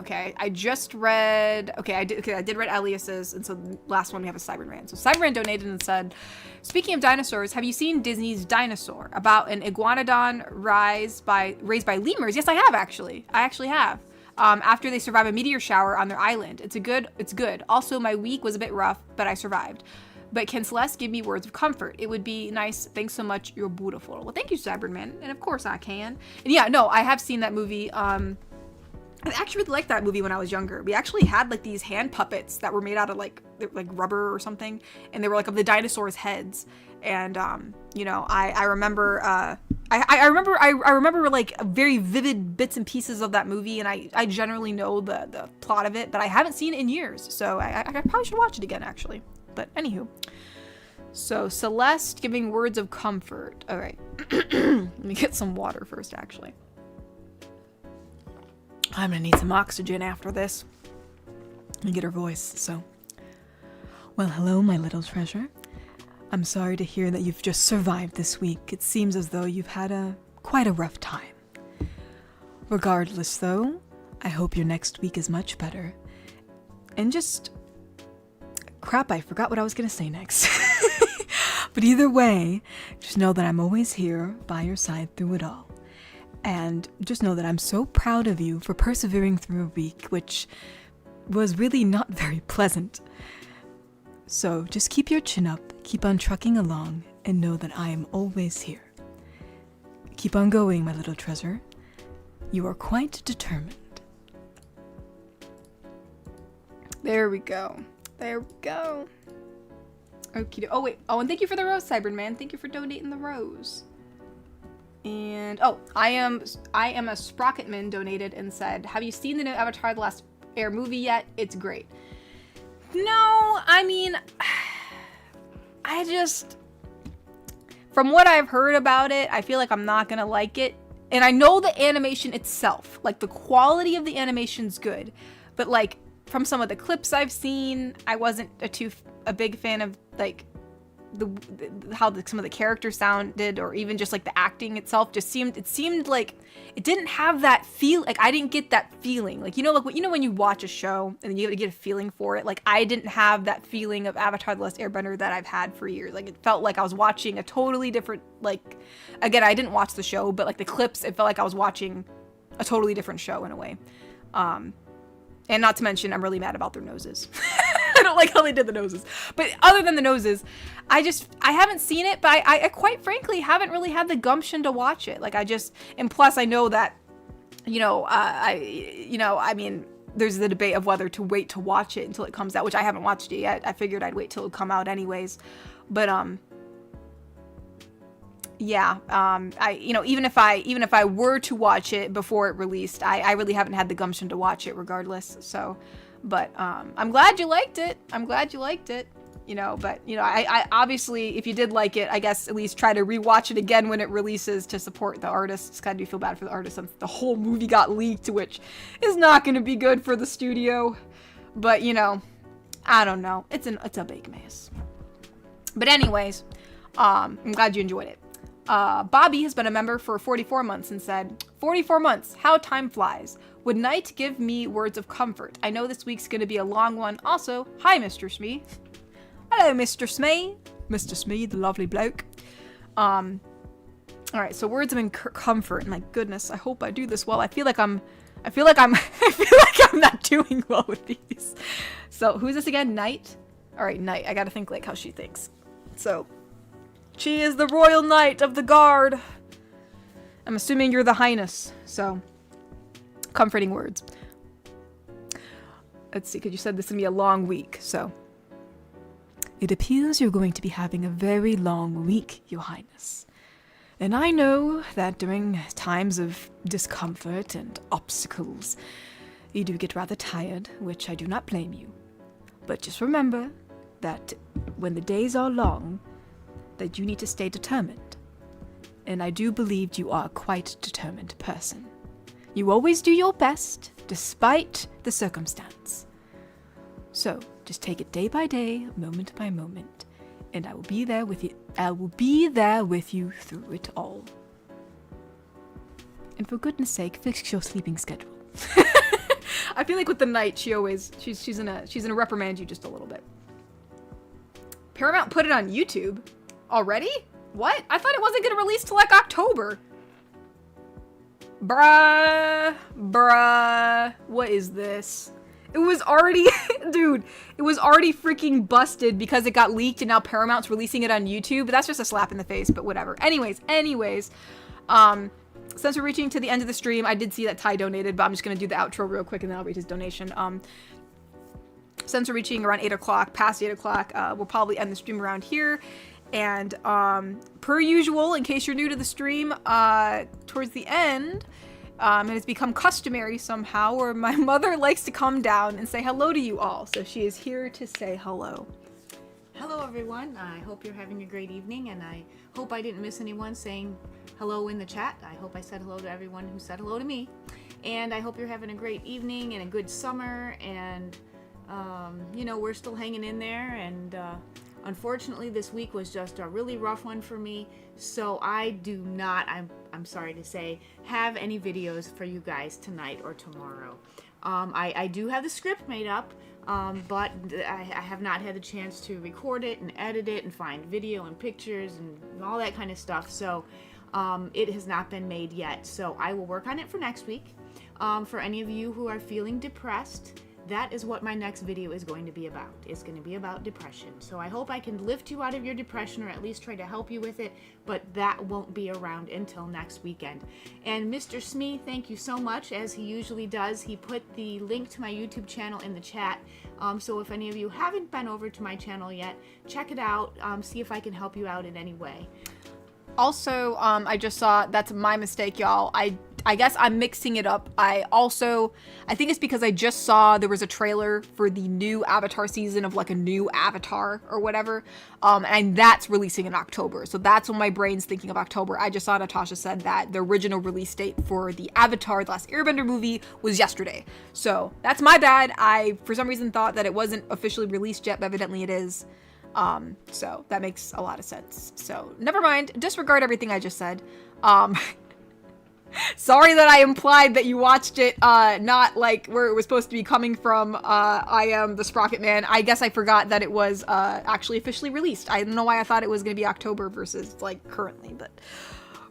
S1: Okay, I just read, I did read Elias's, and so the last one we have a Cyberman. So Cyberman donated and said, speaking of dinosaurs, have you seen Disney's Dinosaur about an iguanodon raised by lemurs? Yes, I have actually. I actually have. after they survive a meteor shower on their island. It's good. Also, my week was a bit rough, but I survived. But can Celeste give me words of comfort? It would be nice. Thanks so much. You're beautiful. Well, thank you, Cyberman. And of course I can. And yeah, no, I have seen that movie. I actually really liked that movie when I was younger. We actually had like these hand puppets that were made out of like rubber or something, and they were like of the dinosaurs' heads. And you know, I remember I remember like very vivid bits and pieces of that movie, and I generally know the plot of it, but I haven't seen it in years, so I probably should watch it again actually. But anywho, so Celeste giving words of comfort. All right, let me get some water first actually. I'm gonna need some oxygen after this. Let me get her voice, so. Well, hello, my little treasure. I'm sorry to hear that you've just survived this week. It seems as though you've had quite a rough time. Regardless, though, I hope your next week is much better. And just... Crap, I forgot what I was gonna say next. But either way, just know that I'm always here by your side through it all. And just know that I'm so proud of you for persevering through a week, which was really not very pleasant. So just keep your chin up, keep on trucking along, and know that I am always here. Keep on going, my little treasure. You are quite determined. There we go. There we go. Okay. Oh, wait. Oh, and thank you for the rose, Cyberman. Thank you for donating the rose. And oh, I am a Sprocketman donated and said, have you seen the new Avatar The Last Air movie yet? It's great. No, I mean, I just, from what I've heard about it, I feel like I'm not gonna like it. And I know the animation itself, like the quality of the animation's good, but like from some of the clips I've seen, I wasn't a big fan of like how some of the characters sounded, or even just like the acting itself just seemed like it didn't have that feel. Like I didn't get that feeling, like when you watch a show and you get a feeling for it. Like I didn't have that feeling of Avatar: The Last Airbender that I've had for years. Like it felt like I was watching a totally different, like, again, I didn't watch the show, but like the clips, it felt like I was watching a totally different show in a way. And not to mention, I'm really mad about their noses. I don't like how they did the noses. But other than the noses, I haven't seen it, but I quite frankly haven't really had the gumption to watch it. Like and plus I know that, I mean, there's the debate of whether to wait to watch it until it comes out, which I haven't watched it yet. I figured I'd wait till it come out anyways. But, yeah, even if I were to watch it before it released, I really haven't had the gumption to watch it regardless. So, but I'm glad you liked it. But I obviously, if you did like it, I guess at least try to rewatch it again when it releases to support the artists. Kind of do feel bad for the artists since the whole movie got leaked, which is not going to be good for the studio. But I don't know. It's a big mess. But anyways, I'm glad you enjoyed it. Bobby has been a member for 44 months and said, 44 months, how time flies. Would Night give me words of comfort? I know this week's going to be a long one. Also, hi, Mr. Smee. Hello, Mr. Smee. Mr. Smee, the lovely bloke. All right, so words of comfort. My goodness, I hope I do this well. I feel like I'm not doing well with these. So, who's this again? Night? All right, Night. I got to think like how she thinks. So, she is the royal knight of the guard. I'm assuming you're the highness, so comforting words. Let's see, because you said this is going to be a long week, so. It appears you're going to be having a very long week, your highness. And I know that during times of discomfort and obstacles, you do get rather tired, which I do not blame you. But just remember that when the days are long, that you need to stay determined. And I do believe you are a quite determined person. You always do your best, despite the circumstance. So, just take it day by day, moment by moment, and I will be there with you. I will be there with you through it all. And for goodness sake, fix your sleeping schedule. I feel like with the night, she's gonna reprimand you just a little bit. Paramount put it on YouTube already? What? I thought it wasn't gonna release till like October. Bruh. What is this? It was already, dude, it was already freaking busted because it got leaked and now Paramount's releasing it on YouTube. But that's just a slap in the face, but whatever. Anyways, since we're reaching to the end of the stream, I did see that Ty donated, but I'm just going to do the outro real quick and then I'll read his donation. Since we're reaching around 8 o'clock, past 8 o'clock, we'll probably end the stream around here. And per usual, in case you're new to the stream, towards the end, it has become customary somehow where my mother likes to come down and say hello to you all. So she is here to say hello.
S4: Hello everyone, I hope you're having a great evening, and I hope I didn't miss anyone saying hello in the chat. I hope I said hello to everyone who said hello to me. And I hope you're having a great evening and a good summer, and you know, we're still hanging in there, and unfortunately this week was just a really rough one for me, so I do not, I'm sorry to say, have any videos for you guys tonight or tomorrow. I do have the script made up, but I have not had the chance to record it and edit it and find video and pictures and all that kind of stuff, so it has not been made yet. So I will work on it for next week. For any of you who are feeling depressed, that is what my next video is going to be about. It's going to be about depression. So I hope I can lift you out of your depression, or at least try to help you with it, but that won't be around until next weekend. And Mr. Smee, thank you so much, as he usually does. He put the link to my YouTube channel in the chat. So if any of you haven't been over to my channel yet, check it out. See if I can help you out in any way.
S1: Also, I just saw, that's my mistake, y'all. I guess I'm mixing it up. I think it's because I just saw there was a trailer for the new Avatar season of like a new Avatar or whatever. And that's releasing in October. So that's when my brain's thinking of October. I just saw Natasha said that the original release date for the Avatar The Last Airbender movie was yesterday. So that's my bad. I, for some reason, thought that it wasn't officially released yet, but evidently it is. So that makes a lot of sense. So never mind. Disregard everything I just said. Sorry that I implied that you watched it, not like where it was supposed to be coming from. I am the Sprocket Man. I guess I forgot that it was, actually officially released. I don't know why I thought it was going to be October versus like currently, but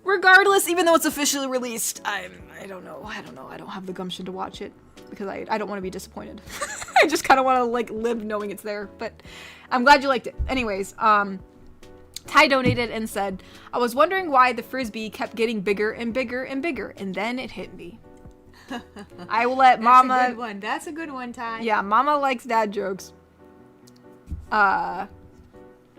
S1: regardless, even though it's officially released, I don't know. I don't have the gumption to watch it because I don't want to be disappointed. I just kind of want to like live knowing it's there, but I'm glad you liked it. Anyways, Ty donated and said, I was wondering why the Frisbee kept getting bigger and bigger and bigger, and then it hit me. I will let Mama...
S4: That's a good one. That's a good one, Ty.
S1: Yeah, Mama likes dad jokes. Mr.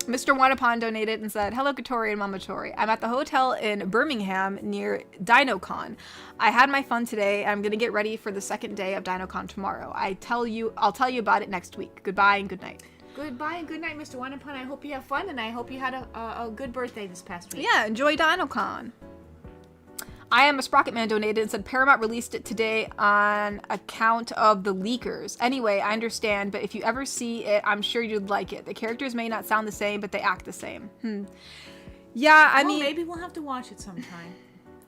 S1: Wanapon donated and said, hello, Katori and Mama Tori. I'm at the hotel in Birmingham near DinoCon. I had my fun today. I'm going to get ready for the second day of DinoCon tomorrow. I'll tell you about it next week. Goodbye and good night.
S4: Goodbye and good night, Mr. Wanapun. I hope you have fun, and I hope you had a good birthday this past week.
S1: Yeah, enjoy DinoCon. I am a Sprocket Man donated and said Paramount released it today on account of the leakers. Anyway, I understand, but if you ever see it, I'm sure you'd like it. The characters may not sound the same, but they act the same. Yeah, I mean...
S4: maybe we'll have to watch it sometime.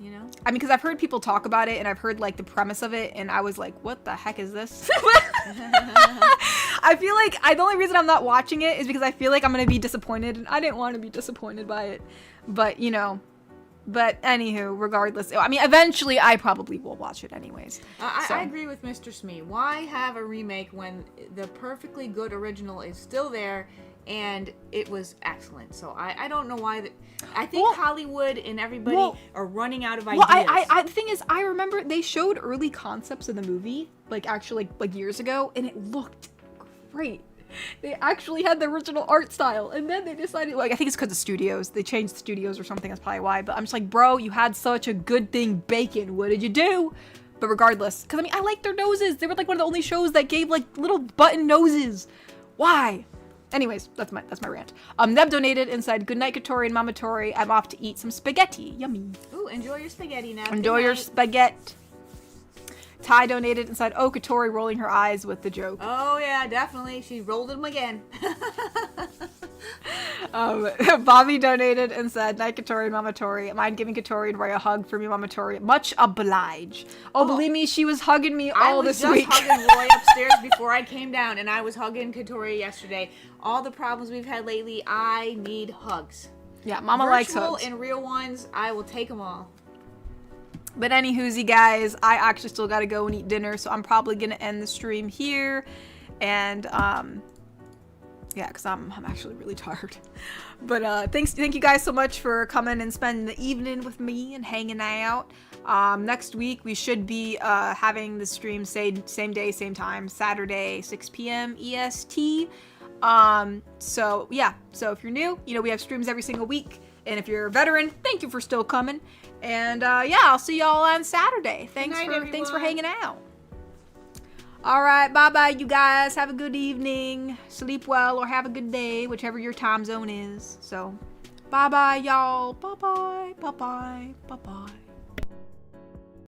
S4: You know?
S1: I mean, because I've heard people talk about it, and I've heard, like, the premise of it, and I was like, what the heck is this? I feel like the only reason I'm not watching it is because I feel like I'm going to be disappointed, and I didn't want to be disappointed by it. But, you know, anywho, regardless, I mean, eventually I probably will watch it anyways.
S4: I agree with Mr. Smee. Why have a remake when the perfectly good original is still there? And it was excellent. So I don't know why. I think Hollywood and everybody are running out of ideas.
S1: Well, the thing is, I remember they showed early concepts of the movie, like actually like years ago, and it looked great. They actually had the original art style, and then they decided, like, I think it's because of studios. They changed the studios or something. That's probably why. But I'm just like, bro, you had such a good thing baking. What did you do? But regardless, because I mean, I like their noses. They were like one of the only shows that gave like little button noses. Why? Anyways, that's my rant. Neb donated and said, good night, Katori and Mama Tori. I'm off to eat some spaghetti. Yummy.
S4: Ooh, enjoy your spaghetti, Neb.
S1: Enjoy your spaghetti. Ty donated and said, oh, Katori rolling her eyes with the joke.
S4: Oh, yeah, definitely. She rolled them again.
S1: Bobby donated and said, night, Katori and Mama Tori. Mind giving Katori and Roy a hug for me, Mama Tori. Much obliged. Oh, believe me, she was hugging me all this week.
S4: I was just hugging Roy upstairs before I came down, and I was hugging Katori yesterday. All the problems we've had lately, I need hugs.
S1: Yeah, Mama likes hugs.
S4: Virtual and real ones, I will take them all.
S1: But anywhoosy, guys, I actually still gotta go and eat dinner, so I'm probably gonna end the stream here. And yeah, because I'm actually really tired. But thank you guys so much for coming and spending the evening with me and hanging out. Next week we should be having the stream same day, same time, Saturday, 6 p.m. EST. So yeah, so if you're new, you know, we have streams every single week. And if you're a veteran, thank you for still coming. And yeah, I'll see y'all on Saturday. Thanks for hanging out. All right, bye-bye, you guys. Have a good evening. Sleep well or have a good day, whichever your time zone is. So, bye-bye, y'all. Bye-bye, bye-bye, bye-bye.